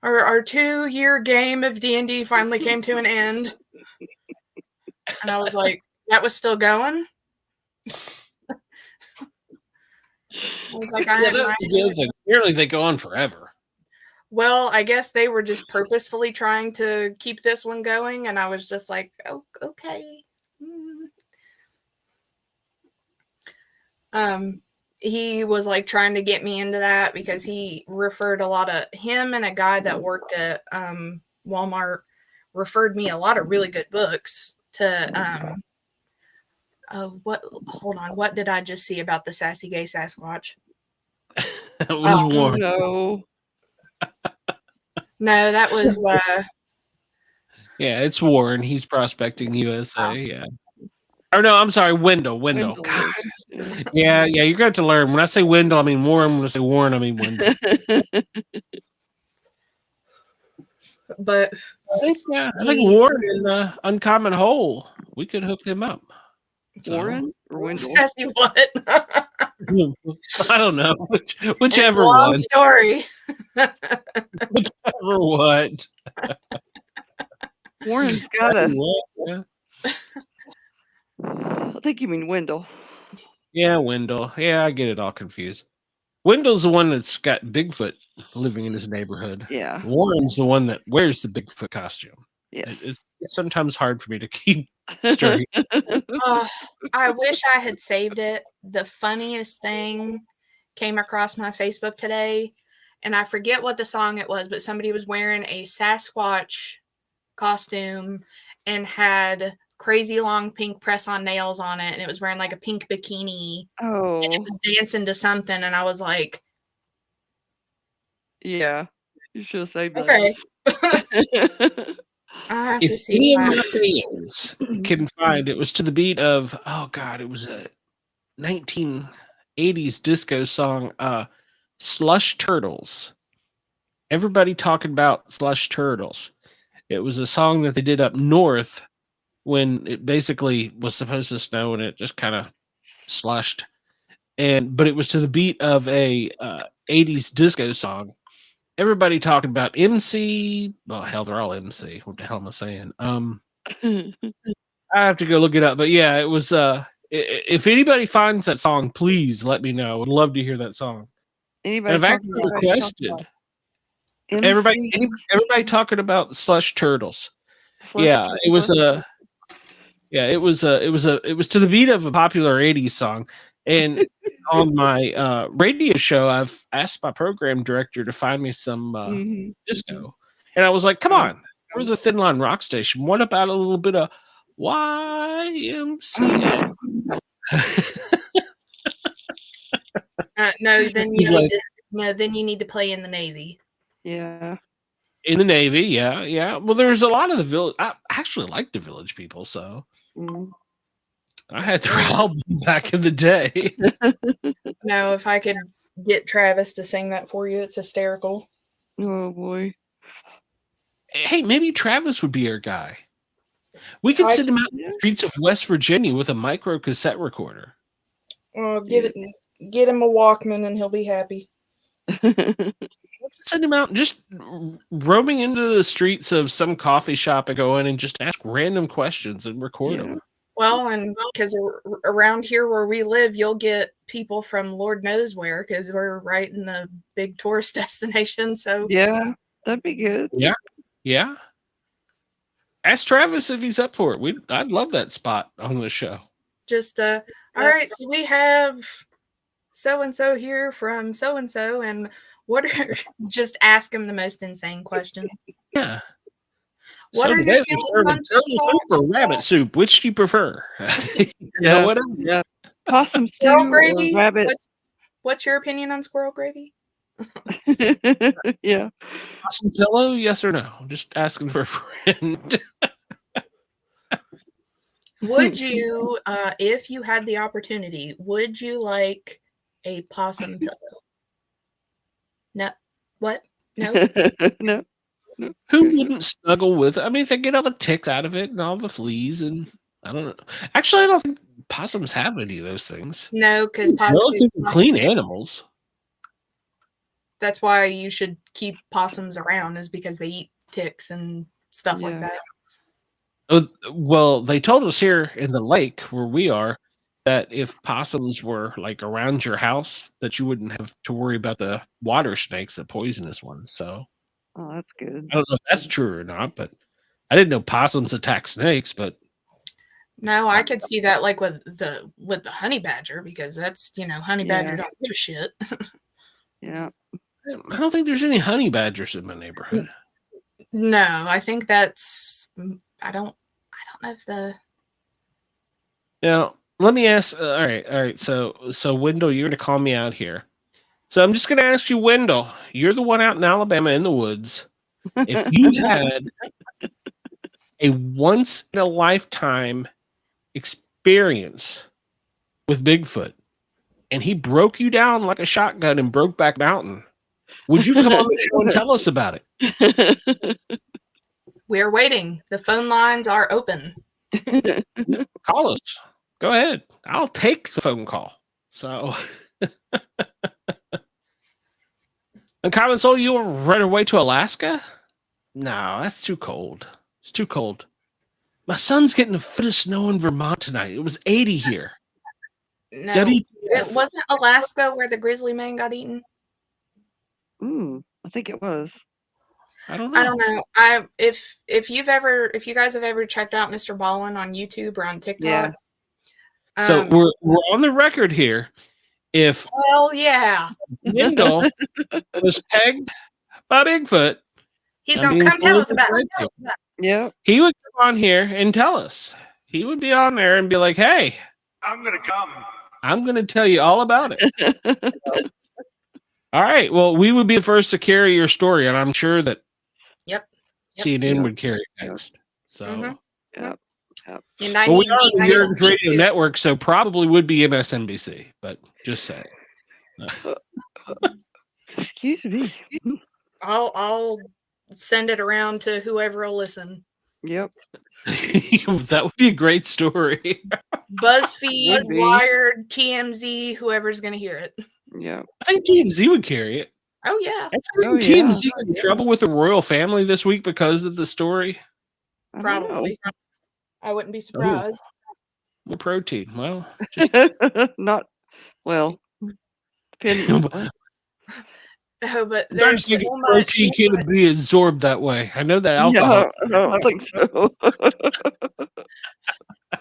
Our 2-year game of D&D finally came to an end." And I was like, "That was still going?" I was like, that was the other thing. Apparently, they go on forever. Well, I guess they were just purposefully trying to keep this one going, and I was just like, "Oh, okay." He was like trying to get me into that because he referred a lot of him and a guy that worked at Walmart referred me a lot of really good books to what did I just see about the sassy gay Sasquatch? It was Warren. No, that was yeah, it's Warren. He's prospecting USA. Yeah. Or no, I'm sorry, Wendell. God. Yeah, you're going to have to learn. When I say Wendell, I mean Warren. When I say Warren, I mean Wendell. But yeah, I think Warren in Uncommon Hole. We could hook them up. Warren or Wendell? Sassy what? I don't know. Whichever long one. Story. Whichever what. Warren's got a. Yeah. I think you mean Wendell. Yeah, Wendell. Yeah, I get it all confused. Wendell's the one that's got Bigfoot living in his neighborhood. Yeah. Warren's the one that wears the Bigfoot costume. Yeah. It's sometimes hard for me to keep straight. I wish I had saved it. The funniest thing came across my Facebook today, and I forget what the song it was, but somebody was wearing a Sasquatch costume and had crazy long pink press-on nails on it, and it was wearing like a pink bikini. And it was dancing to something, and I was like, yeah. You should have saved that. Okay. I have to If see. any of if I- my fans can find it, was to the beat of it was a 1980s disco song, Slush Turtles. Everybody talking about Slush Turtles. It was a song that they did up north when it basically was supposed to snow and it just kind of slushed. But it was to the beat of a 80s disco song. Everybody talking about MC. Well, hell, they're all MC. What the hell am I saying? I have to go look it up. But yeah, it was. If anybody finds that song, please let me know. I would love to hear that song. Anybody And I've talking actually about requested MC? everybody talking about Slush Turtles. Slush Yeah, it was Turtles. it was to the beat of a popular 80s song. And on my radio show, I've asked my program director to find me some disco. And I was like, come on, we're the Thin Line Rock Station. What about a little bit of YMCA? No, then He's you like- then you need to play in the Navy. Yeah. In the Navy, yeah. Well, there's a lot of the village. I actually like the Village People, so I had their album back in the day. No, if I could get Travis to sing that for you, it's hysterical. Oh boy. Hey, maybe Travis would be our guy. We could send him out in the streets of West Virginia with a micro cassette recorder. Get him a Walkman and he'll be happy. Send him out just roaming into the streets of some coffee shop and go in and just ask random questions and record them. Well, and because around here where we live, you'll get people from Lord knows where because we're right in the big tourist destination. So yeah, that'd be good. Yeah. Ask Travis if he's up for it. I'd love that spot on the show. just all right. So we have so and so here from so and so, and what are just ask him the most insane questions. Yeah. What are today your we're feelings serving on turtle soup or rabbit soup? Which do you prefer? Yeah. What? Yeah. Possum stew squirrel or gravy? rabbit. What's your opinion on squirrel gravy? Yeah. Awesome pillow? Yes or no? Just asking for a friend. Would you, if you had the opportunity, would you like a possum pillow? No. What? No. No. Who wouldn't snuggle with it? I mean, if they get all the ticks out of it and all the fleas, and I don't know. Actually, I don't think possums have any of those things. No, because Relatively clean animals. That's why you should keep possums around, is because they eat ticks and stuff like that. Oh, well, they told us here in the lake where we are that if possums were like around your house, that you wouldn't have to worry about the water snakes, the poisonous ones. So, oh, that's good. I don't know if that's true or not, but I didn't know possums attack snakes. But No, I could see that like with the honey badger, because that's honey badger don't give a shit. Yeah. I don't think there's any honey badgers in my neighborhood. No, I think that's I don't know if the Now, let me ask. All right. So Wendell, you're going to call me out here. So I'm just going to ask you, Wendell. You're the one out in Alabama in the woods. If you had a once in a lifetime experience with Bigfoot, and he broke you down like a shotgun in Brokeback Mountain, would you come on the show and tell us about it? we're waiting. The phone lines are open. Call us. Go ahead. I'll take the phone call. So, and Common Soul, you'll run away to Alaska? No, that's too cold. It's too cold. My son's getting a foot of snow in Vermont tonight. It was 80 here. No, WTF. it wasn't Alaska where the grizzly man got eaten. I think it was. I don't know. I don't know. If you guys have ever checked out Mr. Ballin on YouTube or on TikTok. So we're on the record here. If Well, yeah. Wendell was pegged by Bigfoot, He's gonna come tell us about it. Yeah. he would come on here and tell us. He would be on there and be like, "Hey, I'm gonna come. I'm going to tell you all about it." All right. Well, we would be the first to carry your story, and I'm sure that CNN would carry it next. So, Yep. And well, we are on the Nerds Radio Network, so probably would be MSNBC, but just saying. Excuse me. I'll send it around to whoever will listen. Yep. That would be a great story. BuzzFeed, Would be. Wired, TMZ, whoever's going to hear it. Yeah. I think TMZ would carry it. Oh, yeah. Actually, TMZ got in trouble with the royal family this week because of the story. Probably. I wouldn't be surprised. More protein. Well, not well. Depending. Oh, but Don't there's think so much. protein can't be absorbed that way. I know that Yeah, alcohol. I don't think so.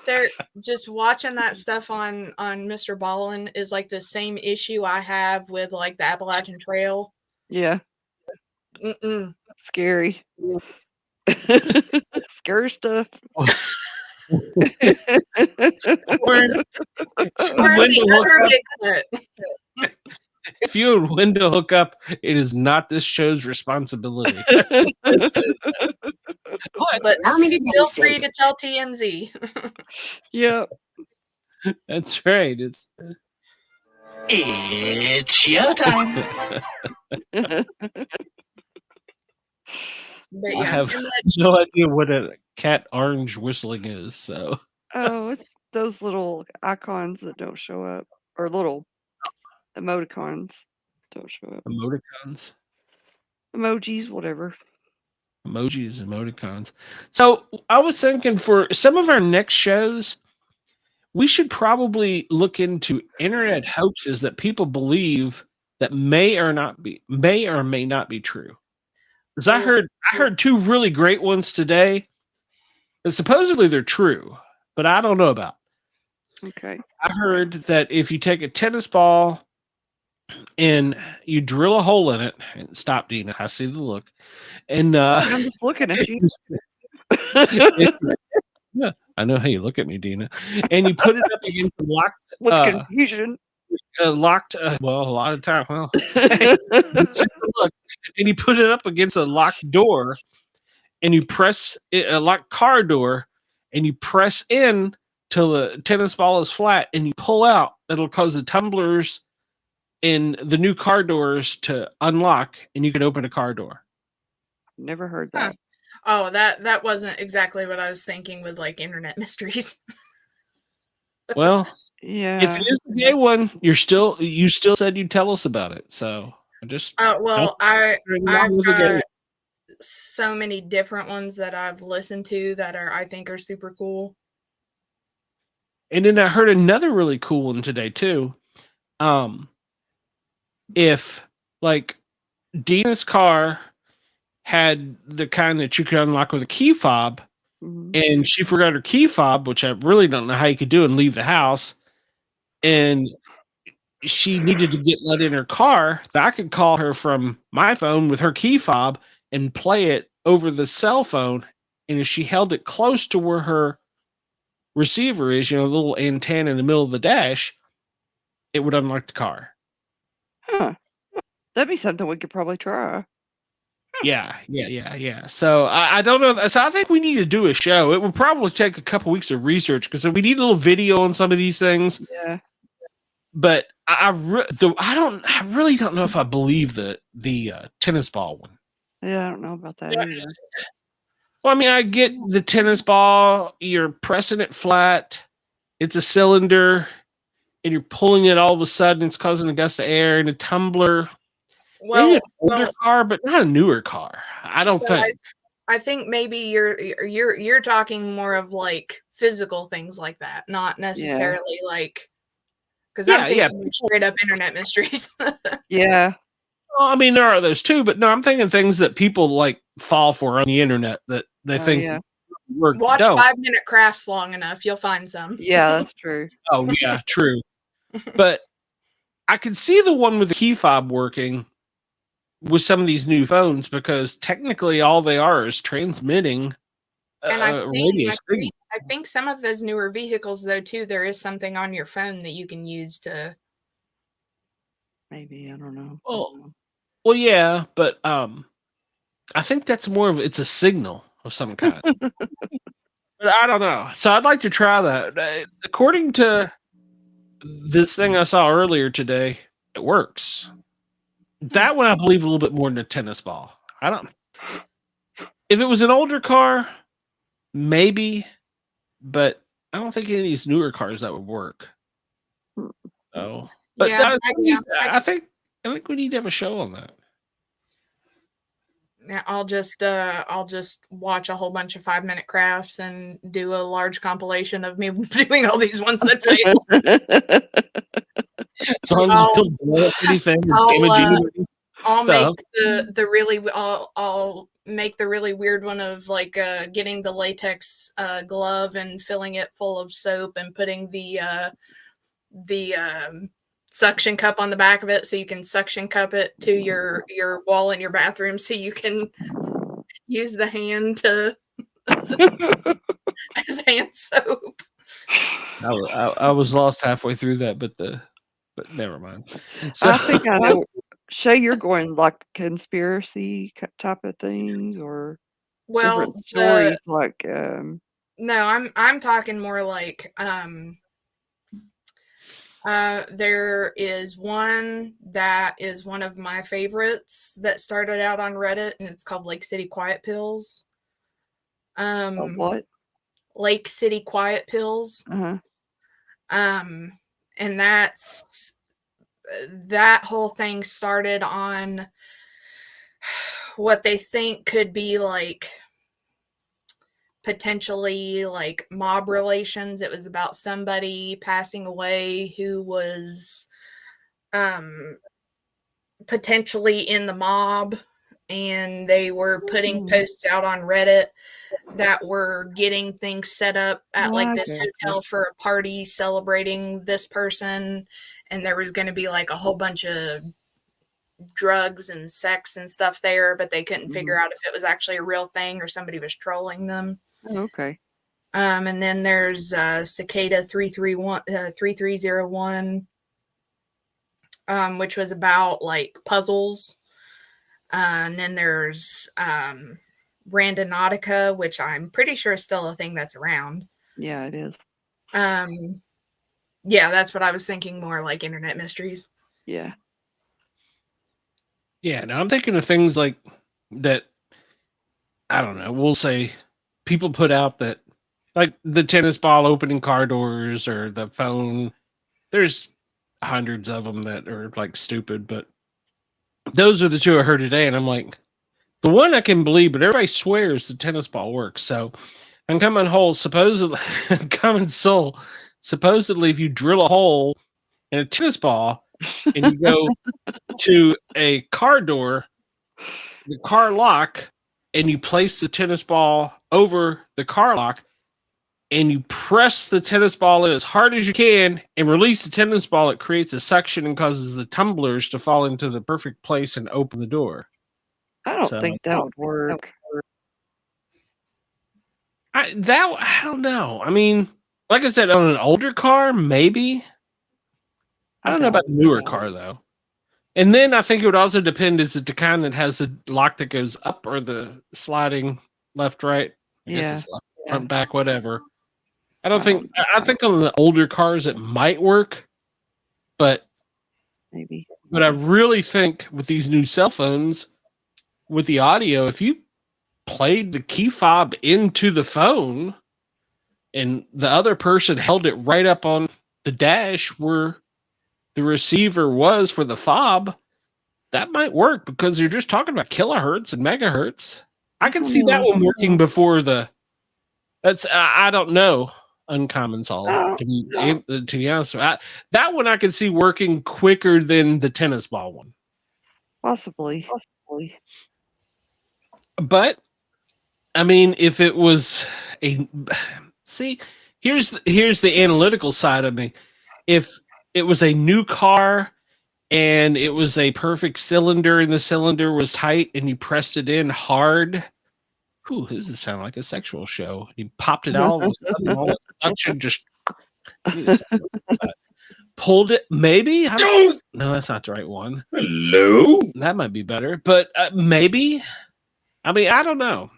They're just watching that stuff on Mr. Ballin is like the same issue I have with like the Appalachian Trail. Yeah. Scary. Scary stuff. If you and Linda hook up, it is not this show's responsibility. But feel free to tell TMZ. Yeah. That's right. It's showtime. But I yeah, have too much. no idea what a cat orange whistling is. So Oh, it's those little icons that don't show up, or little emoticons don't show up. emoticons, Emojis, whatever. emojis, emoticons. So I was thinking for some of our next shows, we should probably look into internet hoaxes that people believe that may or may not be true. Because I heard two really great ones today. And supposedly they're true, but I don't know about. Okay. I heard that if you take a tennis ball and you drill a hole in it, and stop, Dina, I see the look. And I'm just looking at you. Yeah, I know how you look at me, Dina. And you put it up against the locked with confusion. Well, a lot of time. Well, look, and you put it up against a locked door, and you press a locked car door, and you press in till the tennis ball is flat, and you pull out. It'll cause the tumblers in the new car doors to unlock, and you can open a car door. Never heard that. Oh, that wasn't exactly what I was thinking with like internet mysteries. Well, yeah. If it is the gay one, you still said you'd tell us about it. So I just I've got so many different ones that I've listened to that I think are super cool. And then I heard another really cool one today too. If like Dina's car had the kind that you could unlock with a key fob, and she forgot her key fob, which I really don't know how you could do and leave the house, and she needed to get let in her car, that I could call her from my phone with her key fob and play it over the cell phone. And if she held it close to where her receiver is, the little antenna in the middle of the dash, it would unlock the car. Huh. That'd be something we could probably try. Yeah. So I don't know. So I think we need to do a show. It would probably take a couple weeks of research because we need a little video on some of these things. Yeah. But I really don't know if I believe the tennis ball one. Yeah, I don't know about that either. Well, I mean, I get the tennis ball. You're pressing it flat. It's a cylinder, and you're pulling it. All of a sudden, it's causing a gust of air and a tumbler. Well, maybe an older car, but not a newer car. I don't think. I think maybe you're talking more of like physical things like that, not necessarily like. Because I'm thinking straight up internet mysteries. Yeah. Well, I mean, there are those too, but no, I'm thinking things that people like fall for on the internet that they think work. Watch 5-minute crafts long enough, you'll find some. Yeah, that's true. Oh yeah, true. But I could see the one with the key fob working with some of these new phones because technically all they are is transmitting and radio signal. I think some of those newer vehicles, though, too, there is something on your phone that you can use to Maybe, I don't know. Well, yeah, but I think that's more of it's a signal of some kind. But I don't know. So I'd like to try that. According to this thing I saw earlier today, it works. That one I believe a little bit more than a tennis ball. I don't. If it was an older car, maybe, but I don't think any of these newer cars that would work. Oh, but Yeah, I think we need to have a show on that. Yeah, I'll just watch a whole bunch of 5-minute crafts and do a large compilation of me doing all these ones that fail. As long as you don't blow up anything or damage anybody's stuff. I'll make the really weird one of like getting the latex glove and filling it full of soap and putting the suction cup on the back of it so you can suction cup it to your wall in your bathroom so you can use the hand to as hand soap. I was lost halfway through that, but never mind. So, I think I know. Shay, you're going like conspiracy type of things, or different stories like. No, I'm talking more like there is one that is one of my favorites that started out on Reddit, and it's called Lake City Quiet Pills. What? Lake City Quiet Pills. And that whole thing started on what they think could be like potentially like mob relations. It was about somebody passing away who was potentially in the mob, and they were putting posts out on Reddit that were getting things set up at like this hotel for a party celebrating this person, and there was going to be like a whole bunch of drugs and sex and stuff there, but they couldn't figure out if it was actually a real thing or somebody was trolling them. Oh, okay. And then there's Cicada 3301, which was about like puzzles. And then there's Randonautica, which I'm pretty sure is still a thing that's around. Yeah, it is. Yeah, that's what I was thinking, more like internet mysteries. Yeah. Yeah, now I'm thinking of things like that. I don't know. We'll say people put out that, like the tennis ball opening car doors or the phone. There's hundreds of them that are like stupid, but those are the two I heard today. And I'm like, the one I can believe, but everybody swears the tennis ball works. So I'm coming whole. Supposedly, common soul. Supposedly, if you drill a hole in a tennis ball and you go to a car door, the car lock, and you place the tennis ball over the car lock, and you press the tennis ball in as hard as you can and release the tennis ball, it creates a suction and causes the tumblers to fall into the perfect place and open the door. I don't think that would work. I don't know. I mean, like I said, on an older car, maybe. I don't know about a newer car, though. And then I think it would also depend, is it the kind that has the lock that goes up or the sliding left, right? I guess it's left, front, back, whatever. I think on the older cars it might work, but maybe. But I really think with these new cell phones, with the audio, if you played the key fob into the phone and the other person held it right up on the dash where the receiver was for the fob, that might work because you're just talking about kilohertz and megahertz. I can see that one working before that's I don't know, Uncommon Solid, to be honest. That one I can see working quicker than the tennis ball one. Possibly. But I mean, if it was here's the analytical side of me. If it was a new car and it was a perfect cylinder and the cylinder was tight and you pressed it in hard, this does sound like a sexual show. You popped it out, all that suction just. pulled it. Maybe. No, that's not the right one. Hello? That might be better, but maybe. I mean, I don't know.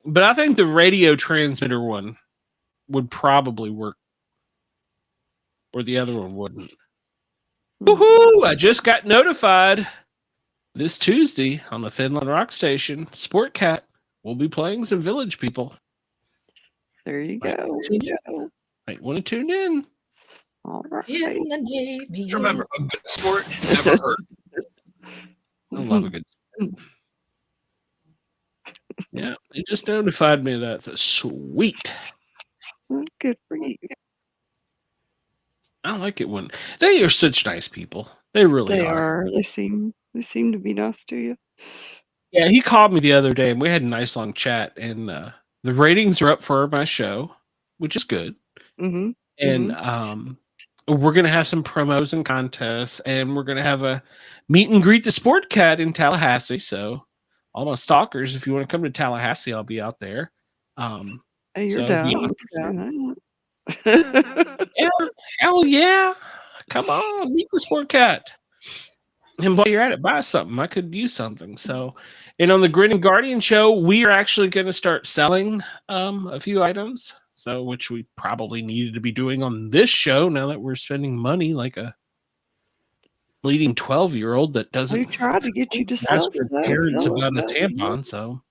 But I think the radio transmitter one would probably work, or the other one wouldn't. Woohoo! I just got notified this Tuesday on the Finland Rock Station. Sportcat will be playing some Village People. There you go. Might want to tune in. All right. In the Navy. Just remember, a good sport never hurt. I love a good. Yeah, they just notified me of that. So sweet. Good for you. I like it when they are such nice people. They really are. They seem to be nice to you. Yeah, he called me the other day and we had a nice long chat. And the ratings are up for my show, which is good. Mm-hmm. And we're gonna have some promos and contests, and we're gonna have a meet and greet the Sportcat in Tallahassee. So, all my stalkers, if you want to come to Tallahassee, I'll be out there. Hey, you're so down. Yeah, hell yeah! Come on, meet the Sportcat. And while you're at it, buy something. I could use something. So, and on the Grin and Guardian show, we are actually going to start selling a few items. So, which we probably needed to be doing on this show now that we're spending money like a bleeding 12-year-old that doesn't. We tried to get you to ask sell her parents about a tampon. So,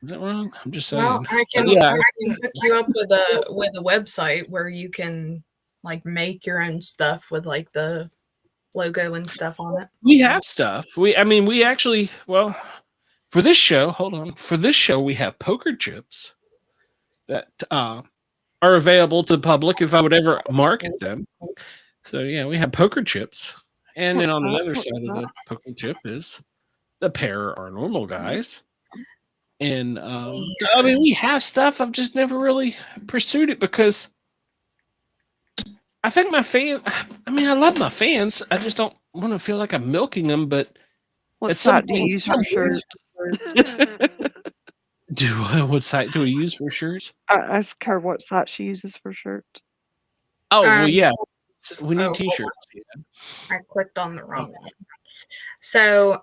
is that wrong? I'm just saying. Well, I can hook you up with a website where you can like make your own stuff with like the logo and stuff on it. We have stuff. We actually, well, for this show, hold on. For this show, we have poker chips that are available to the public if I would ever market them. So yeah, we have poker chips. And then on the other side of the poker chip is the pair are normal guys. And I mean, we have stuff. I've just never really pursued it because I think my fan. I mean, I love my fans. I just don't want to feel like I'm milking them. But what site do you use for shirts? What site do we use for shirts? I asked her what site she uses for shirts. Oh well, yeah, we need t-shirts. I clicked on the wrong one. So,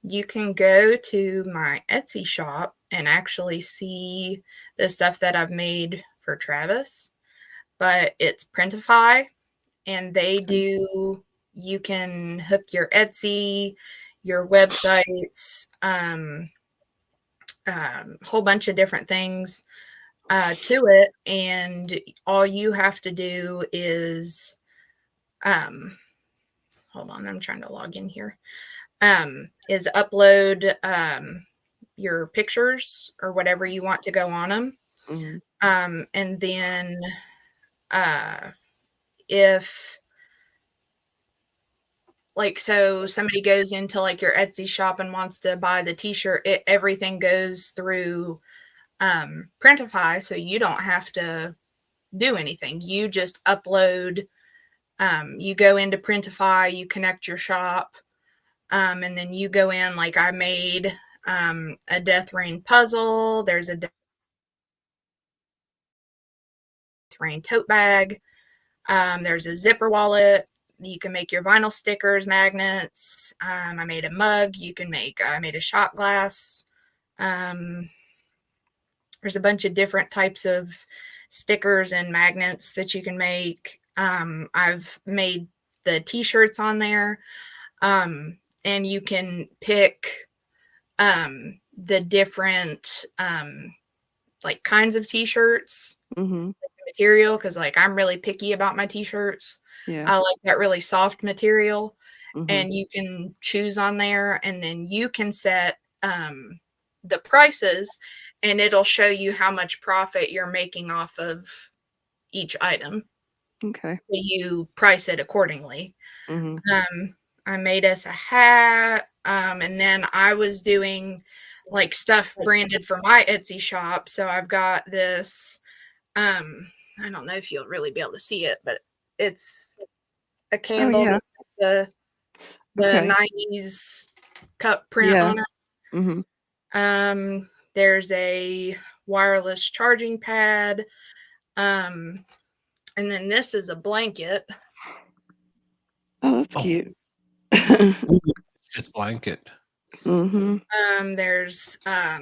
you can go to my Etsy shop and actually see the stuff that I've made for Travis. But it's Printify, and they do. You can hook your Etsy, your websites, whole bunch of different things to it, and all you have to do is, hold on, I'm trying to log in here. Is upload your pictures or whatever you want to go on them. Mm-hmm. And then if like, so somebody goes into like your Etsy shop and wants to buy the t-shirt, everything goes through Printify, so you don't have to do anything. You just upload, you go into Printify, you connect your shop, and then you go in, like I made a Death Rain puzzle. There's a Death Rain tote bag. There's a zipper wallet. You can make your vinyl stickers, magnets. I made a mug. I made a shot glass. There's a bunch of different types of stickers and magnets that you can make. I've made the t-shirts on there. And you can pick the different like kinds of t-shirts, material, because like I'm really picky about my t-shirts. Yeah. I like that really soft material. And you can choose on there, and then you can set the prices, and it'll show you how much profit you're making off of each item. Okay. So you price it accordingly. Mm-hmm. I made us a hat, and then I was doing like stuff branded for my Etsy shop. So I've got this, I don't know if you'll really be able to see it, but it's a candle that's got the 90s cup print on it. There's a wireless charging pad, and then this is a blanket. Oh, that's Oh. cute. Fifth blanket. There's a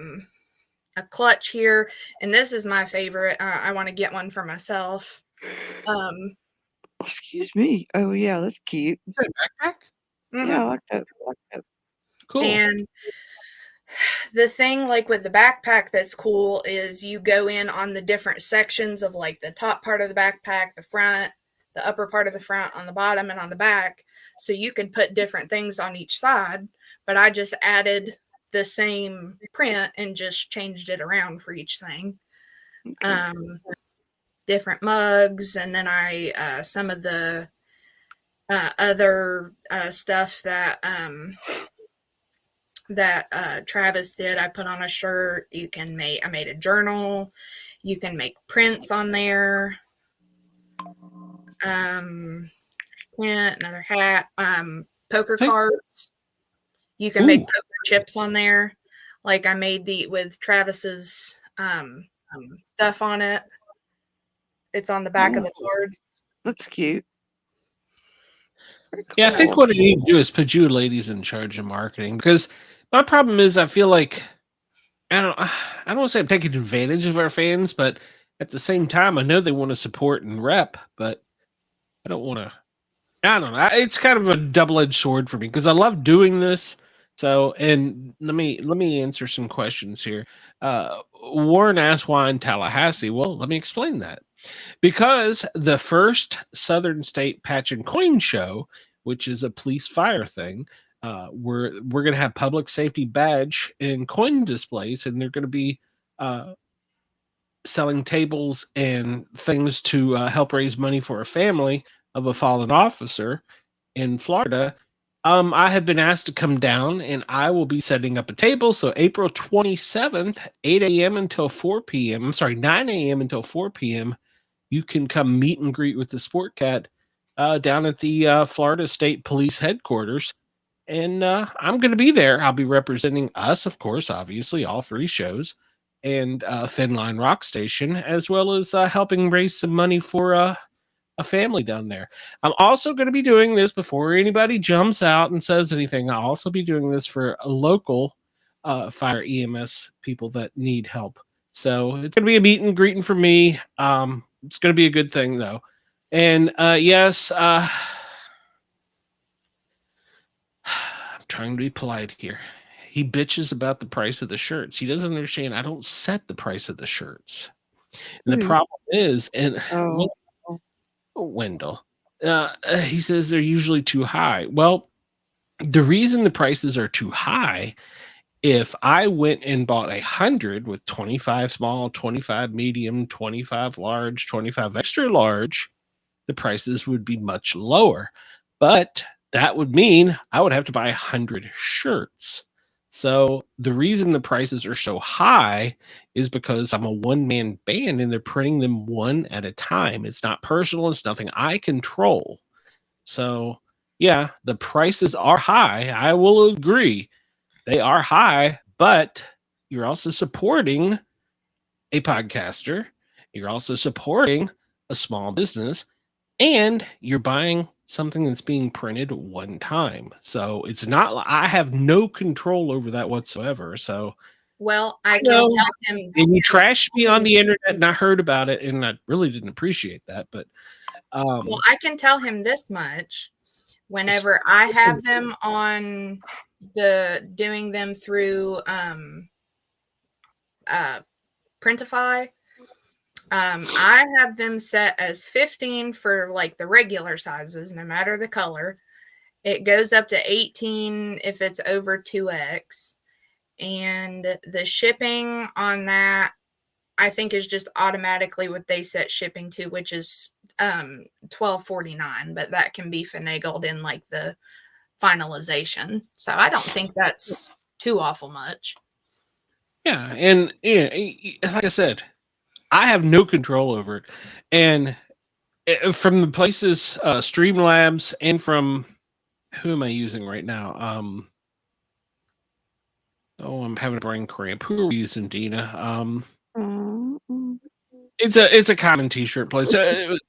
clutch here, and this is my favorite. I want to get one for myself. Excuse me. Oh yeah, that's cute. Is that a backpack? Yeah, I like that. I like that. Cool. And the thing like with the backpack that's cool is you go in on the different sections of like the top part of the backpack, the front, the upper part of the front, on the bottom, and on the back. So you can put different things on each side, but I just added the same print and just changed it around for each thing. Okay. Different mugs, and then I some of the other stuff that Travis did, I put on a shirt. I made a journal. You can make prints on there. Another hat. Poker cards. You can make poker chips on there. Like I made with Travis's stuff on it. It's on the back of the cards. That's cute. Yeah, I think what I need to do is put you ladies in charge of marketing, because my problem is I feel like I don't want to say I'm taking advantage of our fans, but at the same time I know they want to support and rep, but I don't want to. I don't know. It's kind of a double-edged sword for me because I love doing this. So, and let me answer some questions here. Warren asked why in Tallahassee. Well, let me explain that. Because the first Southern State Patch and Coin Show, which is a police fire thing, we're going to have public safety badge and coin displays, and they're going to be selling tables and things to help raise money for a family of a fallen officer in Florida. I have been asked to come down, and I will be setting up a table. So April 27th, 8 a.m. until 4 p.m. I'm sorry, 9 a.m. until 4 p.m. You can come meet and greet with the Sportcat down at the Florida State Police headquarters. And I'm going to be there. I'll be representing us, of course, obviously, all three shows, and Thin Line Rock Station, as well as helping raise some money for a family down there. I'm also going to be doing this before anybody jumps out and says anything. I'll also be doing this for a local fire EMS people that need help. So it's going to be a meet and greeting for me. It's going to be a good thing, though. And yes, I'm trying to be polite here. He bitches about the price of the shirts. He doesn't understand I don't set the price of the shirts. And the problem is, and Wendell, he says they're usually too high. Well, the reason the prices are too high, if I went and bought 100 with 25 small, 25 medium, 25 large, 25 extra large, the prices would be much lower. But that would mean I would have to buy 100 shirts. So the reason the prices are so high is because I'm a one-man band and they're printing them one at a time. It's not personal. It's nothing I control. So yeah, the prices are high. I will agree. They are high, but you're also supporting a podcaster. You're also supporting a small business, and you're buying something that's being printed one time. So it's not, I have no control over that whatsoever. So, well, I can tell him. And you trashed me on the internet, and I heard about it, and I really didn't appreciate that. But well, I can tell him this much. Whenever I have them on doing them through Printify, I have them set as 15 for like the regular sizes, no matter the color. It goes up to 18 if it's over 2X. And the shipping on that, I think, is just automatically what they set shipping to, which is $12.49, but that can be finagled in like the finalization. So I don't think that's too awful much. yeah, and yeah, like I said, I have no control over it. And from the places, Streamlabs, and from who am I using right now? I'm having a brain cramp. Who are we using, Dina? It's a common t-shirt place.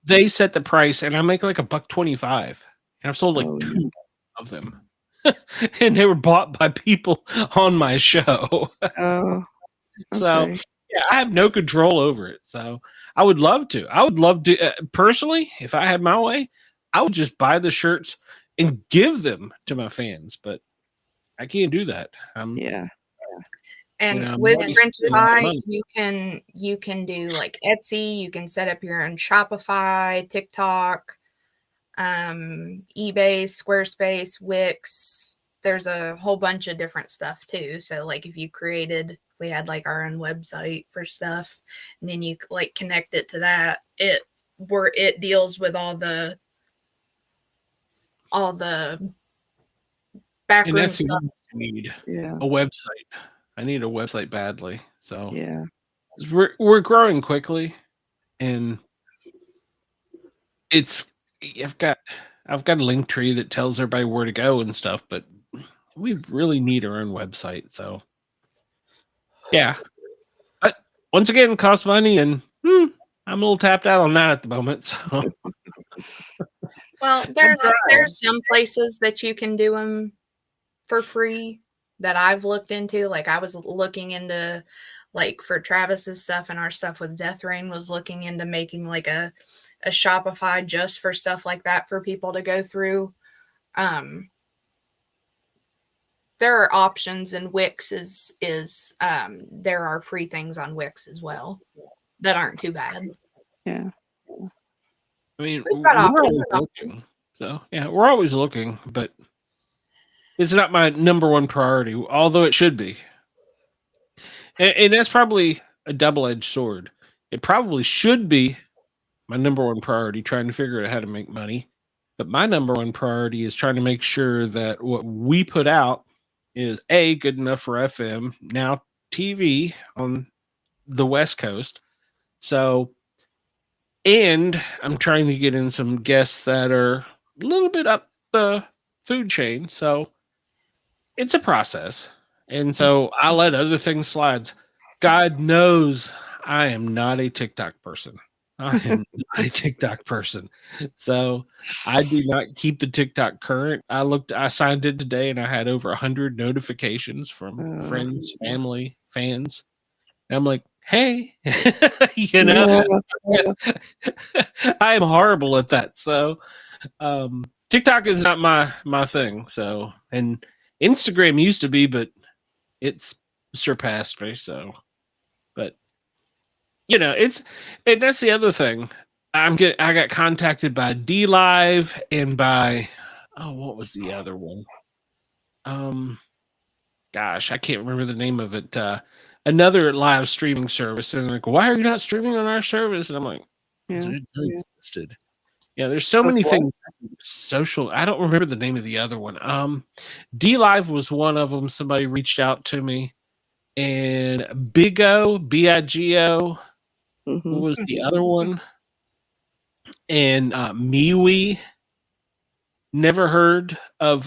They set the price, and I make like $1.25. And I've sold like Oh, 2 of them. And they were bought by people on my show. Oh, So, okay. yeah, I have no control over it. So, I would love to. I would love to personally, if I had my way, I would just buy the shirts and give them to my fans, but I can't do that. Yeah. And I'm with already Printify, spending my money. you can do like Etsy. You can set up your own Shopify, TikTok, eBay, Squarespace, Wix. There's a whole bunch of different stuff too. So like if we had like our own website for stuff, and then you like connect it to that, it deals with all the And backroom that's the stuff. other thing I need Yeah. a website. I need a website badly. So, Yeah. 'cause we're growing quickly, and it's I've got a link tree that tells everybody where to go and stuff, but we really need our own website. So, yeah. But once again, it costs money, and I'm a little tapped out on that at the moment. So, Well, there's some places that you can do them for free that I've looked into. Like I was looking into, like for Travis's stuff and our stuff with Death Rain, was looking into making like a Shopify just for stuff like that for people to go through. There are options, and Wix is there are free things on Wix as well that aren't too bad. Yeah. I mean, We've got we're options. always looking. So, yeah, we're always looking, but it's not my number one priority, although it should be. And that's probably a double-edged sword. It probably should be my number one priority, trying to figure out how to make money. But my number one priority is trying to make sure that what we put out is A, good enough for FM, now TV on the West Coast. So, and I'm trying to get in some guests that are a little bit up the food chain. So it's a process. And so I let other things slide. God knows I am not a TikTok person. I am not a TikTok person. So I do not keep the TikTok current. I signed in today and I had over 100 notifications from friends, family, fans. And I'm like, hey, you know, I am horrible at that. So TikTok is not my thing. So, and Instagram used to be, but it's surpassed me. So, but you know, and that's the other thing. I got contacted by D Live and by what was the other one? Gosh, I can't remember the name of it. Another live streaming service, and they're like, why are you not streaming on our service? And I'm like, because I didn't know it existed. Yeah, there's so many things. Social. I don't remember the name of the other one. D Live was one of them. Somebody reached out to me, and Bigo, Bigo. What was the other one? And MeWe. Never heard of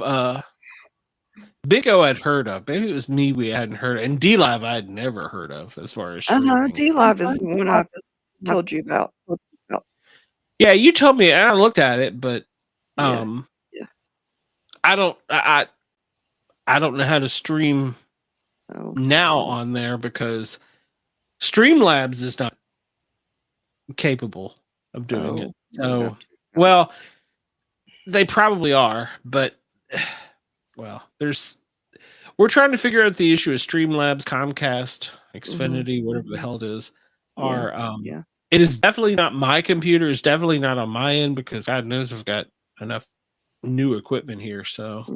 Bigo. I'd heard of. Maybe it was MeWe I hadn't heard of. And D Live I had never heard of as far as streaming. D Live is the one I've told you about. Yeah, you told me, and I looked at it, but I don't know how to stream now on there because Streamlabs is not capable of doing it. So, well, they probably are, but well, we're trying to figure out the issue of Streamlabs, Comcast, Xfinity, whatever the hell it is. It is definitely not my computer. It's definitely not on my end because God knows I've got enough new equipment here. So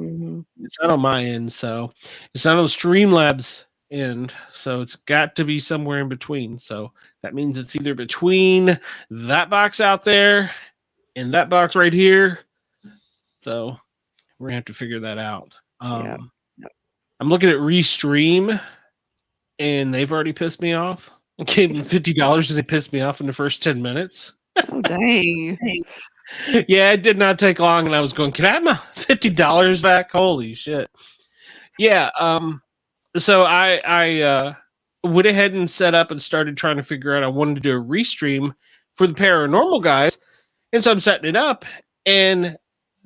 it's not on my end. So it's not on Streamlabs end. So it's got to be somewhere in between. So that means it's either between that box out there and that box right here. So we're gonna have to figure that out. I'm looking at Restream, and they've already pissed me off. I gave them $50 and they pissed me off in the first 10 minutes. Oh, dang. Yeah, it did not take long, and I was going, can I have my $50 back? Holy shit. Yeah, so I went ahead and set up and started trying to figure out I wanted to do a restream for the paranormal guys. And so I'm setting it up, and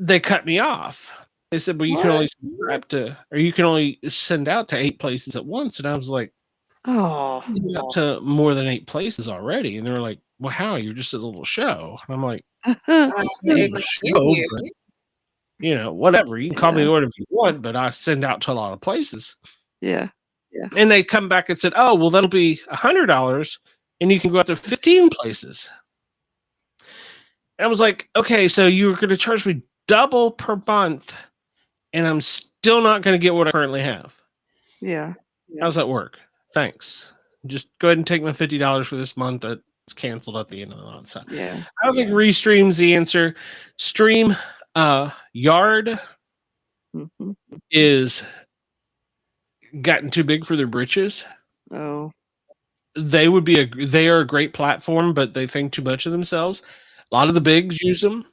they cut me off. They said, well, you can only subscribe to, or you can only send out to 8 places at once. And I was like, Oh, send out to more than 8 places already. And they were like, well, how? You're just a little show. And I'm like, show, but, whatever. You can call me whatever you want, but I send out to a lot of places. Yeah. And they come back and said, oh, well, that'll be $100 and you can go out to 15 places. And I was like, okay, so you were going to charge me double per month and I'm still not going to get what I currently have. Yeah. How's that work? Thanks. Just go ahead and take my $50 for this month. That's canceled at the end of the month. So Yeah. I don't think Restream's the answer. Stream Yard is gotten too big for their britches. Oh. They are a great platform, but they think too much of themselves. A lot of the bigs use them,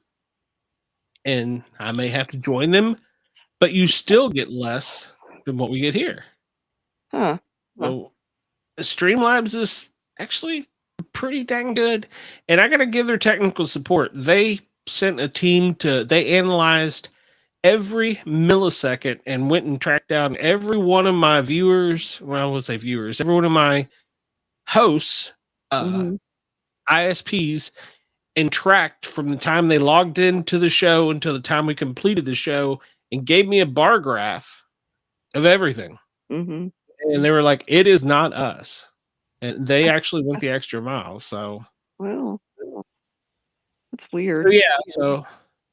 and I may have to join them, but you still get less than what we get here. Huh. So Streamlabs is actually pretty dang good, and I got to give their technical support. They sent a team they analyzed every millisecond and went and tracked down every one of my viewers. Well, I will say viewers, every one of my hosts, ISPs, and tracked from the time they logged into the show until the time we completed the show and gave me a bar graph of everything. Mm-hmm. And they were like, it is not us. And they actually went the extra mile. So, well, that's weird. So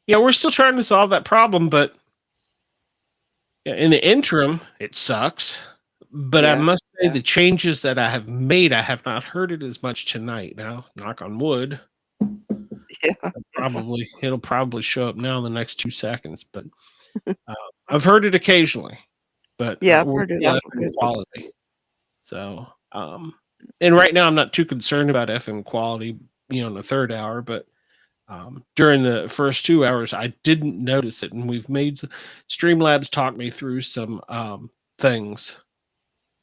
we're still trying to solve that problem, but in the interim, it sucks. But I must say the changes that I have made, I have not heard it as much tonight. Now, knock on wood. Yeah. It'll probably show up now in the next 2 seconds, but I've heard it occasionally. But I've heard it. FM quality. So, and right now I'm not too concerned about FM quality, in the third hour, but during the first 2 hours, I didn't notice it, and we've made Streamlabs talk me through some things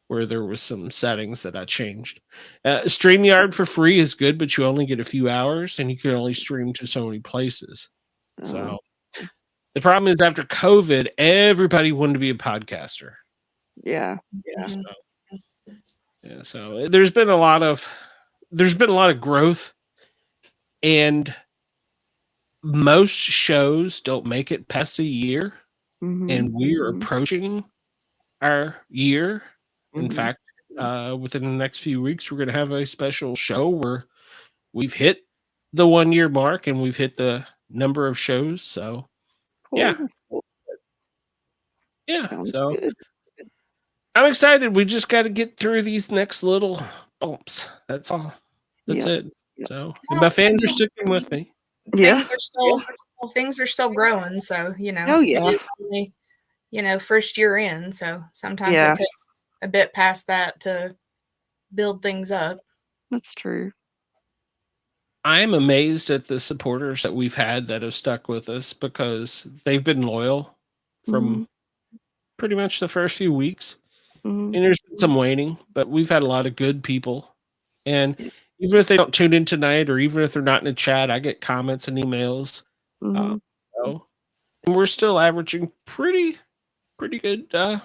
where there was some settings that I changed. StreamYard for free is good, but you only get a few hours, and you can only stream to so many places. So the problem is after COVID, everybody wanted to be a podcaster. Yeah. So there's been a lot of growth, and most shows don't make it past a year, and we're approaching our year. In fact, within the next few weeks, we're going to have a special show where we've hit the 1 year mark and we've hit the number of shows. So, yeah. So I'm excited. We just got to get through these next little bumps. That's all. That's it. So, and my fans are sticking with me. Things are still growing. So, it is only, first year in. So sometimes it takes a bit past that to build things up. That's true. I'm amazed at the supporters that we've had that have stuck with us because they've been loyal from pretty much the first few weeks. And there's been some waning, but we've had a lot of good people. And even if they don't tune in tonight, or even if they're not in the chat, I get comments and emails. And we're still averaging pretty good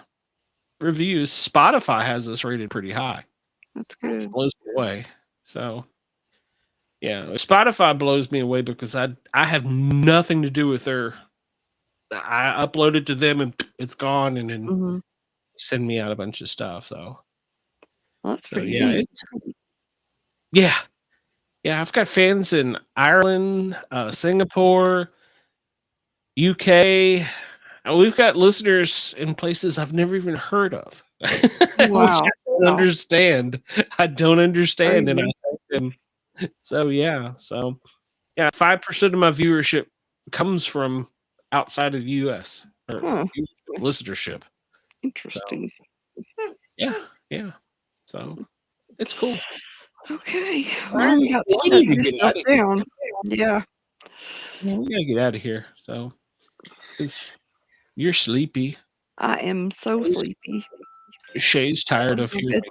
reviews. Spotify has us rated pretty high. That's good. It blows me away. So, Spotify blows me away because I have nothing to do with their. I upload it to them and it's gone, and then send me out a bunch of stuff. So, that's pretty neat. I've got fans in Ireland, Singapore, UK. We've got listeners in places I've never even heard of. Wow. Which I don't understand. And I thank them. So 5% of my viewership comes from outside of the US or listenership. Interesting. So, so it's cool. Okay. Well, we got to get out down. Yeah. We gotta get out of here. So, you're sleepy. I am so sleepy. Shay's tired of hearing.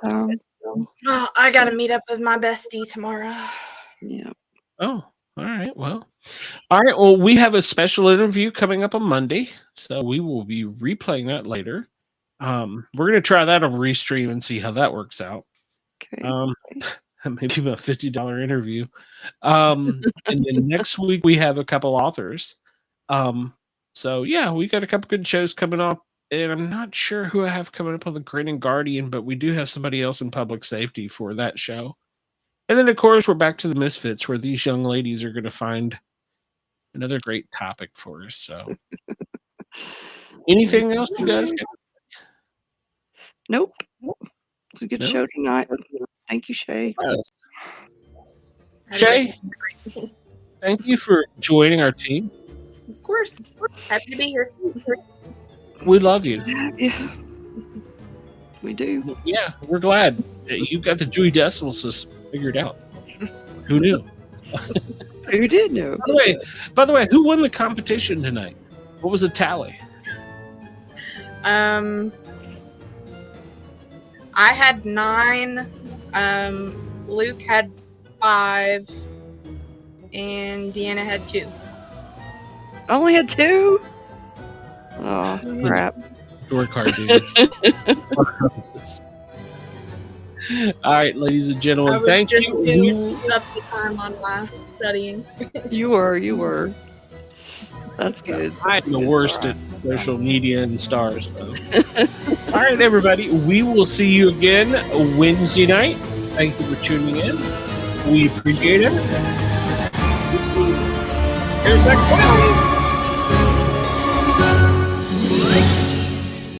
I gotta meet up with my bestie tomorrow. Yeah. Oh, all right. Well, All right. Well, we have a special interview coming up on Monday, so we will be replaying that later. We're gonna try that on Restream and see how that works out. Okay. Maybe a $50 interview. And then next week we have a couple authors. So yeah, we got a couple good shows coming up, and I'm not sure who I have coming up on the Grin and Guardian, but we do have somebody else in public safety for that show. And then of course we're back to the Misfits, where these young ladies are going to find another great topic for us. So anything else you guys got? Nope. It's a good No? show tonight. Thank you, Shay. Yes. Shay, thank you for joining our team. Of course. Happy to be here. We love you. Yeah. We do. Yeah, we're glad that you got the Dewey Decimal System figured out. Who knew? Who did know? By the way, who won the competition tonight? What was the tally? I had 9. Luke had 5, and Deanna had 2. I only had 2? Oh, crap. Work hard, dude. All right, ladies and I gentlemen, was thank just you. too up to time on my studying. You were. That's good. I'm the worst at social media and stars. So. All right, everybody. We will see you again Wednesday night. Thank you for tuning in. We appreciate it. Here's that.